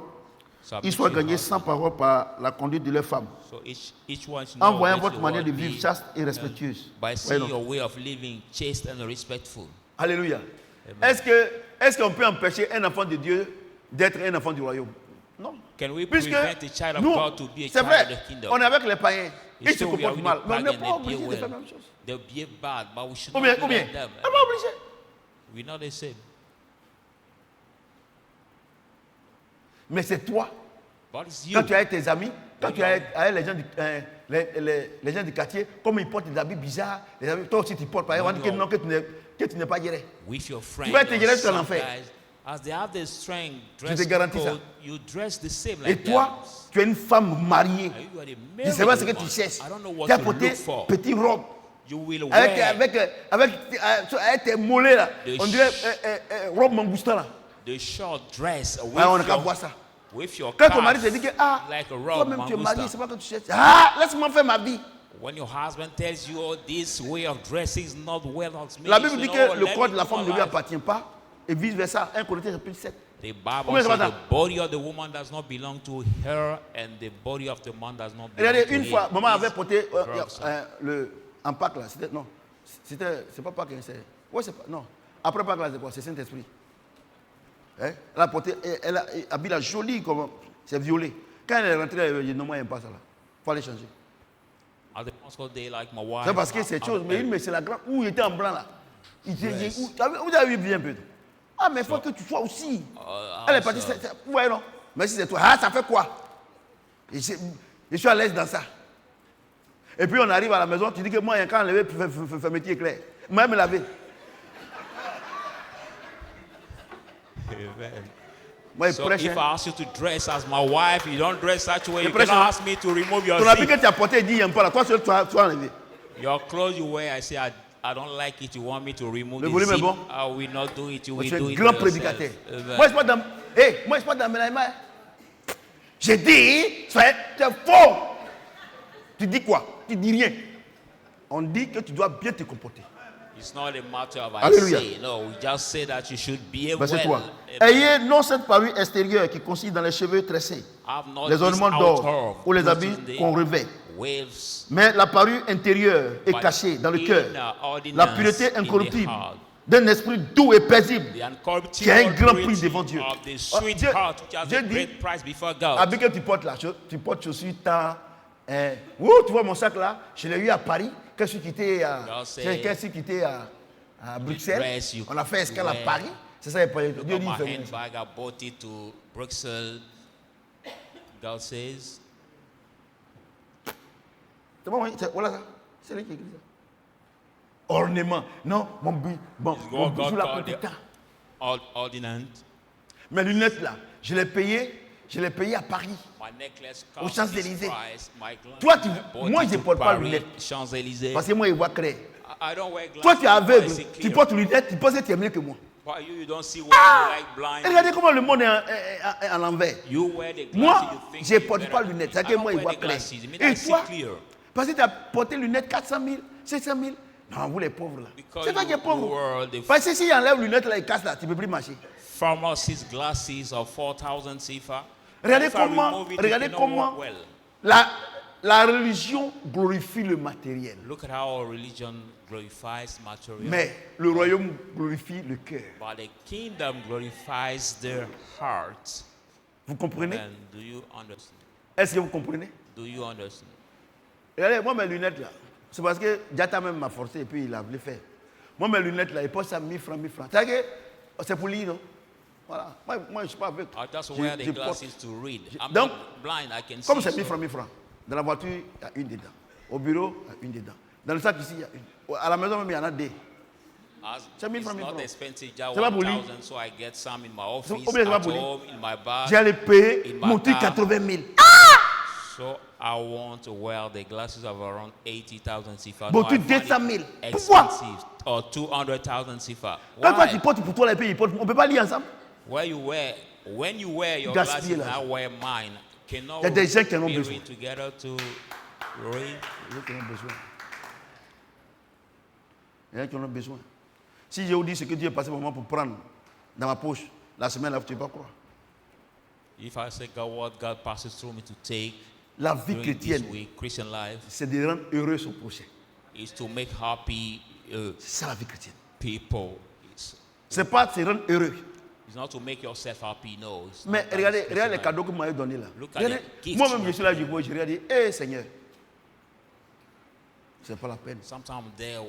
C: Submit
B: ils soient
C: to
B: gagnés
C: your
B: sans
C: husband.
B: parole par la conduite de leur femme.
C: So each one should
B: En
C: know
B: voyant
C: let
B: votre
C: your
B: manière de
C: word
B: vivre
C: be,
B: chaste et respectueuse.
C: by
B: Ouais,
C: seeing
B: non.
C: your way of living chaste and respectful.
B: Alléluia.
C: Amen.
B: Est-ce qu'on peut empêcher un enfant de Dieu d'être un enfant du royaume? Non.
C: Can we
B: Puisque
C: prevent a child of
B: nous,
C: God to be a
B: c'est
C: child
B: vrai,
C: of the kingdom?
B: on est avec les païens. Ils
C: It's
B: se
C: true, we are
B: comportent
C: with
B: mal.
C: the
B: Mais on n'est
C: pagan,
B: pas
C: they
B: obligé de
C: behave
B: faire la
C: well.
B: même chose.
C: They'll behave bad, but we should
B: Ou
C: not
B: bien,
C: be
B: ou bien.
C: like them.
B: On n'est pas obligé.
C: We're not the same.
B: Mais c'est toi.
C: But it's you.
B: Quand tu es avec tes amis, quand
C: Oui,
B: tu es avec les gens du, les gens du quartier, comme ils portent des habits bizarres, les habits, toi aussi tu portes. Par exemple, on dit que non, que tu n'es pas guéri.
C: With your friends,
B: vas être guéri jusqu'à
C: some
B: l'enfer.
C: guys, as they have the strength,
B: te
C: dress
B: garantis ça.
C: code, you dress the same
B: Et
C: like
B: toi, tu es une femme mariée.
C: them. You are a
B: Je ne
C: married
B: sais pas ce que
C: woman.
B: tu cherches.
C: I don't know what
B: Tu as
C: to
B: porté
C: look for.
B: petite robe.
C: You will
B: Avec,
C: wear
B: avec tes mollets là.
C: The
B: On dirait robe mangoustan là.
C: the short dress with,
B: Ah, on n'a qu'à voir ça.
C: with your
B: Quand ton mari
C: calf,
B: te dit que
C: like a robe
B: toi-même tu es marié,
C: mangusta.
B: c'est pas que tu cherches. Ah, laisse-moi faire ma vie.
C: When your husband tells you, oh, this way of dressing is not well as me,
B: La
C: you
B: Bible dit
C: say,
B: que
C: "No,
B: le
C: let
B: corps
C: me
B: de la
C: live
B: femme
C: my
B: ne lui
C: life."
B: appartient pas. Et vice versa. 1 Corinthiens chapitre 7.
C: The
B: Combien
C: Bible
B: ça va
C: says
B: là?
C: the body of the woman does not belong to her, and the body of the man does not belong
B: Regardez,
C: to
B: une
C: him.
B: fois, maman avait
C: These
B: porté
C: drugs.
B: en Pâques là. C'était, non, c'est pas Pâques, c'est. Ouais, c'est pas. Non. Après Pâques là, c'est quoi? C'est Saint-Esprit. Hein? Elle a porté, elle a habillé la jolie comme. C'est violet. Quand elle est rentrée, elle a dit non, moi, j'aime pas ça là. Il faut aller changer.
C: At the Moscow day, like my wife.
B: C'est parce que c'est chose. Mais c'est la grande. Où il était en blanc là.
C: Yes.
B: Vous avez vu un peu. Ah, mais il faut que tu sois aussi. Elle est partie. Vous voyez, non? Mais si c'est toi. Ah, ça fait quoi? Et je suis à l'aise dans ça. Et puis on arrive à la maison, tu dis que moi, quand enlever, fermeture éclair. Moi, me laver.
C: Amen.
B: Moi, je
C: So
B: prêche.
C: if I ask you to dress as my wife, you don't dress such a way.
B: Je
C: You
B: prêche,
C: cannot
B: hein.
C: ask me to remove your
B: Ton habit
C: zip.
B: que tu as porté, il dit, il n'aime pas là. Toi, seul, tu as enlevé.
C: Your clothes you wear, I say, I don't like it. You want me to remove
B: Le
C: the
B: volume est
C: zip?
B: bon.
C: I will not do it. You
B: Moi,
C: will
B: je suis
C: do
B: un
C: it
B: grand
C: by
B: prédicateur.
C: yourself. Amen.
B: Moi, je ne suis pas dans. Hey, moi, je ne suis pas dans Mélaïma. J'ai dit, tu es faux. Tu dis quoi? Tu dis rien. On dit que tu dois bien te comporter.
C: It's not a matter of I
B: Alléluia.
C: say. No, we just say that you should behave
B: Verset 3.
C: well. Amen.
B: Ayez non cette parure extérieure qui consiste dans les cheveux tressés,
C: Have not
B: les
C: this
B: ornements
C: outer
B: d'or ou les
C: put
B: habits
C: in the
B: qu'on revêt.
C: waves,
B: Mais la parure intérieure est
C: but
B: cachée dans le
C: inner
B: cœur.
C: ordinance
B: La pureté
C: in the
B: incorruptible
C: heart.
B: d'un esprit doux et paisible.
C: The uncorruptible
B: Qui a un grand prix
C: purity
B: devant Dieu.
C: of the
B: Oh,
C: sweet
B: Dieu-
C: heart which has
B: Dieu
C: a
B: dit,
C: great price before God.
B: Habit que tu portes là, tu portes chaussures tant. Tu vois mon sac là, je l'ai eu à Paris. Quand je suis quitté à Bruxelles,
C: dress you
B: on a fait escale à
C: wear.
B: Paris. C'est ça, Dieu
C: Look
B: dit,
C: at
B: il
C: my
B: fait bon.
C: handbag. I bought it to Bruxelles. God says,
B: C'est bon, oui, voilà ça. C'est lui qui écrit ça. Ornement. Non, mon
C: God
B: bijou là,
C: called
B: petit
C: the
B: temps.
C: ordinance.
B: Mes lunettes là, je l'ai payé à Paris.
C: My necklace
B: Aux
C: cost
B: Champs-Élysées.
C: this price. My glass,
B: Toi,
C: I bought
B: moi,
C: it
B: je
C: to
B: porte pas
C: Paris,
B: lunettes.
C: Champs-Élysées.
B: Parce que moi, il voit clair.
C: I don't wear glasses.
B: Toi, tu es aveugle,
C: I see
B: tu
C: clear.
B: portes lunettes, tu penses que tu es mieux que moi.
C: Why you don't see well, you like blind.
B: Et regardez comment le monde est à l'envers.
C: You wear the glasses,
B: Moi,
C: you think
B: je ne
C: you're
B: porte
C: better
B: pas
C: than
B: lunettes.
C: me.
B: C'est
C: I
B: que
C: don't
B: moi, il
C: wear
B: voit
C: the
B: clair.
C: glasses. Me, I
B: Et
C: see
B: toi,
C: clear.
B: parce que tu as porté lunettes 400 000, 600 000, Non, vous les pauvres là.
C: Because
B: C'est toi qui es
C: you
B: pauvre.
C: were the
B: Parce que s'il enlève lunettes là, il casse là, tu ne peux plus marcher.
C: pharmacist's glasses of 4,000 CFA.
B: Regardez
C: If I
B: comment,
C: remove it, you
B: regardez
C: cannot
B: comment
C: walk well.
B: la religion glorifie le matériel.
C: Look at how our religion glorifies material.
B: Mais le royaume glorifie le cœur.
C: But the kingdom glorifies the heart.
B: Vous comprenez?
C: And do you understand?
B: Est-ce que vous comprenez?
C: Do you understand?
B: Regardez, moi mes lunettes là, c'est parce que Diata même m'a forcé et puis il a voulu faire. Moi mes lunettes là, il porte ça 1000 francs, 1000 francs. C'est pour lire, non? Voilà. Moi je ne suis pas avec.
C: I just
B: Je-
C: wear
B: je
C: the
B: porte-
C: glasses to read. I'm
B: Donc,
C: not blind, I can
B: Comme
C: see.
B: c'est 1000 francs, 1000 francs. Dans la voiture, il y a une dedans. Au bureau, il y a une dedans. Dans le sac ici, il y a une. À la maison même, il y en a deux.
C: As
B: C'est 1000
C: it's
B: francs, 1000
C: not
B: francs.
C: expensive, just
B: C'est pas pour lui.
C: 1,000, so I get some in my office,
B: Ou bien c'est pas
C: at
B: pour lui.
C: home, in my bag.
B: J'allais payer
C: In my
B: mon truc
C: car.
B: 80 000.
C: So I want to wear the glasses of around 80,000 CFA.
B: Bon,
C: No,
B: tu
C: I find
B: 200
C: it
B: 000. Pourquoi?
C: expensive. Or 200,000 CFA.
B: Quand toi
C: Why?
B: tu portes pour toi, les pays, ils portent. On ne peut pas lire ensemble.
C: When you wear your
B: Gaspiller
C: glasses,
B: l'argent.
C: I wear mine. Cannot
B: Il y a des gens qui en ont
C: be
B: besoin.
C: read together to read.
B: Il y en a qui en ont besoin. Il y en a qui en ont besoin. Si je vous dis ce que Dieu est passé pour moi pour prendre dans ma poche, la semaine là, tu ne vas pas croire.
C: If I say God, what God passes through me to take
B: La vie
C: during
B: chrétienne,
C: this week, Christian life,
B: c'est de rendre heureux son prochain.
C: is to make happy
B: C'est ça la vie chrétienne.
C: people.
B: C'est pas de se rendre heureux.
C: It's not to make yourself happy, no. It's
B: Mais
C: not that,
B: regardez,
C: it's
B: regardez les
C: Christian
B: cadeaux que vous m'avez donnés là.
C: Look at
B: Regardez,
C: the gifts
B: moi-même,
C: you
B: je suis là, je vois, je regarde, hé Seigneur, c'est pas la peine.
C: life. Sometimes they're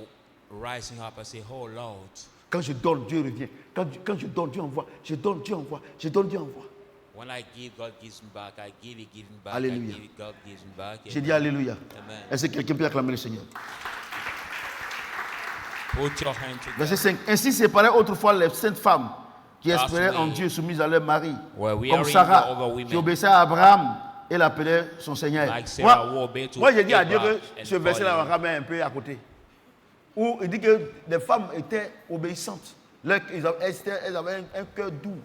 C: rising up and say, oh Lord,
B: Quand je donne, Dieu revient. Quand je donne, Dieu envoie. Je donne, Dieu envoie. Je donne, Dieu envoie.
C: when I give, God gives me back. I give, He gives me back.
B: Alléluia.
C: I give, God gives me back.
B: J'ai dit Alléluia.
C: Amen.
B: Est-ce que quelqu'un peut acclamer le Seigneur?
C: Put your hand together.
B: Verset 5. Ainsi séparaient autrefois les saintes femmes qui
C: As
B: espéraient en
C: we
B: Dieu soumises à leur mari.
C: were weary
B: Comme
C: over
B: Sarah,
C: women.
B: qui obéissait à Abraham et l'appelait son Seigneur.
C: Like Sarah who
B: Moi,
C: obeyed to
B: moi j'ai dit à Dieu
C: Abraham
B: que
C: and
B: ce verset-là
C: followed.
B: va ramener un peu à côté. Où il dit que les femmes étaient obéissantes. Elles avaient un cœur doux.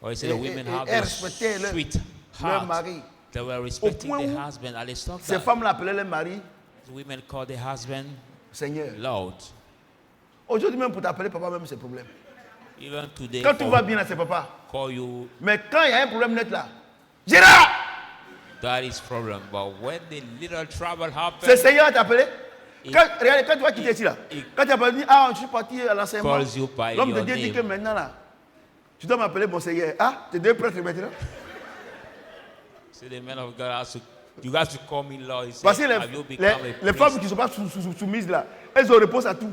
C: Or he said the
B: Et-
C: women
B: et-
C: have
B: elles
C: a
B: respectaient
C: sweet
B: leur
C: heart.
B: mari.
C: They were respecting
B: point
C: the
B: où
C: husband. And they stopped
B: Ces
C: that.
B: femmes l'appelaient leur mari
C: The women called the husband
B: Seigneur.
C: Lord.
B: Aujourd'hui même pour t'appeler papa même c'est problème.
C: Even today,
B: Quand tout
C: for
B: va bien là c'est papa.
C: call you,
B: Mais quand il y a un problème net là, Gérard,
C: that is problem. But when the little trouble
B: c'est
C: happens,
B: Seigneur qui t'a appelé.
C: Il-
B: Regardez, quand tu vas quitter ici là, quand tu as dit, ah, je suis parti à l'enseignement,
C: calls you by
B: l'homme de
C: your
B: Dieu dit
C: name.
B: que maintenant là, tu dois m'appeler mon Seigneur. Ah, tu es deux prêtres maintenant.
C: So the man of God has to, you got to call me Lord. He said,
B: Parce que
C: have you become a
B: les
C: priest?
B: femmes qui ne sont pas soumises là, elles ont réponse à tout.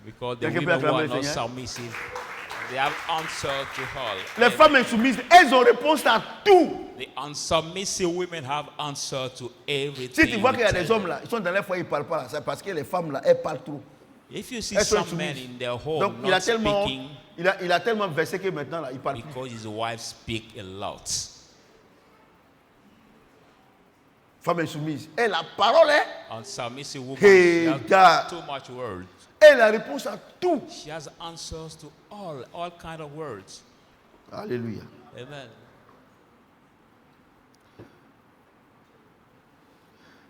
C: Because the
B: Quelqu'un peut
C: women who
B: acclamer
C: are
B: le
C: not
B: Seigneur?
C: submissive, they have answer to all.
B: Les femmes insoumises, elles ont réponse à tout.
C: The unsubmissive women have answer to everything.
B: Si tu vois qu'il y a
C: you
B: des
C: tell
B: hommes
C: them.
B: là, ils sont dans les foyers, ils ne parlent pas là, c'est parce que les femmes là, elles parlent trop.
C: If you see
B: Elles sont
C: some men
B: insoumises.
C: in their home
B: Donc il a
C: not
B: tellement,
C: speaking
B: il a tellement versé que maintenant là, il parle plus.
C: because his wife speak a lot.
B: Femme insoumise, et la parole est,
C: Unsubmissive woman,
B: Hey,
C: she has
B: God.
C: too much words.
B: elle a réponse à tout.
C: She has answers to all kind of words.
B: Alléluia.
C: Amen.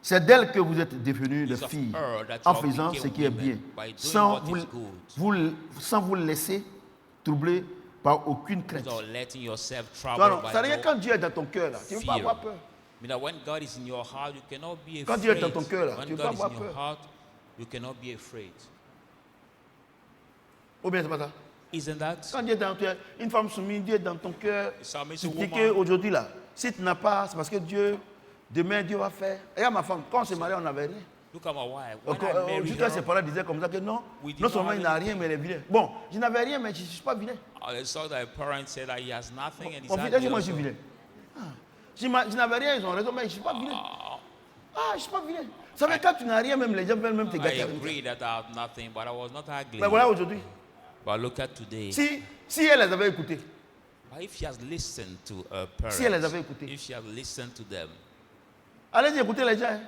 B: C'est d'elle que vous êtes devenus les
C: It's of
B: filles
C: her that
B: en
C: you
B: faisant
C: became
B: ce qui est
C: women
B: bien,
C: by doing
B: sans
C: what is
B: sans vous laisser troubler par aucune crainte.
C: So letting yourself
B: Non,
C: trouble
B: non,
C: by
B: ça veut dire
C: no
B: quand Dieu est dans ton cœur là, tu ne peux pas
C: fear.
B: avoir peur.
C: I mean that when God is in your heart, you cannot be
B: Quand Dieu est
C: afraid.
B: dans ton cœur, là,
C: When
B: tu peux
C: God
B: pas
C: is
B: avoir
C: in your
B: peur.
C: heart, you cannot be afraid.
B: Ou bien c'est pas ça.
C: Isn't that?
B: Quand Dieu est dans ton cœur, une femme soumise, Dieu est dans ton cœur.
C: Submissive
B: Tu dis
C: woman.
B: qu'aujourd'hui là, si tu n'as pas, c'est parce que Dieu, demain Dieu va faire. Regarde ma femme, quand on s'est marié, on n'avait rien.
C: Look at my wife. When I
B: Aujourd'hui,
C: married
B: ses
C: her,
B: parents disaient comme ça que non,
C: We did
B: non
C: not
B: seulement
C: have
B: il n'a
C: anything.
B: rien, mais il est vilain. Bon, je n'avais rien, mais je ne suis pas vilain.
C: I saw that a parent said that he has nothing and he's
B: Mon fils,
C: ugly
B: est-ce que moi je suis
C: also.
B: vilain? Je n'avais rien, ils ont raison, mais je ne suis pas vilain. Ah, je ne suis pas vilain. Ça veut dire quand tu n'as rien, même les gens veulent même te
C: I
B: gâter.
C: agree that I have nothing, but I was not ugly.
B: Mais voilà aujourd'hui.
C: But look at today.
B: Si elle les avait écoutés,
C: But if she has listened to her parents,
B: Si elle les avait écoutés.
C: if she has listened to them,
B: allez-y écouter les gens. Hein.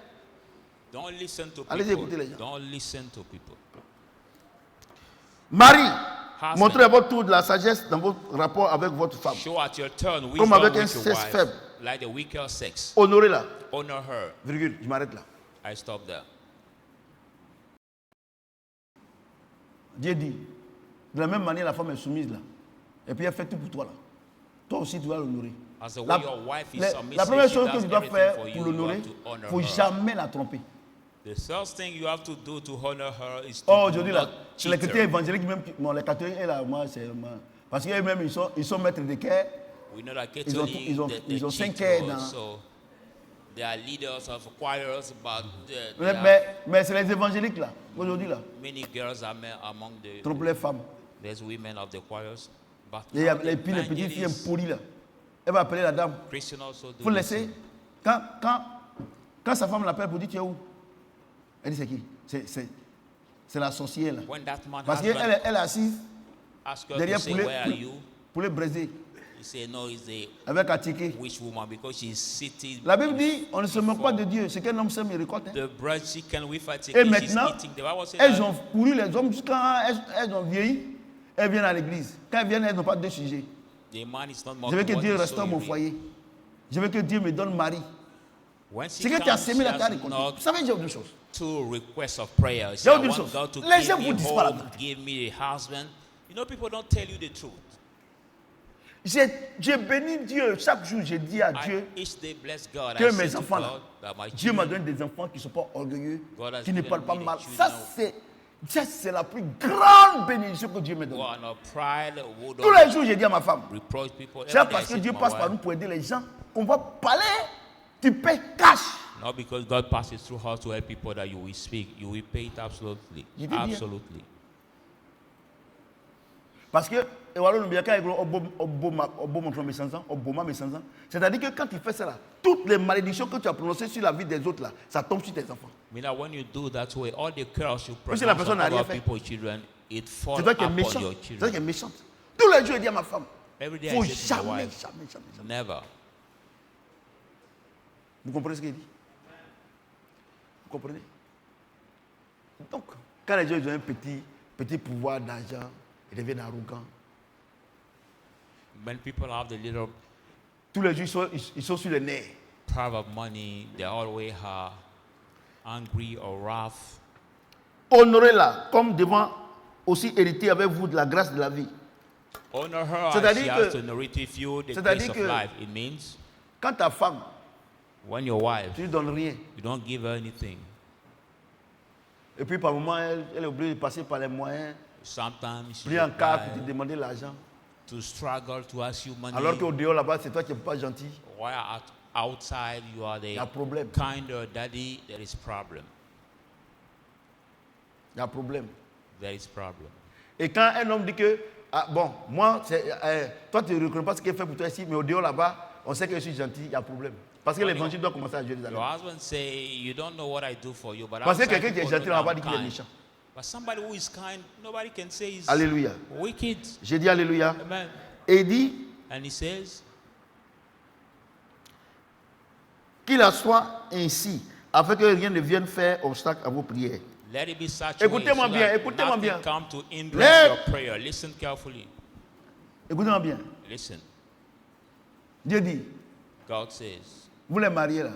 C: don't listen to
B: Allez-y
C: people.
B: écouter les gens.
C: Don't listen to people.
B: Marie,
C: Husband.
B: montrez à votre tour de la sagesse dans votre rapport avec votre femme.
C: Show at your turn
B: Comme
C: wisdom
B: avec un
C: with your
B: sexe
C: wife,
B: faible.
C: like the weaker sex.
B: Honorez-la.
C: Honor her.
B: Virgule, je m'arrête là.
C: I stop there.
B: Dieu dit, de la même manière, la femme est soumise là. Et puis elle fait tout pour toi là. Toi aussi, tu dois l'honorer.
C: As the way your wife is submissive,
B: La première
C: she
B: chose que
C: does
B: tu dois
C: everything
B: faire
C: for you,
B: pour
C: you
B: l'honorer,
C: have to honor
B: il ne faut
C: her.
B: jamais la tromper.
C: The first thing you have to do to honor her is to
B: Oh, aujourd'hui là,
C: not
B: c'est les
C: cheat
B: chrétiens
C: her.
B: évangéliques même, bon, les catholiques, et là, moi, c'est. Parce qu'eux-mêmes, ils sont maîtres de cœur.
C: We know that
B: Ils ont-
C: Catholics,
B: ils ont-
C: they
B: ils ont
C: cheat
B: 5 heures
C: her,
B: dans-
C: so they are leaders of choirs, but they
B: Mais c'est les évangéliques là, aujourd'hui là,
C: many girls are among the
B: trompent les femmes.
C: there's women of the choirs, but
B: Et
C: now the
B: les petites filles
C: evangelists,
B: impolies là. Elle va appeler la dame.
C: Christians also do
B: Il faut
C: the
B: laisser.
C: same.
B: Quand sa femme l'appelle pour dire tu es où? Elle dit c'est qui? C'est la sorcière là.
C: When that man
B: Parce
C: husband
B: qu'elle elle est assise
C: asks her
B: derrière
C: to say, where are you?
B: pour les briser
C: He say, no, it's the
B: avec un ticket.
C: witch woman because she's sitting.
B: La Bible dit on ne se moque pas de Dieu. Ce qu'un homme sème, il récolte. Hein.
C: The bread chicken with her
B: Et
C: chicken, she's
B: maintenant,
C: eating. The Bible says
B: elles
C: that
B: ont couru les hommes jusqu'à elles ont vieilli. Elles viennent à l'église. Quand elles viennent, elles n'ont pas de sujet.
C: the man is not
B: Je veux
C: mocking
B: que
C: what
B: Dieu
C: he
B: restaure
C: saw
B: mon
C: in
B: foyer. Je veux que Dieu me donne mari.
C: When she
B: Ce que tu as
C: comes,
B: sémé
C: she
B: là, tu as
C: has
B: récolté.
C: not
B: Vous savez, j'ai autre chose.
C: two requests of prayer. She
B: J'ai
C: I
B: autre
C: want
B: chose.
C: God to
B: Les
C: give
B: gens
C: me
B: vous disent pas la
C: home,
B: vérité.
C: give me a husband. You know, people don't tell you the truth.
B: J'ai béni Dieu. Chaque jour, j'ai dit à Dieu
C: I each day bless God.
B: que
C: I say
B: mes
C: to
B: enfants là,
C: God that my
B: Dieu m'a
C: children,
B: donné des enfants qui ne sont pas orgueilleux,
C: God has
B: qui ne
C: given
B: parlent pas
C: me the
B: mal.
C: children
B: Ça, c'est la plus grande bénédiction que Dieu me donne.
C: who are not pride, who
B: Tous
C: don't
B: les jours, j'ai dit à ma femme,
C: reproach people.
B: c'est
C: Every day I
B: parce que
C: say
B: Dieu
C: to my
B: passe par
C: wife,
B: nous pour aider les gens qu'on va parler. Tu payes cash.
C: not because God passes through her to help people that you will speak. You will pay it absolutely.
B: Je dis bien.
C: Absolutely.
B: Parce que, et voilà, nous bien quand il c'est-à-dire que quand tu fais ça là, toutes les malédictions que tu as prononcées sur la vie des autres là, ça tombe sur tes enfants.
C: Meaning that when you do that way, all the curse you
B: Parce que la
C: pronounce
B: personne
C: on
B: n'a rien
C: other
B: fait.
C: people's children, it falls
B: C'est toi qui es
C: upon
B: méchant.
C: your
B: C'est toi qui
C: children.
B: es méchante. Tous les jours, je dis à ma femme,
C: Every day
B: il faut
C: I say to my
B: jamais,
C: wife,
B: jamais.
C: never.
B: Vous comprenez ce qu'il dit? Vous comprenez? Donc, quand les gens ils ont un petit pouvoir d'argent, ils deviennent arrogants.
C: When people have the little
B: Tous les jours, ils sont sur les nerfs.
C: power of money, they always are angry or wrath.
B: Honorez-la comme devant aussi hériter avec vous de la grâce de la vie.
C: Honor her as
B: C'est-à-dire
C: she
B: que-
C: has to narrate with you the
B: c'est-à-dire
C: grace of
B: que-
C: life. It means
B: Quand ta femme,
C: when your wife,
B: tu ne lui donnes rien,
C: you don't give her anything.
B: et puis par moment, elle est obligée de passer par les moyens,
C: Sometimes she
B: prier en carte pour te
C: requires
B: demander l'argent.
C: to struggle to ask you money.
B: Alors qu'au dehors là-bas, c'est toi qui n'es pas gentil.
C: While outside you are
B: Il y a
C: the
B: problème.
C: kinder daddy, there is problem.
B: Il y a problème.
C: There is problem.
B: Et quand un homme dit que, ah, bon, moi, toi tu ne reconnais pas ce qu'il a fait pour toi ici, mais au dehors là-bas, on sait que je suis gentil, il y a problème. Parce que
C: Quand
B: l'évangile doit commencer à Jérusalem.
C: Your husband say, you don't know what I do for you, but
B: Parce que
C: outside
B: quelqu'un qui est
C: people
B: gentil,
C: know
B: on ne va pas
C: I'm
B: dire qu'il est
C: kind.
B: méchant.
C: But somebody who is kind, nobody can say he's
B: Alléluia.
C: wicked.
B: J'ai dit Alléluia.
C: Amen.
B: Et il dit
C: And he says,
B: qu'il en soit ainsi, afin que rien ne vienne faire obstacle à vos prières.
C: let it be such
B: Écoutez-moi
C: way so
B: bien,
C: that
B: écoutez-moi
C: nothing
B: bien.
C: come to hinder
B: Let-
C: your prayer. Listen carefully.
B: Écoutez-moi bien.
C: Listen.
B: Dieu dit,
C: God says,
B: vous les mariés là,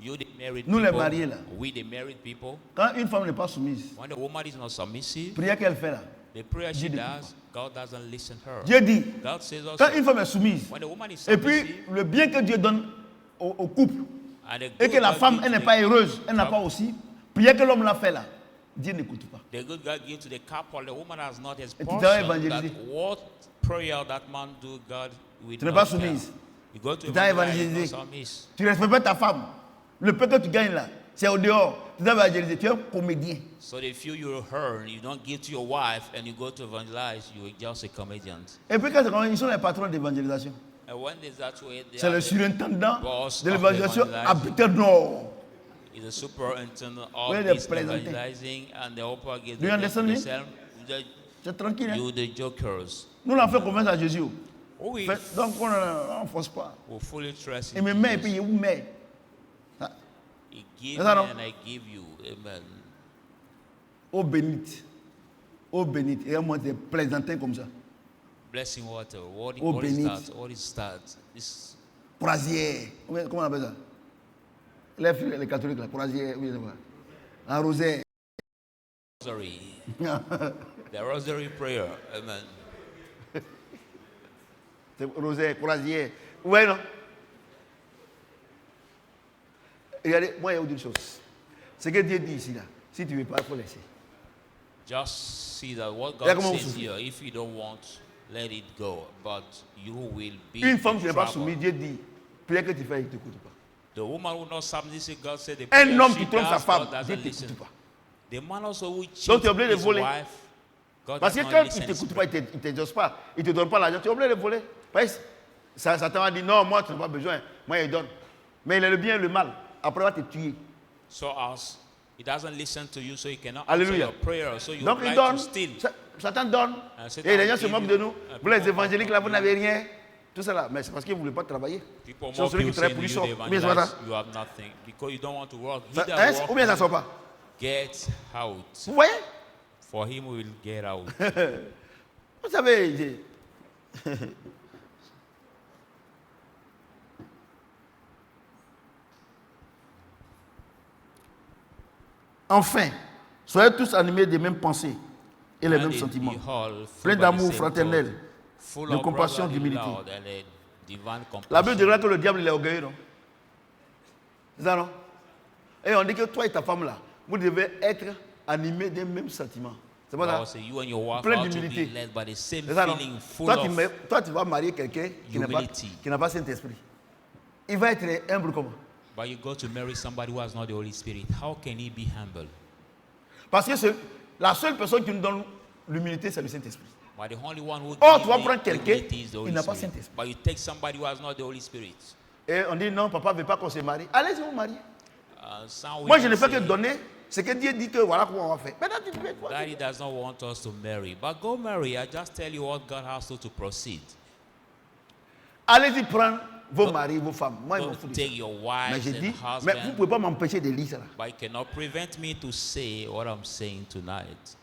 C: you the married
B: Nous, les
C: people,
B: mariés, là.
C: we the married people,
B: quand une femme n'est pas soumise,
C: when the woman is not submissive,
B: prière qu'elle fait là,
C: the prayer she
B: Dieu
C: does, God doesn't listen to her.
B: Dieu dit,
C: God says
B: quand
C: also,
B: une femme est soumise,
C: when the woman is
B: et puis
C: submissive,
B: le bien que Dieu donne au couple,
C: and the
B: et
C: good
B: que la
C: God
B: femme,
C: gives
B: elle
C: to
B: n'est pas
C: the-
B: heureuse, elle n'a pas aussi, prière que l'homme l'a fait là, Dieu n'écoute pas.
C: the good God gives to the couple, the woman has not his
B: Et tu dois
C: portion.
B: évangéliser.
C: That what prayer that man do, God will
B: Tu n'es
C: not
B: pas
C: care.
B: soumise.
C: You go to
B: Tu dois
C: evangelize,
B: évangéliser.
C: not submiss.
B: Tu respectes pas ta femme. Le peu que tu gagnes là, c'est au dehors. Tu dois évangéliser. Tu es un comédien.
C: So the few you earn, you don't give to your wife, and you go to evangelize, you are just a comedian.
B: Et puis quand c'est comme ça, ils sont les patrons d'évangélisation.
C: And when there's that way, they
B: C'est
C: are
B: le
C: the-
B: surintendant
C: boss
B: de
C: of
B: l'évangélisation
C: evangelizing.
B: à Peter Nord.
C: is the superintendent of
B: Where they
C: this
B: presenting.
C: evangelizing, and the upper gate.
B: Do you understand me?
C: The,
B: C'est tranquille. Hein?
C: you the jokers.
B: Nous, on a fait confiance à Jésus.
C: We
B: Donc, on ne force pas.
C: will fully trust
B: Il
C: in
B: me met et
C: Jesus.
B: puis il vous met. Ah,
C: He give
B: Is that
C: me
B: all?
C: and I give you. Amen.
B: Eau bénite. Eau bénite. Et moi, des plaisantins comme ça.
C: Blessing water. What,
B: Oh,
C: what is
B: bénite.
C: that? What is that? This
B: Croisière. Comment on appelle ça? Les catholiques, la croisière, oui, en rosaire.
C: Rosary. The rosary prayer. Amen.
B: C'est rosaire, croisière. Ouais, non? Regardez, moi, il y a une chose. Ce que Dieu dit ici, là, si tu ne veux pas, il faut laisser.
C: Just see that what
B: Regarde
C: God
B: comment
C: says
B: vous
C: here. If you don't want, let it go. But you will be
B: Une femme qui
C: in
B: n'est pas
C: trouble.
B: soumise, Dieu dit, prière que tu fais, il ne t'écoute pas.
C: The woman who not submissive, God said the
B: Un
C: prayer
B: homme
C: she
B: qui trompe sa
C: does,
B: femme,
C: God
B: Dieu
C: doesn't
B: ne
C: listen.
B: t'écoute pas.
C: The man also who cheats
B: Donc tu es obligé de
C: his
B: voler.
C: wife, God
B: Parce
C: does
B: que
C: not
B: quand
C: listen
B: il ne
C: his
B: t'écoute
C: prayer.
B: pas, il ne t'exauce pas, il ne te donne pas l'argent, tu es obligé de voler. Parce que Satan va dire, non, moi, tu n'as pas besoin, moi, il donne. Mais il a le bien et le mal. Après, il va te tuer.
C: So as he doesn't listen to you, so he cannot
B: Alléluia.
C: answer your prayer. So you
B: Donc il
C: like
B: donne,
C: to steal.
B: Satan donne.
C: Satan
B: Et les gens
C: will
B: se
C: give
B: moquent
C: you,
B: de nous. Vous les
C: people
B: évangéliques, là, vous
C: mock
B: n'avez
C: you.
B: rien. Tout ça là. Mais c'est parce que vous ne voulez pas travailler.
C: People
B: C'est
C: mock
B: celui qui
C: you,
B: travaille
C: saying
B: pour lui
C: you
B: sort.
C: the
B: Ou bien ça va
C: evangelize, you have nothing because you don't want to work. He
B: ça.
C: that
B: Ou bien ça ne
C: work
B: sort pas.
C: get out.
B: Vous voyez?
C: For him will get out.
B: Vous savez, enfin, soyez tous animés des mêmes pensées et les mêmes sentiments, pleins d'amour fraternel, de compassion, d'humilité. La Bible dit que le diable il est orgueilleux, non? C'est ça, non? Et on dit que toi et ta femme là, vous devez être animés des mêmes sentiments. C'est pas ça? Plein d'humilité. C'est ça, non? Toi, tu vas marier quelqu'un qui n'a pas Saint-Esprit. Il va être humble comment?
C: But you go to marry somebody who has not the Holy Spirit. How can he be humble?
B: Parce que la seule personne qui nous donne l'humilité, c'est le Saint-Esprit.
C: But the only one who
B: Or,
C: gives
B: tu vas
C: me
B: prendre quelqu'un,
C: humility is the Holy
B: il n'a pas
C: Spirit.
B: Saint-Esprit.
C: But you take somebody who has not the Holy Spirit.
B: Et on dit non, papa ne veut pas qu'on se marie. Allez-y, vous mariez.
C: Some
B: Moi, je
C: women
B: ne fais que
C: say,
B: donner ce que Dieu dit que voilà comment on va faire. Maintenant, tu fais quoi?
C: Daddy does not want us to marry. But go marry. I just tell you what God has to proceed.
B: Allez-y prendre vos maris, vos femmes. Moi, ils m'en
C: Don't
B: foutent.
C: take your
B: Mais
C: wives
B: j'ai dit,
C: and
B: mais vous ne
C: husbands.
B: pouvez pas m'empêcher de lire ça.
C: But you cannot prevent me to say what I'm saying tonight.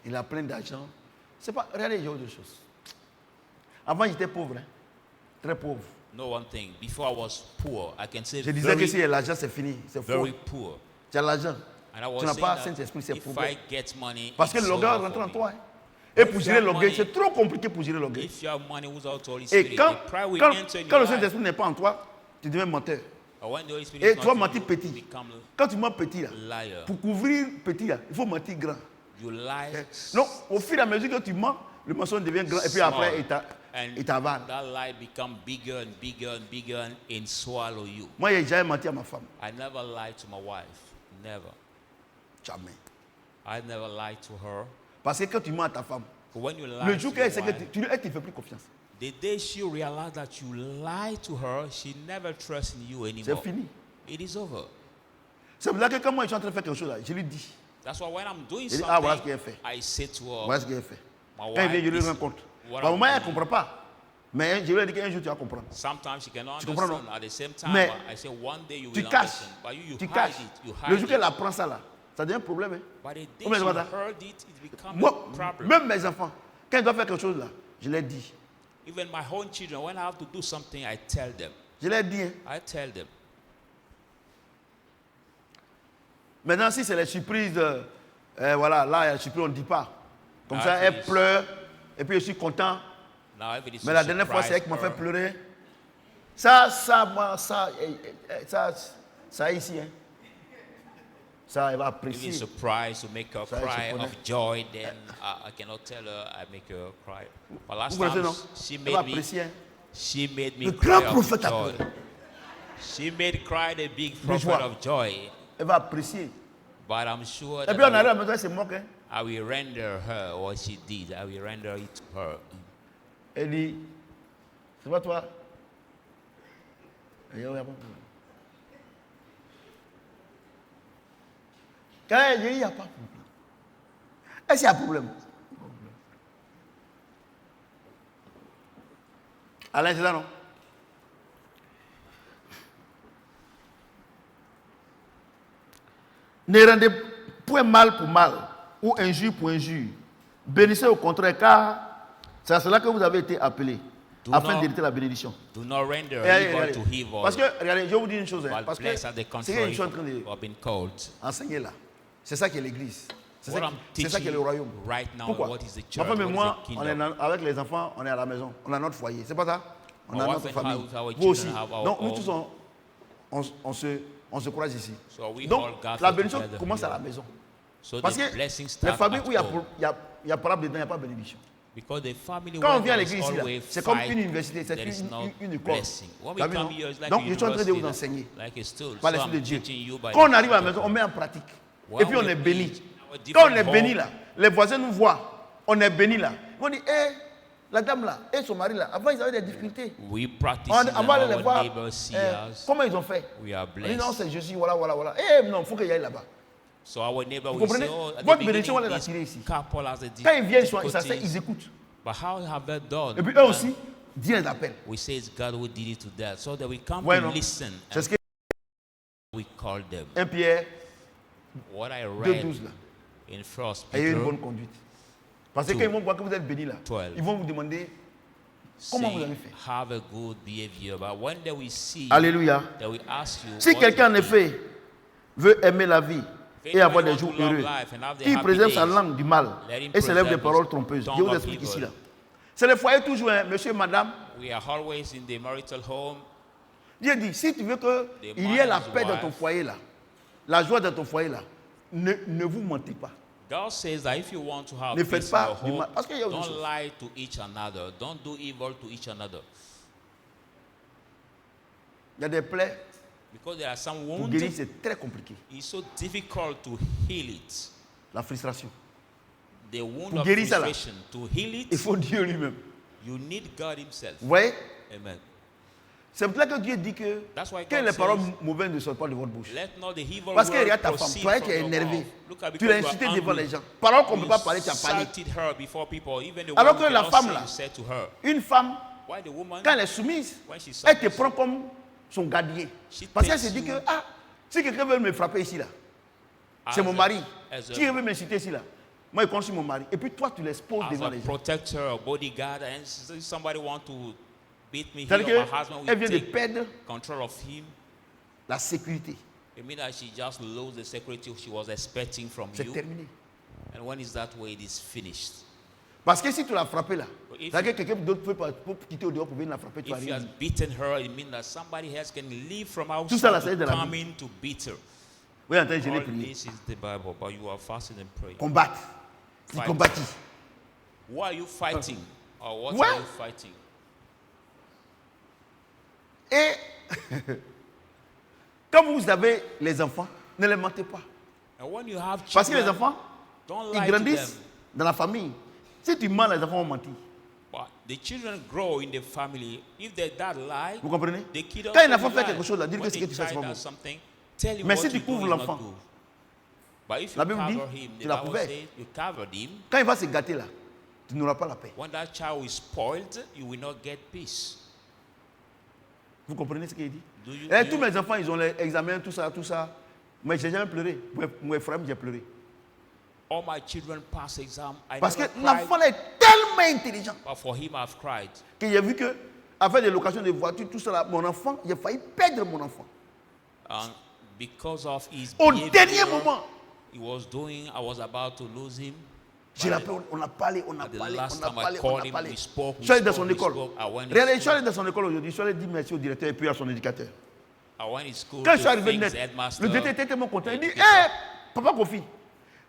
B: Il a plein d'argent. C'est pas. Regardez, il y a autre chose. Avant, j'étais pauvre, hein? Très pauvre.
C: No one thing. Before I was poor, I can say
B: Je disais que
C: very,
B: si l'argent, c'est fini. C'est faux.
C: very poor.
B: Tu as l'argent.
C: And I was
B: Tu n'as
C: saying
B: pas
C: that
B: Saint-Esprit, c'est
C: if
B: problème.
C: I get money,
B: Parce que
C: it's
B: l'orgueil
C: over
B: rentre
C: for
B: en
C: me.
B: toi. Hein? Et pour
C: If
B: gérer
C: you have
B: l'orgueil,
C: money-
B: c'est trop compliqué pour gérer l'orgueil.
C: If you have money without the Holy
B: Et
C: Spirit,
B: quand,
C: the pride will
B: quand,
C: enter in
B: quand le
C: your life.
B: Saint-Esprit n'est pas en toi, tu deviens menteur.
C: But when the Holy Spirit
B: Et
C: is
B: tu vas
C: not in
B: mentir
C: you,
B: petit.
C: you become
B: Quand tu mens petit, là,
C: liar.
B: pour couvrir petit, là, il faut mentir grand.
C: You lie.
B: Non, au fur et à mesure que tu mens, le mensonge devient grand. Et puis après,
C: and
B: il t'avale.
C: that lie become bigger and bigger and bigger and swallow you.
B: Moi, j'ai jamais menti à ma femme.
C: I never lied to my wife. Never.
B: Jamais.
C: I never lied to her.
B: Parce que quand tu mens à ta femme,
C: But when you lie
B: le
C: to
B: jour
C: your
B: qu'elle sait que
C: wife,
B: elle ne te fait plus confiance.
C: the day she realized that you lied to her, she never trusts in you
B: C'est
C: anymore.
B: fini.
C: It is over.
B: C'est pour ça que quand moi je suis en train de faire quelque chose là, je lui dis.
C: That's why when I'm doing
B: Il dit,
C: something,
B: ah, voilà ce qu'elle fait.
C: I say to her,
B: Voilà ce qu'elle fait.
C: my
B: Quand il vient,
C: wife,
B: je lui
C: this
B: rends
C: is
B: compte.
C: what
B: Par
C: I'm
B: moment, elle ne
C: doing.
B: comprend pas. Mais je lui ai dit qu'un jour tu vas comprendre.
C: Sometimes she cannot
B: Tu comprends,
C: understand.
B: non?
C: At the same time,
B: Mais
C: I say one day you
B: Tu
C: will
B: caches.
C: understand. But you
B: Tu
C: hide
B: caches.
C: it. You
B: Le
C: hide
B: jour qu'elle
C: it.
B: apprend ça là, ça devient un problème. Hein.
C: But the day
B: Ou bien
C: she
B: c'est pas ça.
C: heard it, it becomes
B: Moi,
C: a problem.
B: même mes enfants, quand ils doivent faire quelque chose là, je leur dis.
C: Even my own children, when I have to do something, I tell them.
B: Je leur dis. Hein.
C: I tell them.
B: Maintenant, si c'est les surprises, voilà, là, il y a la surprise, on ne dit pas. Comme
C: Ah,
B: ça,
C: c'est
B: elle
C: juste.
B: pleure, et puis je suis content.
C: Now, if it is
B: Mais
C: a
B: la dernière fois, c'est elle qui
C: surprise
B: m'a fait
C: her,
B: pleurer. Ça ici, hein. Ça, elle va
C: if it's
B: apprécier.
C: a surprise to make her
B: Ça, je
C: cry
B: connais.
C: of joy, then I cannot tell her I make her cry. But last
B: Vous connaissez,
C: time,
B: non?
C: she
B: Elle va
C: made me,
B: apprécier. Hein.
C: she made me
B: Le
C: cry
B: grand
C: of
B: prophète a
C: joy.
B: pleuré.
C: She made cry the big
B: joie.
C: prophet of joy.
B: Elle va apprécier.
C: But I'm sure
B: Et
C: that
B: puis on arrive à la maison, elle se moque. Hein.
C: I will render her what she did. I will render it to her.
B: Elle dit, c'est pas toi. Et il y a pas de problème. Quand elle dit, il n'y a pas de problème. Est-ce qu'il y a un problème? Alain, c'est ça, non? Ne rendez point mal pour mal ou injure pour injure. Bénissez au contraire, car c'est à cela que vous avez été appelés. afin d'hériter la bénédiction.
C: Do not render
B: Regardez,
C: evil to evil.
B: parce que, regardez, je vais vous dire une chose.
C: But
B: Parce que
C: blessed are the
B: c'est ce que
C: contrary
B: je suis en train
C: who have been called.
B: d'enseigner là. C'est ça qui est l'église. C'est
C: What
B: ça,
C: I'm
B: c'est ça qui est le
C: teaching
B: royaume.
C: right now,
B: Pourquoi?
C: what is the
B: Ma
C: church?
B: femme et
C: What is
B: moi,
C: the
B: on
C: kingdom?
B: est avec les enfants, on est à la maison. On a notre foyer. C'est pas ça? On a
C: Our
B: notre
C: wife and
B: famille.
C: our
B: Vous aussi.
C: children have our
B: Donc, nous
C: home.
B: tous, on se croise ici.
C: So we
B: Donc,
C: all gather
B: la bénédiction
C: together
B: commence à
C: here.
B: la maison.
C: So
B: Parce
C: the
B: que
C: blessing
B: les
C: starts
B: familles
C: at
B: où il
C: home.
B: y a problème dedans, il n'y a pas de bénédiction.
C: Because the family
B: Quand on
C: where
B: vient à
C: there is
B: l'église ici, là,
C: always
B: c'est comme
C: fight,
B: une université, c'est
C: there is no
B: une école.
C: blessing. When we
B: T'as vu,
C: come
B: non?
C: here, it's like
B: Donc,
C: a
B: je suis en train de vous
C: university,
B: enseigner
C: like a school.
B: par
C: So
B: l'Esprit de
C: I'm
B: Dieu.
C: teaching you by
B: Quand on
C: the
B: arrive à la
C: Spirit
B: maison,
C: of
B: on
C: God.
B: met en pratique.
C: When
B: Et puis on
C: we
B: est béni.
C: preach our
B: Quand on
C: different
B: est béni
C: home,
B: là, les voisins nous voient, on est béni là. Ils vont dire, la dame là, et son mari là, avant ils avaient des difficultés.
C: we practice
B: On
C: and
B: va aller les
C: our
B: voir.
C: neighbors see us.
B: Comment ils ont fait?
C: We are
B: On dit non,
C: blessed.
B: c'est Jésus, voilà. Non, il faut qu'il y aille là-bas.
C: So our neighbor
B: Vous
C: will say,
B: comprenez?
C: oh, at the
B: Votre bénédiction,
C: beginning,
B: on l'a
C: this
B: tirée ici.
C: couple has a
B: Quand ils viennent, ils s'assoient,
C: difficulties.
B: ils écoutent.
C: But how have they done?
B: Et puis eux aussi, Dieu les appelle.
C: We say it's God who did it to that. So that we come
B: Ouais,
C: to
B: non.
C: listen
B: C'est
C: and
B: ce que
C: we call them.
B: 1 Pierre
C: What I
B: 2,
C: read
B: 12 là.
C: in First
B: Ayez une
C: Peter
B: bonne conduite. Parce que
C: Two.
B: quand ils vont voir que vous êtes béni là,
C: 12.
B: ils vont vous demander comment vous
C: say,
B: avez fait.
C: have a good behavior. But when they we see
B: Alléluia.
C: that we ask you,
B: Si
C: what
B: quelqu'un en
C: you did,
B: effet veut aimer la vie
C: if
B: et avoir
C: anybody
B: des jours
C: want to love
B: heureux,
C: life and have the
B: qu'il
C: happy
B: préserve sa
C: days,
B: langue du mal
C: let him
B: et s'élève des
C: preserve
B: paroles
C: his
B: trompeuses.
C: tongue
B: Je vous
C: of
B: explique ici
C: evil.
B: là. C'est le foyer toujours, hein, monsieur, madame.
C: we are always in the marital home.
B: Dieu dit, si tu veux qu'il y
C: man
B: ait la
C: and his
B: paix dans ton
C: wife.
B: foyer là, la joie dans ton foyer là, ne vous mentez pas.
C: God says that if you want to have
B: Ne
C: peace
B: faites
C: in
B: pas
C: your
B: du
C: home,
B: mal. Parce qu'il y a autre
C: don't
B: chose.
C: lie to each another. Don't do evil to each another.
B: Il y a des plaies,
C: Because there are some
B: pour
C: wounds,
B: guérir c'est très compliqué.
C: it's so difficult to heal it.
B: La frustration.
C: The wound
B: Pour
C: of
B: guérir ça, là,
C: frustration, to heal
B: Il
C: it,
B: faut Dieu lui-même.
C: you need God himself.
B: Vous voyez?
C: Amen.
B: C'est pour ça que Dieu dit que
C: That's why
B: que
C: God
B: les paroles
C: says,
B: mauvaises ne sortent pas de votre bouche.
C: let not the evil
B: Parce que
C: word
B: regarde ta femme,
C: proceed
B: toi
C: from
B: qui es
C: your
B: énervé,
C: mouth. Look at
B: tu
C: because
B: l'as
C: you are
B: incité devant
C: angry.
B: les gens. Paroles qu'on ne
C: You
B: peut pas parler, tu as parlé.
C: insulted her before people, even the
B: Alors
C: one
B: que
C: you
B: la
C: cannot
B: femme,
C: say,
B: là,
C: you said to her.
B: Une femme,
C: Why the woman,
B: quand elle est soumise,
C: when she's
B: elle te
C: submissive,
B: prend comme son gardien.
C: She
B: Parce qu'elle
C: takes
B: se dit que,
C: you
B: si quelqu'un veut me frapper ici, là, c'est
C: as
B: mon
C: a-
B: mari.
C: as
B: Si
C: a-
B: quelqu'un veut m'insulter ici, là, moi, je compte sur mon mari. Et puis toi, tu l'exposes
C: as
B: devant
C: a
B: les gens.
C: protector, a bodyguard, and if somebody want to beat me here,
B: C'est-à-dire
C: my husband
B: qu'elle
C: will
B: vient de
C: take
B: perdre
C: control of him.
B: la sécurité.
C: It means that she just lost the security she was expecting from
B: C'est
C: you.
B: terminé.
C: And when is that way, it is finished.
B: Parce que si tu l'as frappé là,
C: If-
B: c'est-à-dire que quelqu'un d'autre peut quitter au dehors pour venir la frapper, tu
C: If you
B: arrives.
C: have beaten her, it means that somebody else can leave from
B: Tout ça, là,
C: outside
B: c'est de
C: to
B: la
C: come
B: Bible.
C: in to beat her.
B: Oui, en train de
C: All
B: prier.
C: this is the Bible, but you are fasting and praying.
B: Combattre. Tu
C: Fight.
B: combattis.
C: Why are you fighting? Or what
B: What?
C: are you fighting?
B: Et quand vous avez les enfants, ne les mentez pas.
C: And when you have
B: Parce que les
C: children,
B: enfants,
C: don't
B: ils
C: lie to
B: grandissent
C: them.
B: dans la famille. Si tu mens, les enfants vont mentir.
C: But the children grow in the family. If their dad lie,
B: Vous comprenez?
C: the kid
B: Quand un
C: also
B: enfant fait
C: lie.
B: quelque chose, là, dis
C: When
B: que ce que
C: the
B: tu fais, c'est
C: child
B: pas
C: does
B: bon.
C: something, tell him
B: Mais
C: what
B: si tu
C: you do
B: couvres
C: is not
B: l'enfant,
C: good. But if
B: la
C: you
B: Bible dit,
C: cover him,
B: tu
C: the
B: l'as
C: Bible
B: couvert.
C: says you covered him.
B: Quand il va se gâter là, tu n'auras pas la paix.
C: When that child is spoiled, you will not get peace.
B: Vous comprenez ce qu'il dit?
C: Do you,
B: Et
C: do
B: tous
C: you-
B: mes enfants, ils ont les examens, tout ça, tout ça. Mais j'ai jamais pleuré. Mon frère, j'ai pleuré.
C: all my children pass exam. I
B: Parce que
C: never cried,
B: l'enfant là est tellement intelligent
C: but for him I've cried.
B: que j'ai vu que, avec des locations de voitures, tout ça là, mon enfant, j'ai failli perdre mon enfant.
C: And because of his
B: Au
C: behavior
B: dernier moment,
C: he was doing, I was about to lose him.
B: j'ai
C: But
B: l'appelé, on a parlé, on a
C: at the
B: parlé,
C: last
B: on a
C: time I
B: parlé, on
C: called
B: a
C: him,
B: parlé.
C: we spoke,
B: Je suis allé dans son
C: we
B: école.
C: spoke. I went in
B: Regardez, je suis
C: school.
B: allé dans son école aujourd'hui. Je suis allé dire merci au directeur et puis à son éducateur.
C: I went in school
B: Quand
C: to
B: je suis arrivé
C: thank
B: net,
C: the headmaster.
B: le directeur était tellement content. Il dit,
C: Educator.
B: hé, papa Kofi,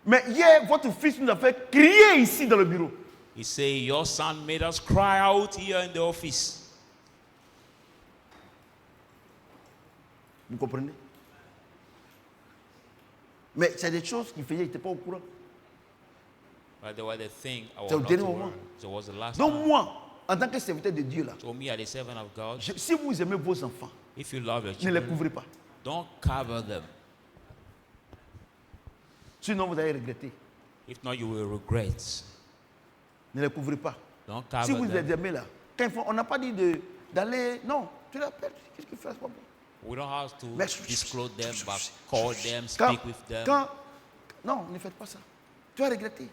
B: mais hier, votre fils nous a fait crier ici dans le bureau.
C: He said, your son made us cry out here in the office.
B: Vous comprenez? Mais c'est des choses qu'il faisait, il n'était pas au courant.
C: But they were the thing I was
B: C'est au
C: not
B: dernier
C: aware.
B: moment.
C: So it was the last
B: Donc
C: time.
B: moi, en tant que serviteur de Dieu là,
C: So me, as the servant of God,
B: si vous aimez vos enfants,
C: if you love your
B: ne les
C: children,
B: couvrez pas.
C: don't cover them.
B: Sinon vous allez regretter.
C: If not, you will regret.
B: Ne les couvrez pas.
C: Don't
B: Si
C: cover
B: vous
C: them.
B: les aimez là, quand ils font, on n'a pas dit d'aller. Non, tu l'appelles. Qu'est-ce qu'il fait? C'est pas bon.
C: We don't have to
B: Mais-
C: disclose them, but call them,
B: Quand-
C: speak with them.
B: quand- non, ne faites pas ça. Tu vas regretter.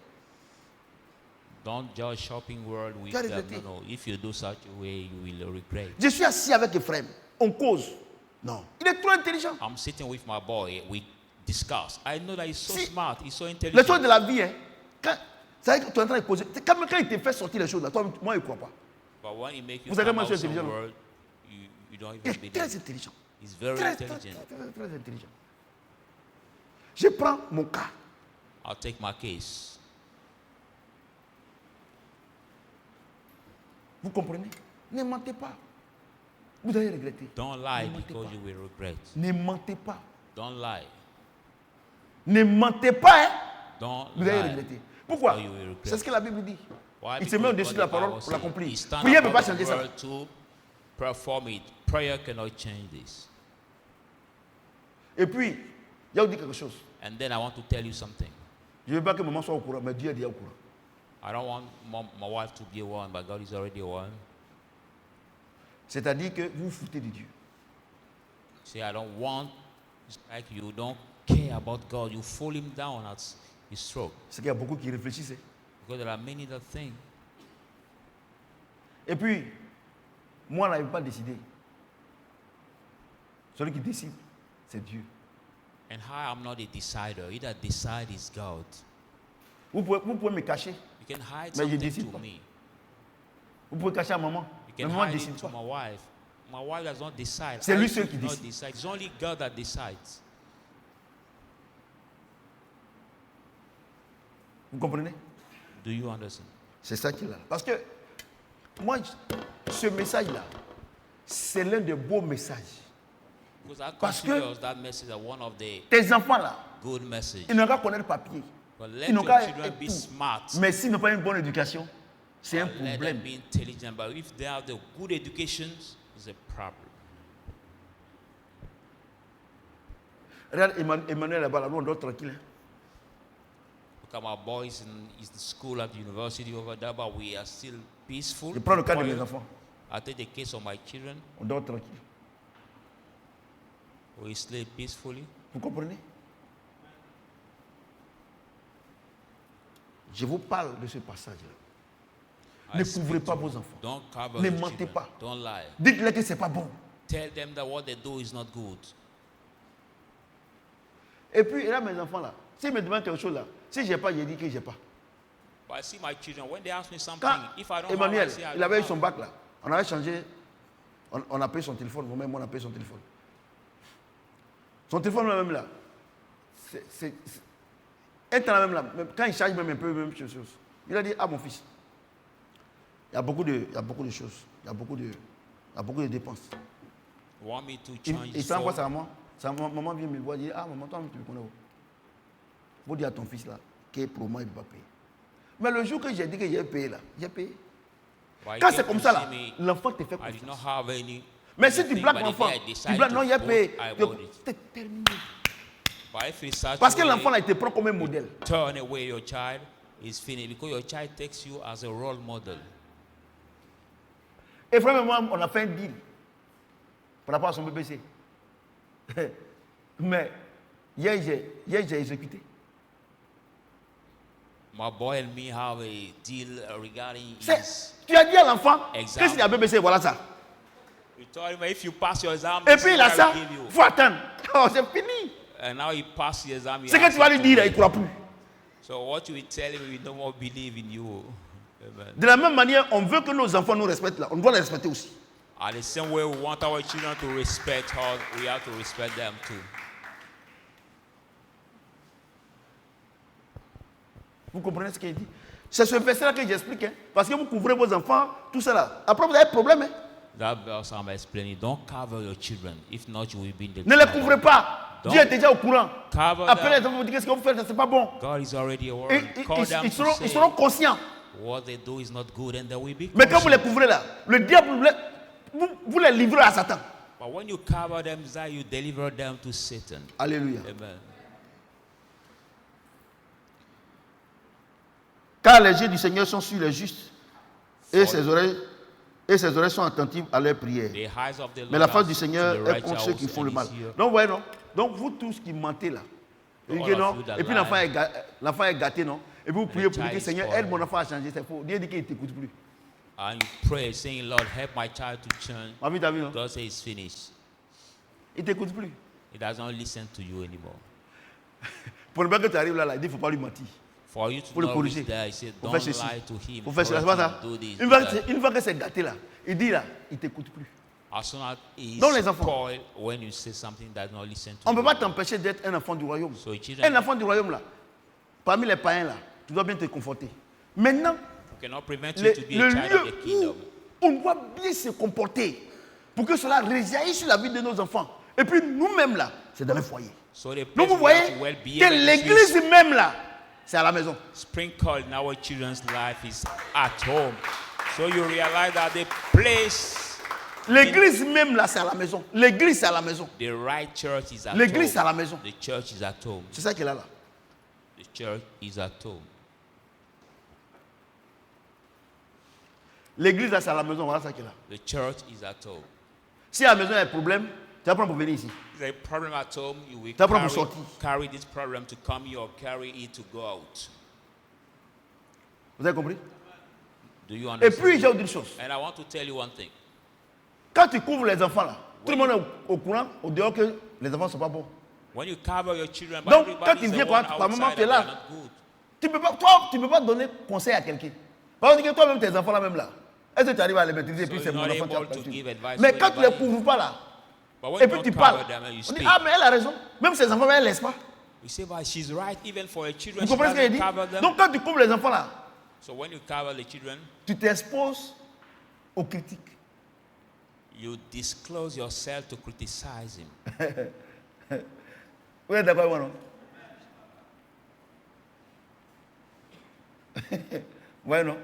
C: Don't judge shopping world with
B: Tu as
C: them.
B: regretté.
C: No. If you do such a way, you will regret.
B: Je suis assis avec Ephraim. On cause. Non. Il est trop intelligent.
C: I'm sitting with my boy. We discuss. I know that he's so
B: Si-
C: smart. He's so
B: Les
C: intelligent.
B: choses de la vie, hein, c'est vrai que tu es en train de causer. Quand il te fait sortir les choses là, toi, moi, je ne crois pas.
C: But when he make you
B: Vous savez,
C: come
B: moi,
C: out
B: je suis
C: some
B: intelligent.
C: word, you don't
B: Il
C: even
B: est
C: believe.
B: très intelligent.
C: He's very
B: Très,
C: intelligent.
B: très intelligent. Je prends mon cas.
C: I'll take my case.
B: Vous comprenez? Ne mentez pas. Vous allez regretter.
C: Don't lie
B: Ne mentez
C: because
B: pas.
C: you will regret.
B: Ne mentez pas.
C: Don't lie.
B: Ne mentez pas, hein?
C: Don't
B: Vous allez
C: lie.
B: regretter. Pourquoi?
C: Or you will regret.
B: C'est ce que la Bible dit.
C: Why?
B: Il se met
C: Because
B: au-dessus
C: what
B: de la
C: the
B: parole
C: Bible
B: pour
C: says.
B: l'accomplir.
C: He stand
B: Prière ne peut pas
C: above
B: changer
C: the
B: ça.
C: word to perform it. Prayer cannot change this.
B: Et puis, il y a dit quelque chose.
C: And then I want to tell you something.
B: Je ne veux pas que maman soit au courant, mais Dieu est déjà au courant.
C: I don't want my wife to be one, but God is already one.
B: C'est-à-dire que vous vous foutez de Dieu.
C: See, I don't want, it's like you don't care about God. You fall him down at his throat.
B: C'est qu'il y a beaucoup qui réfléchissent.
C: Because there are many that think.
B: Et puis, moi, je n'avais pas décidé. Celui qui décide, c'est Dieu.
C: And I am not a decider. He that decide is God.
B: Vous pouvez me cacher.
C: You can hide
B: Mais je
C: something
B: décide
C: to
B: pas.
C: me.
B: Vous pouvez cacher à maman.
C: You
B: Mais
C: can
B: maman ne
C: hide
B: décide
C: it to
B: pas.
C: my wife. My wife does not decide.
B: C'est lui
C: I
B: seul
C: do
B: qui
C: not
B: décide.
C: decide. It's only God that decides.
B: Vous comprenez?
C: Do you understand?
B: C'est ça qu'il a. Parce que, moi, ce message-là, c'est l'un des beaux messages.
C: Because I
B: Parce que-
C: consider that message as one of the
B: Tes enfants-là,
C: good messages.
B: ils n'ont qu'à connaître le papier.
C: But let
B: Ils n'ont
C: your
B: qu'à
C: children
B: être
C: be
B: tout.
C: smart.
B: Mais s'ils n'ont pas une bonne éducation, c'est un
C: Let them
B: problème.
C: be intelligent. But if they have the good education, it's a problem.
B: Regarde Emmanuel là-bas, là, nous on dort tranquille. Hein.
C: Look at my boys in school at the university over there, but we are still peaceful.
B: Je prends le cas de
C: quiet.
B: mes enfants.
C: I take the case of my children.
B: On dort tranquille.
C: We sleep peacefully.
B: Vous comprenez? Je vous parle de ce passage-là. Ne
C: I
B: couvrez
C: speak
B: pas
C: to
B: vos
C: them.
B: enfants.
C: Don't cover
B: Ne
C: your
B: mentez
C: children.
B: pas.
C: Don't lie.
B: Dites-leur que ce n'est pas bon.
C: Tell them that what they do is not good.
B: Et puis, là, mes enfants, là, s'ils me demandent quelque chose, là, si je n'ai pas, je dis que je n'ai pas.
C: But I see my children, when they ask me something,
B: Quand
C: if I don't
B: Emmanuel,
C: have, I say I
B: il
C: don't
B: avait eu
C: have.
B: son bac, là, on avait changé, on a payé son téléphone, moi-même, on a payé son téléphone. Son téléphone, même là, c'est un temps même là, même quand il charge même un peu, même chose. Il a dit, ah mon fils, il y a beaucoup de choses, il y a beaucoup de dépenses.
C: Want me to
B: Il
C: change
B: il
C: his
B: s'envoie
C: phone?
B: ça à moi. Maman vient me voir, dit, ah maman, toi, tu me connais où? Faut dire à ton fils là, que pour moi, il ne va pas payer. Mais le jour que j'ai dit que j'ai payé là, j'ai payé.
C: But he
B: Quand
C: came
B: c'est comme
C: to
B: ça
C: see
B: là,
C: me,
B: l'enfant te fait
C: I did not
B: confiance.
C: have any.
B: Mais si tu
C: anything,
B: blagues
C: but the
B: l'enfant,
C: day I
B: tu
C: decided
B: blagues,
C: to
B: non, j'ai
C: vote,
B: payé.
C: I voted.
B: C'est terminé.
C: But if it's such
B: Parce que
C: a way,
B: l'enfant là, il te prend comme un modèle.
C: turn away your child, is finished because your child takes you as a role model.
B: Et frère et moi, on a fait un deal par rapport à son BBC. Mais hier, j'ai exécuté.
C: My boy and me have a deal regarding his.
B: Tu as dit à l'enfant,
C: Examen.
B: qu'est-ce qu'il y a BBC, voilà ça.
C: We told him if you pass your exam,
B: Et
C: this
B: puis
C: is
B: il a
C: what I
B: ça,
C: will give you.
B: il faut attendre. Oh, c'est fini.
C: And now he passed the exam. he
B: Ce que
C: has
B: tu vas
C: it
B: lui
C: to
B: dire,
C: me.
B: il ne croit plus.
C: So what you will tell him, we no more believe in you. Amen.
B: De la même manière, on veut que nos enfants nous respectent là. On doit les respecter aussi.
C: And the same way we want our children to respect us, we have to respect them too.
B: Vous comprenez ce qu'il dit? C'est ce verset-là que j'explique. Hein? Parce que vous couvrez vos enfants, tout ça là. Après, vous avez un problème. Hein?
C: That verse I'm explaining. Don't cover your children. If not, you will be in the
B: Ne les
C: trouble.
B: couvrez pas.
C: Donc,
B: Dieu est déjà au courant.
C: Cover
B: Après, les
C: them.
B: enfants vous disent qu'est-ce que vous faites, c'est pas bon.
C: God is already aware. Call them
B: Ils
C: to
B: seront,
C: say
B: ils seront conscients.
C: what they do is not good, and they will be
B: Mais quand vous les
C: conscious.
B: couvrez là, le diable, vous les livrez à Satan.
C: But when you cover them, that you deliver them to Satan.
B: Alléluia.
C: Amen.
B: Car les yeux du Seigneur sont sur les justes et ses oreilles sont attentives à leurs prières.
C: The eyes of the
B: Mais la
C: Lord
B: face
C: are
B: du
C: to
B: Seigneur
C: the
B: est contre ceux
C: righteous
B: qui font
C: and
B: le mal.
C: his ear.
B: Donc, ouais, non. Donc, vous tous qui mentez là, vous dites que
C: All of
B: non.
C: you that
B: Et puis
C: lie.
B: l'enfant est gâté, non. Et puis vous priez pour dire que Seigneur, aide mon enfant à changer. C'est faux. Dieu dit qu'il ne t'écoute plus.
C: And you pray, saying, Lord, help my child to change.
B: Ma vie, t'as vu, non?
C: God says it's finished.
B: Il ne t'écoute plus.
C: He doesn't listen to you anymore.
B: Pour ne pas que tu arrives là, il dit qu'il ne faut pas lui mentir.
C: For you to
B: Pour le
C: know
B: corriger.
C: it's there, he said,
B: Faut
C: don't
B: faire ceci.
C: lie to him.
B: Faut faire cela. C'est pas ça?
C: Do this,
B: Une
C: do
B: fois,
C: that.
B: une fois que c'est gâté là, il dit là, il ne t'écoute plus.
C: As soon as he's
B: Dans les enfants.
C: spoiled, when you say something that does not listen to
B: On ne peut
C: you.
B: pas t'empêcher d'être un enfant du royaume.
C: So children,
B: Un enfant du royaume là, parmi les païens là, tu dois bien te conforter. Maintenant,
C: cannot prevent you
B: le
C: to be a child of the
B: lieu
C: kingdom.
B: où on doit bien se comporter pour que cela réjaillisse sur la vie de nos enfants. Et puis nous-mêmes là, c'est dans le foyer.
C: So the
B: Donc
C: place
B: vous
C: we
B: voyez
C: have to well behave
B: que
C: and
B: l'église même là, c'est à la maison.
C: sprinkle in our children's life is at home. So you realize that the place,
B: L'église même là, c'est à la maison. L'église, c'est à la maison.
C: the right church is at
B: L'église, c'est à
C: home.
B: la maison.
C: The church is at home.
B: C'est ça qu'il a là.
C: The church is at home.
B: L'église là, c'est à la maison. Voilà ça qu'il a.
C: The church is at home.
B: Si à la maison il y a un problème, tu vas prendre pour venir ici.
C: If there's a problem at home, you will
B: Ça prend pour sortir.
C: carry this problem to come here or carry it to go out.
B: Vous avez compris?
C: Do you
B: Et
C: understand?
B: puis, j'ai dit une chose.
C: And I want to tell you one thing.
B: Quand tu couvres les enfants là, tout le monde est au courant, au dehors que les enfants ne sont pas bons.
C: When you cover your children, but
B: Donc,
C: everybody
B: quand il
C: is
B: vient,
C: the
B: quand
C: one
B: ta maman
C: outside
B: qui est
C: and
B: là,
C: they're not good.
B: Tu peux pas, toi, tu ne peux pas donner conseil à quelqu'un. Parce que toi-même, tes enfants là même là, est-ce que tu arrives à les maîtriser et puis
C: So
B: c'est
C: you're
B: mon
C: not
B: enfant qui
C: able
B: a
C: to
B: perdu.
C: give advice
B: Mais
C: to
B: quand tu ne les
C: anybody.
B: couvres pas là,
C: But when
B: et
C: you
B: puis
C: don't
B: tu
C: cover
B: parles,
C: them and you
B: on dit,
C: speak,
B: ah mais elle a raison. Même ses enfants, elle ne laisse pas.
C: you say, but she's right, even for her children,
B: Vous
C: she
B: comprenez ce qu'elle
C: doesn't
B: dit?
C: cover them.
B: Donc quand tu couvres les enfants là,
C: So when you cover the children,
B: tu t'exposes aux critiques.
C: you disclose yourself to criticize him.
B: Vous êtes d'accord avec moi, non? Ouais, non?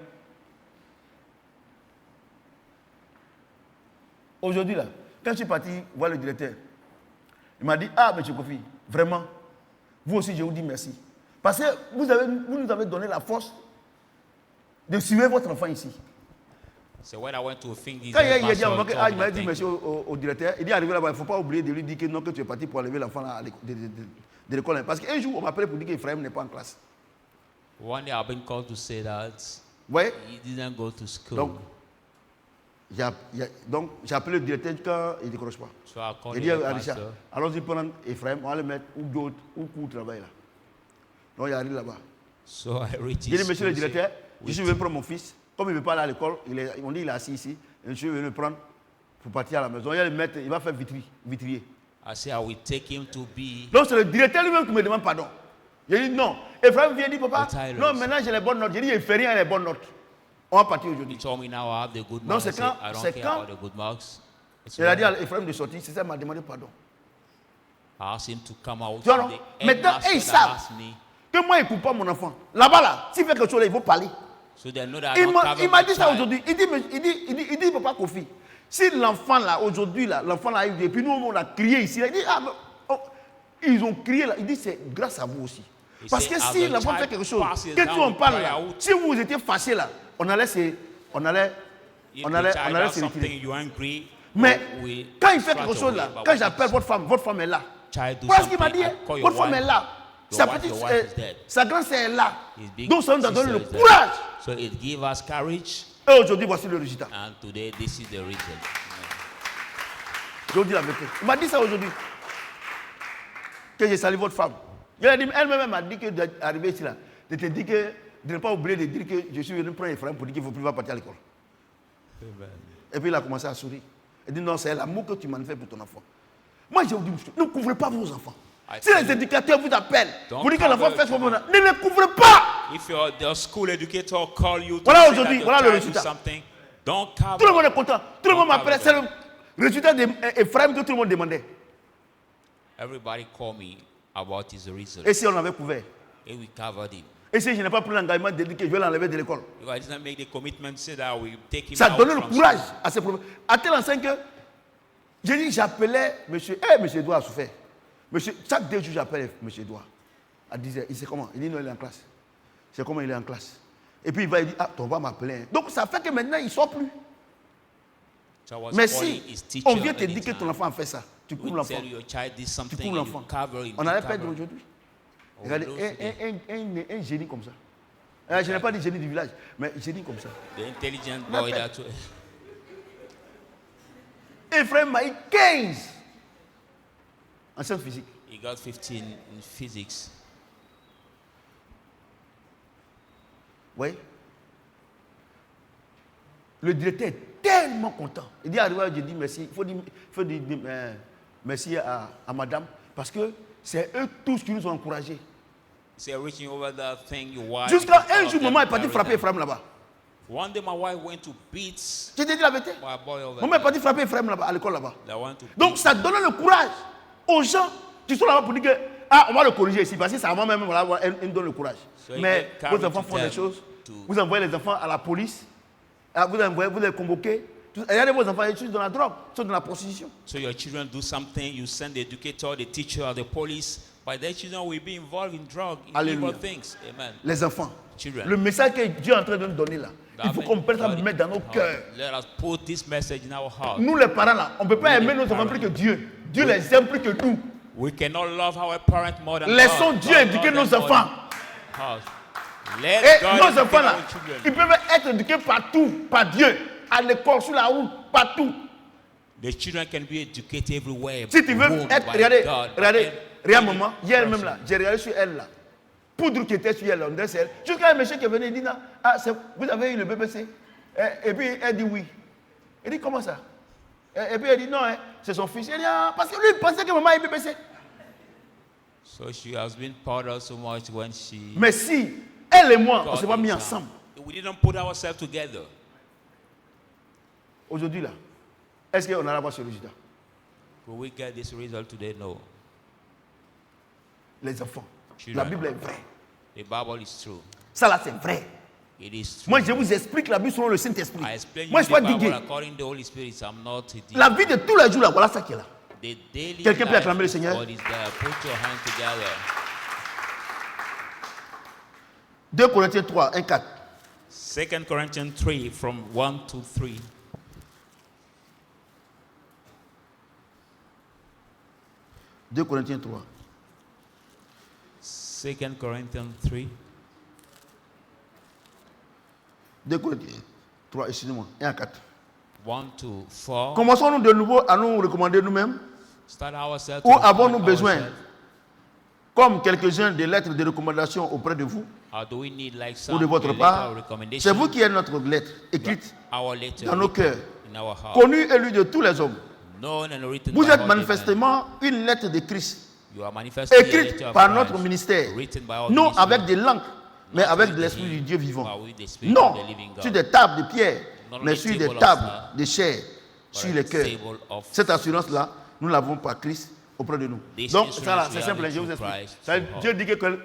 B: Aujourd'hui, là, quand je suis parti voir le directeur, il m'a dit, ah, M. Kofi, vraiment, vous aussi, je vous dis merci. Parce que vous nous avez donné la force de suivre votre enfant ici.
C: So when I went to think this
B: Quand il a dit à
C: pastor
B: maman que,
C: told
B: ah,
C: me
B: il m'a
C: that
B: dit
C: thank
B: merci
C: you.
B: au directeur, il est arrivé là-bas, il ne faut pas oublier de lui dire que non, que tu es parti pour enlever l'enfant là de l'école. Parce qu'un jour, on m'appelait pour dire qu'Ephraim n'est pas en classe.
C: One day I've been called to say that
B: Vous voyez?
C: he didn't go to school.
B: Donc, j'ai appelé le directeur quand il ne décroche pas.
C: So I called
B: J'ai dit
C: the
B: à Richard,
C: pastor.
B: allons-y prendre Ephraim, on va le mettre où d'autres, où travaille là. Donc, il arrive là-bas.
C: So I reached
B: J'ai
C: his
B: dit, monsieur le
C: school, say,
B: directeur, je
C: "We
B: suis venu prendre mon fils. Comme il ne veut pas aller à l'école, on dit qu'il est assis ici. Et je suis venu le prendre pour partir à la maison. Il va le mettre, il va faire vitrier.
C: I said, I will take him to be.
B: Donc, c'est le directeur lui-même qui me demande pardon. J'ai dit non. Ephraim vient dire, papa,
C: The tyrants.
B: non, maintenant j'ai les bonnes notes. J'ai dit, il ne fait rien, il a les bonnes notes. On va partir
C: He
B: aujourd'hui.
C: told me now I have the good
B: Non,
C: marks. I
B: c'est
C: said,
B: quand-
C: I don't
B: c'est
C: care
B: quand-
C: about the good marks. It's
B: Il a
C: when
B: dit à Ephraim de sortir, c'est ça, il m'a demandé pardon.
C: I asked him to come out.
B: Tu vois, non?
C: The
B: Maintenant,
C: headmaster
B: ils
C: that
B: savent
C: asked me,
B: que moi, il ne coupe pas mon enfant. Là-bas, là, s'il fait quelque chose, là, il faut parler.
C: so they know that I don't cover
B: Il m'a
C: my
B: dit ça
C: child.
B: aujourd'hui. Il dit, papa Kofi, si l'enfant là, aujourd'hui, là, l'enfant là, et puis nous, on a crié ici, là, il dit, ah, mais, oh, ils ont crié là. Il dit, c'est grâce à vous aussi.
C: Il
B: Parce
C: sait,
B: que
C: as
B: si
C: the
B: l'enfant
C: child
B: fait quelque chose,
C: passes
B: que
C: down
B: tu en
C: with
B: parles
C: prayer
B: là,
C: out,
B: si vous étiez fâché là, on allait
C: if
B: se
C: the child does
B: retirer.
C: something, you angry.
B: Mais
C: we
B: quand il fait
C: start
B: quelque chose là,
C: away, but
B: quand
C: when
B: j'appelle votre femme est là.
C: child do
B: Voilà ce qu'il m'a
C: something,
B: dit.
C: I call your
B: Votre femme
C: wife.
B: est là.
C: Your
B: Sa
C: wife-
B: petite,
C: your wife is dead.
B: sa grande sœur est là.
C: His big
B: Donc ça nous a donné le
C: sister is there.
B: courage.
C: So it gives us courage,
B: Et aujourd'hui, voici le résultat.
C: and today this is the reason.
B: Je vous dis la vérité. Il m'a dit ça aujourd'hui. Que j'ai salué votre femme. Elle-même m'a dit que d'arriver ici là, de te dire que, de ne pas oublier de dire que je suis venu prendre Ephraim pour dire qu'il ne faut plus partir à l'école. Et puis il a commencé à sourire. Il dit non, c'est l'amour que tu manifestes pour ton enfant. Moi j'ai dit, ne couvrez pas vos enfants. Si les éducateurs vous appellent pour dire que l'enfant fait ce qu'on veut, ne les couvrez pas.
C: If the school educator call you to
B: Voilà
C: say
B: aujourd'hui,
C: that
B: voilà
C: your
B: le
C: child do
B: résultat.
C: something, don't cover.
B: Tout le monde est content. Tout le monde
C: Don't
B: m'appelle.
C: cover
B: C'est
C: them.
B: le résultat d'Ephraim que tout le monde demandait.
C: Everybody call me about his reason.
B: Et si on l'avait couvert?
C: And we covered him.
B: Et si je n'ai pas pris l'engagement de dire que je vais l'enlever de l'école?
C: If I didn't make the commitment, say that we take him
B: Ça a
C: out
B: donné le
C: from
B: courage
C: school.
B: à ces problèmes. À tel enseigne que j'ai dit, j'appelais monsieur, monsieur Edouard a souffert. Monsieur, chaque 2 jours, j'appelle monsieur Edouard. À 10h, il sait comment? Il dit non, il est en classe. C'est comment il est en classe. Et puis il va dire, ah, ton va m'appeler. Donc ça fait que maintenant, il ne sort plus.
C: So I was
B: Mais
C: calling
B: si
C: his teacher
B: on vient te dire que
C: anytime.
B: ton enfant a fait ça, tu
C: We
B: couvres l'enfant.
C: tell your child did
B: Tu
C: something
B: couvres
C: and you
B: l'enfant.
C: cover him.
B: On
C: you
B: allait
C: cover
B: perdre
C: him.
B: aujourd'hui.
C: Oh,
B: Regardez,
C: those today.
B: un génie comme ça. Je n'ai pas dit génie du village, mais génie comme ça.
C: The intelligent boy that way.
B: Ephraim a eu 15 en sciences physiques.
C: He got 15 in physics.
B: Oui. Le directeur est tellement content. Il dit à Riwa, je dis merci. Il faut dire merci à madame parce que c'est eux tous qui nous ont encouragés.
C: So reaching over that thing, your wife.
B: Jusqu'à un jour, maman est partie frapper Ephraim là-bas.
C: One day, my wife went to beat
B: Je t'ai dit la vérité.
C: my boy over
B: Maman est
C: there.
B: partie frapper Ephraim là-bas, à l'école là-bas.
C: That want to
B: Donc ça donne le courage aux gens qui sont là-bas pour dire que on va le corriger ici parce que c'est à moi-même, voilà, elle me donne le courage.
C: So
B: Mais
C: you get
B: vos enfants
C: carried
B: font
C: to
B: des
C: them
B: choses.
C: to-
B: Vous envoyez les enfants à la police. Vous les convoquez. Regardez vos enfants, ils sont dans la drogue, ils sont dans la prostitution.
C: So your children do something, you send the educator, the teacher, the police, but their children will be involved in drug, in
B: Alléluia.
C: evil things. Amen.
B: Les enfants.
C: Children.
B: Le message que Dieu est en train de nous donner là, il faut qu'on puisse le mettre dans nos cœurs.
C: Let us put this message in our heart.
B: Nous les parents là, on ne peut pas aimer nos enfants plus que Dieu. Dieu les aime plus que nous.
C: We cannot love our parent more than
B: Laissons
C: God.
B: Dieu
C: God
B: éduquer
C: love
B: nos
C: them more
B: enfants.
C: than us. Let
B: Et
C: God
B: nos
C: educate
B: enfants là,
C: our children.
B: ils peuvent être éduqués partout, par Dieu, à l'école, sur la route, partout.
C: The children can be educated everywhere.
B: Si tu veux
C: home,
B: être,
C: by
B: regardez,
C: God,
B: regardez,
C: by
B: regarde
C: any
B: maman, hier même
C: person.
B: là, j'ai regardé sur elle là, poudre qui était sur elle, on dirait c'est elle. Jusqu'à un monsieur qui est venu, il dit non, vous avez eu le BBC? Et puis elle dit oui. Il dit comment ça? Et puis elle dit non, c'est son fils. Il dit parce que lui il pensait que maman est BBC.
C: So she has been powdered so much when she.
B: Mais si elle et moi, on ne
C: got
B: s'est pas mis
C: exam.
B: ensemble,
C: We didn't put ourselves together.
B: aujourd'hui là, est-ce qu'on allait avoir ce résultat?
C: Will we get this result today? No.
B: Les enfants.
C: Children.
B: La Bible est vraie.
C: The Bible is true.
B: Ça là c'est vrai.
C: It is true.
B: Moi je vous explique la Bible selon le Saint-Esprit.
C: I explain
B: Moi
C: you
B: je ne
C: the
B: suis pas
C: Bible
B: digué.
C: according to the Holy Spirit. I'm not a
B: La vie de tous les jours là, voilà ça qui est là.
C: The daily
B: Quelqu'un peut
C: life
B: acclamer le
C: of
B: Seigneur?
C: God is there. Put your hand together.
B: 2 Corinthiens 3, 1, 4.
C: 2 Corinthians 3 from 1 to 3.
B: « 2 Corinthiens 3.
C: 2 Corinthians 3.
B: 2 Corinthiens 3, excusez-moi, 1 à 4.
C: 1 to 4.
B: Commençons-nous de nouveau à nous recommander nous-mêmes
C: Start ourselves.
B: ou
C: to
B: avons-nous
C: find
B: besoin,
C: ourselves.
B: comme quelques-uns, des lettres de recommandation auprès de vous
C: Or do we need like
B: ou
C: some
B: de votre
C: letter
B: part?
C: of recommendation?
B: C'est vous qui êtes notre lettre écrite
C: Our letter
B: dans nos
C: written
B: cœurs,
C: in our heart.
B: connue et lue de tous les hommes.
C: Known and written
B: Vous
C: by
B: êtes
C: all men.
B: manifestement une lettre de Christ,
C: You are manifesting a letter
B: écrite
C: of
B: par
C: Christ,
B: notre ministère,
C: written by our
B: non
C: ministry,
B: avec des langues, mais
C: not
B: avec
C: with
B: de l'Esprit
C: the-
B: du Dieu vivant.
C: but with the Spirit
B: Non
C: of the living God.
B: sur des tables de pierre,
C: Not
B: mais
C: on a
B: sur des
C: table of
B: tables
C: stone,
B: de chair,
C: but
B: sur
C: a
B: les cœurs.
C: table of
B: Cette assurance-là, nous l'avons par Christ auprès de nous.
C: This
B: Donc,
C: assurance
B: ça là,
C: we
B: c'est
C: have
B: simple,
C: it
B: je vous
C: through
B: explique.
C: Christ,
B: Ça,
C: through
B: Dieu dit que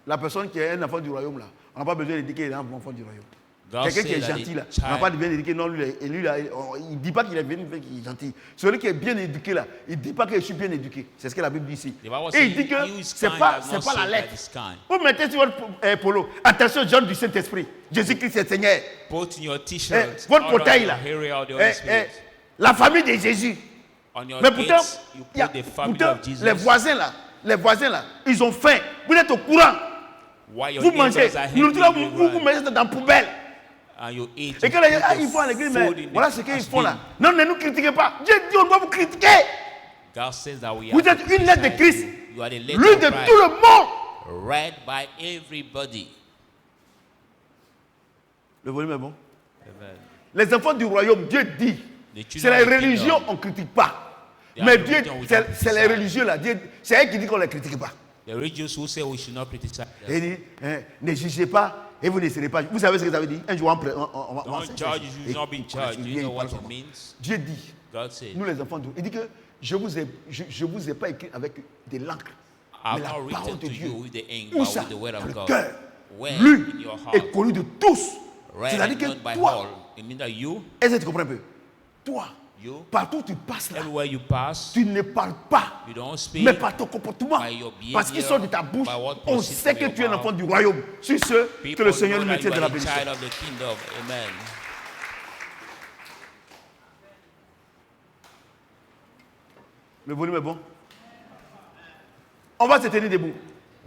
B: la personne qui est un enfant du royaume, là, on n'a pas besoin d'éduquer qu'il est un enfant du royaume.
C: God
B: Quelqu'un qui est
C: said that
B: gentil,
C: the
B: là, on n'a
C: child-
B: pas besoin d'éduquer, non, lui, là, il ne dit pas qu'il est venu, qu'il est gentil. Celui qui est bien éduqué, là, il ne dit pas que je suis bien éduqué. C'est ce que la Bible dit ici.
C: The Bible
B: Et
C: says,
B: il dit que
C: "He who is
B: ce n'est
C: kind
B: pas,
C: does
B: c'est
C: not
B: pas la
C: say
B: lettre.
C: that he's kind."
B: Vous mettez sur votre polo, attention, Jean du Saint-Esprit, Jésus-Christ est Seigneur.
C: Put in your t-shirt,
B: Votre
C: all of
B: portail,
C: your
B: là,
C: area of the Holy Spirit.
B: la famille de Jésus.
C: On your
B: Mais pourtant,
C: gates, you
B: il y a-
C: put the family
B: pourtant,
C: of Jesus.
B: les voisins là, ils ont faim. Vous êtes au courant.
C: While your
B: Vous mangez.
C: neighbors are
B: Nous
C: helping you
B: vous
C: run,
B: mettez dans la poubelle.
C: and you eat.
B: Et
C: you
B: quand les gens,
C: put
B: ils font à l'église,
C: food
B: mais
C: in the
B: voilà ce qu'ils font là.
C: dustbin.
B: Non, ne nous critiquez pas. Dieu dit, on doit vous critiquer.
C: God says that we
B: Vous
C: have
B: êtes
C: to
B: une lettre de
C: criticize
B: Christ.
C: you. You are the letter
B: Lu
C: of
B: de
C: Christ,
B: tout le monde.
C: read by everybody.
B: Le volume est bon.
C: Amen.
B: Les enfants du royaume, Dieu dit,
C: The children
B: c'est la
C: of the
B: religion,
C: kingdom.
B: on ne critique pas.
C: They are
B: Mais
C: the
B: Dieu,
C: religion we don't
B: c'est les
C: criticize.
B: religieux là. Dieu, c'est elle qui dit qu'on ne les critique pas.
C: The religious who say we should not criticize them.
B: Et il dit, ne jugez pas et vous ne serez pas. Vous savez ce que ça veut dire? Un jour, on va.
C: Don't judge, you should not be judged. Do you know what it means?
B: Dieu dit,
C: God said,
B: nous les enfants de Dieu, il dit que je vous ai pas écrit avec des l'encre, mais
C: I've
B: la
C: not
B: parole
C: written
B: de
C: to
B: Dieu.
C: you with the ink,
B: Où
C: but
B: ça?
C: with the word
B: Dans
C: of
B: le
C: God.
B: cœur.
C: Where
B: Lu
C: in your
B: et
C: heart.
B: connu de tous.
C: Read
B: C'est-à-dire
C: and
B: que
C: known by
B: toi,
C: all. It means that you,
B: est-ce que tu comprends un peu? Toi,
C: you,
B: partout où tu passes là,
C: everywhere you pass,
B: tu ne parles pas,
C: you don't speak.
B: mais par ton comportement.
C: by your behavior,
B: Parce qu'il sort de ta bouche,
C: by what
B: on
C: proceeds
B: sait
C: from
B: que
C: your
B: tu es un
C: mouth.
B: enfant du royaume. Sur ce, que
C: People
B: le Seigneur
C: know
B: nous
C: that you
B: maintienne de la
C: are the
B: bénédiction.
C: child of the kingdom. Amen.
B: Le volume est bon. On va se tenir debout.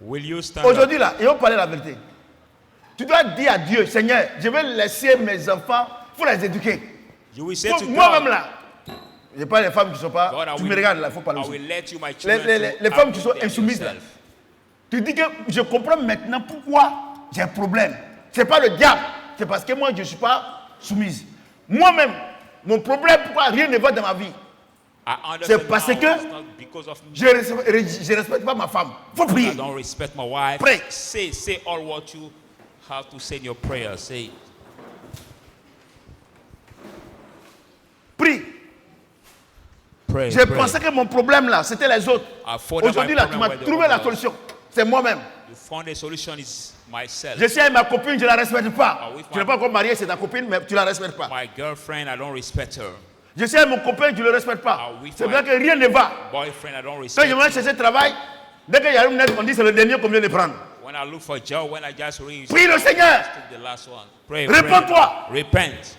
C: Will you stand up?
B: Aujourd'hui là, et on parler la vérité. Tu dois dire à Dieu, Seigneur, je vais laisser mes enfants, il faut les éduquer.
C: You will say to
B: Moi-même
C: God,
B: là, je parle des femmes qui ne sont pas.
C: God,
B: Tu me regardes là, il faut parler
C: I
B: aussi.
C: will let you, my children,
B: Les
C: to
B: femmes qui sont
C: uproot them
B: insoumises là.
C: yourself.
B: Tu dis que je comprends maintenant pourquoi j'ai un problème. Ce n'est pas le diable, c'est parce que moi je ne suis pas soumise. Moi-même, mon problème, pourquoi rien ne va dans ma vie, c'est parce que je ne respecte pas ma femme. Il faut prier.
C: I don't respect my wife.
B: Pray.
C: Say all what you have to say in your prayer. Say,
B: Prie.
C: pray.
B: J'ai
C: pray.
B: pensé que mon problème là, c'était les autres. Aujourd'hui là, tu m'as trouvé la solution. C'est moi-même.
C: You found the solution is myself.
B: Je suis avec ma copine, je ne la respecte pas.
C: Ah oui,
B: Tu n'es pas encore marié, c'est ta copine, mais tu ne la respectes pas.
C: My girlfriend, I don't respect her.
B: Je suis avec mon copain, je ne le respecte pas.
C: Ah oui,
B: C'est vrai que rien ne va.
C: Boyfriend, I don't
B: Quand
C: respect
B: je vais chercher travail, dès qu'il y a une lettre, on dit c'est le dernier qu'on vient de prendre.
C: When I look for a job, when I just read,
B: Prie le Seigneur.
C: the last one. Pray.
B: Réponds-toi.
C: Repent.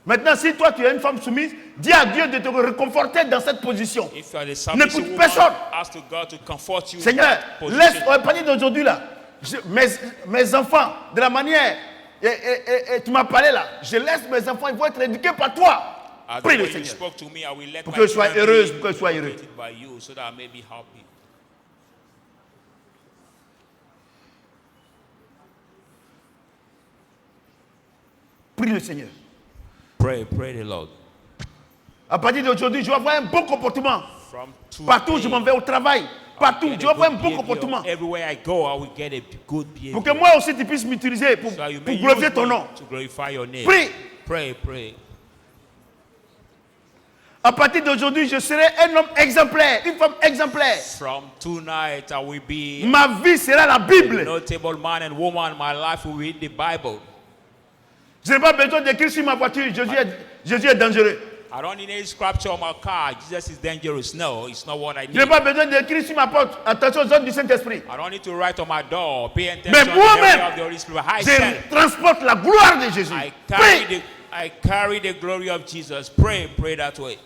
B: Maintenant, si toi tu es une femme soumise, dis à Dieu de te réconforter dans cette position.
C: If you are the
B: N'écoute
C: submissive woman,
B: personne.
C: ask to God to comfort you.
B: Seigneur,
C: in that position.
B: laisse, à partir d'aujourd'hui là, mes enfants, de la manière, et tu m'as parlé là, je laisse mes enfants, ils vont être éduqués par toi.
C: As
B: Prie
C: the
B: le
C: way you
B: Seigneur.
C: spoke to me, I will let
B: Pour
C: my
B: que je sois
C: children
B: heureuse,
C: be
B: pour que je sois heureux.
C: educated by you, so that I may be happy.
B: Prie le Seigneur.
C: Pray the Lord.
B: À partir d'aujourd'hui, je vais avoir un bon comportement.
C: From
B: Partout où je m'en vais au travail, partout,
C: I'll
B: je
C: get
B: vais
C: a
B: avoir un
C: good
B: bon
C: behavior.
B: comportement.
C: Everywhere I go, I will get a good behavior.
B: Pour que moi aussi tu puisses m'utiliser pour
C: So you may
B: glorifier
C: use
B: ton
C: me
B: nom.
C: to glorify your name.
B: Prie.
C: Pray.
B: À partir d'aujourd'hui, je serai un homme exemplaire, une femme exemplaire.
C: From tonight, I will be
B: Ma vie sera la
C: a
B: Bible.
C: notable man and woman. My life will read the Bible.
B: Je n'ai pas besoin d'écrire sur ma voiture, Jésus est dangereux.
C: I don't need any scripture on my car. Jesus is dangerous. No, it's not what I
B: Je n'ai
C: need.
B: pas besoin d'écrire sur ma porte, attention aux ordres du Saint-Esprit.
C: I don't need to write on my door. Pay attention
B: Mais
C: to the
B: moi-même,
C: area of the Holy Spirit. I said,
B: je transporte la gloire de Jésus. Prie.
C: I carry the glory of Jesus. Pray that way.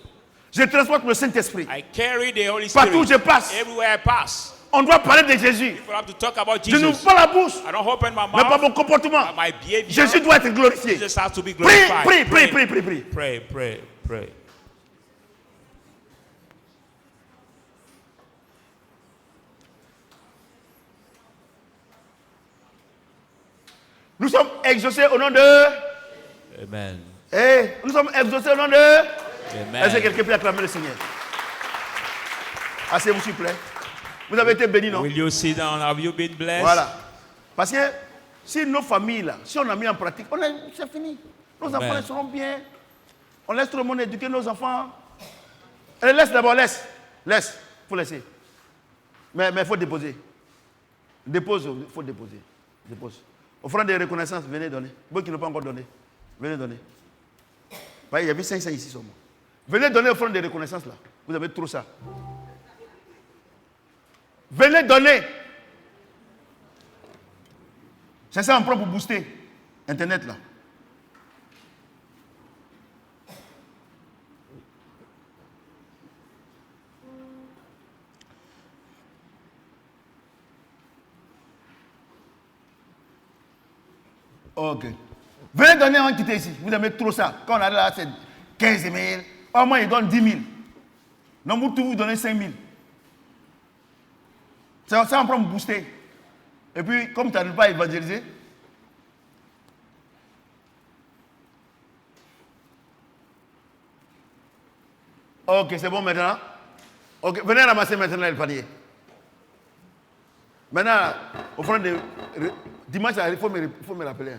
B: Je transporte le Saint-Esprit.
C: I carry the Holy Spirit.
B: Partout où je passe,
C: Everywhere I pass.
B: on doit parler de Jésus.
C: People have to talk about
B: Je n'ouvre
C: Jesus.
B: pas la bouche,
C: I don't open my
B: mais pas
C: mouth.
B: mon comportement.
C: My behavior.
B: Jésus doit être glorifié.
C: Jesus has to be
B: Prie,
C: glorified.
B: prie. Nous sommes exaucés au nom de...
C: Amen.
B: Nous sommes exaucés au nom de... Est-ce que
C: Amen.
B: quelqu'un peut acclamer le Seigneur? Asseyez-vous s'il vous plaît. Vous avez été bénis, non?
C: Will you sit down? Have you been blessed?
B: Voilà. Parce que si nos familles, là, si on a mis en pratique, c'est fini. Nos
C: Amen.
B: enfants ils seront bien. On laisse tout le monde éduquer nos enfants. Allez, laisse d'abord, laisse. Laisse. Il faut laisser. Mais il faut déposer. Dépose, il faut déposer. Dépose. Offrande de reconnaissance, venez donner. Vous qui n'ont pas encore donné, venez donner. Il y avait 500 ici seulement. Venez donner offrande de reconnaissance là. Vous avez trop ça. Venez donner. C'est ça en prend pour booster Internet là. Ok. Venez donner un quitter ici. Vous avez trop ça. Quand on arrive là, c'est 15 000. Au moins, il donne 10 000. Non, vous donnez 5 000. Ça on prend pour booster. Et puis, comme tu n'arrives pas à évangéliser, ok, c'est bon maintenant. Ok, venez ramasser maintenant le panier. Maintenant, au fond de dimanche, il faut me rappeler.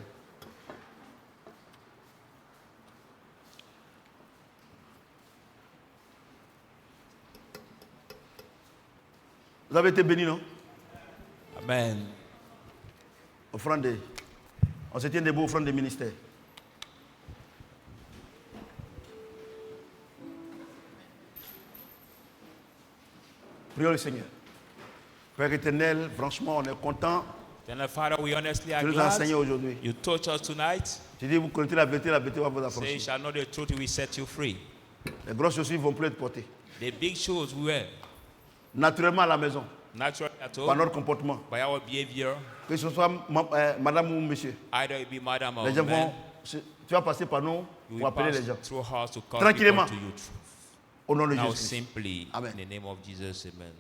B: Vous avez été bénis, non?
C: Amen.
B: Offrande. On se tient debout, offrande des ministères. Prions le Seigneur. Père éternel, franchement, on est content
C: Then, Father, we honestly are
B: de nous enseigner
C: glad
B: aujourd'hui.
C: you taught us tonight.
B: Tu dis, vous connaissez la vérité va vous
C: Say, you
B: affranchir.
C: shall know the truth, it will set you free.
B: Les grosses chaussures ne vont plus être portées.
C: The big shoes we wear.
B: Naturellement à la maison.
C: Naturally at
B: par
C: home,
B: notre comportement.
C: by our behavior,
B: Que ce soit madame ou monsieur.
C: either it be madam or
B: Les gens
C: man,
B: vont, tu vas passer par nous
C: you
B: pour
C: will
B: appeler
C: pass
B: les gens.
C: through us to call
B: Tranquillement.
C: people to you.
B: Au nom de
C: Now
B: Jésus.
C: simply,
B: Amen.
C: in the name of Jesus, amen.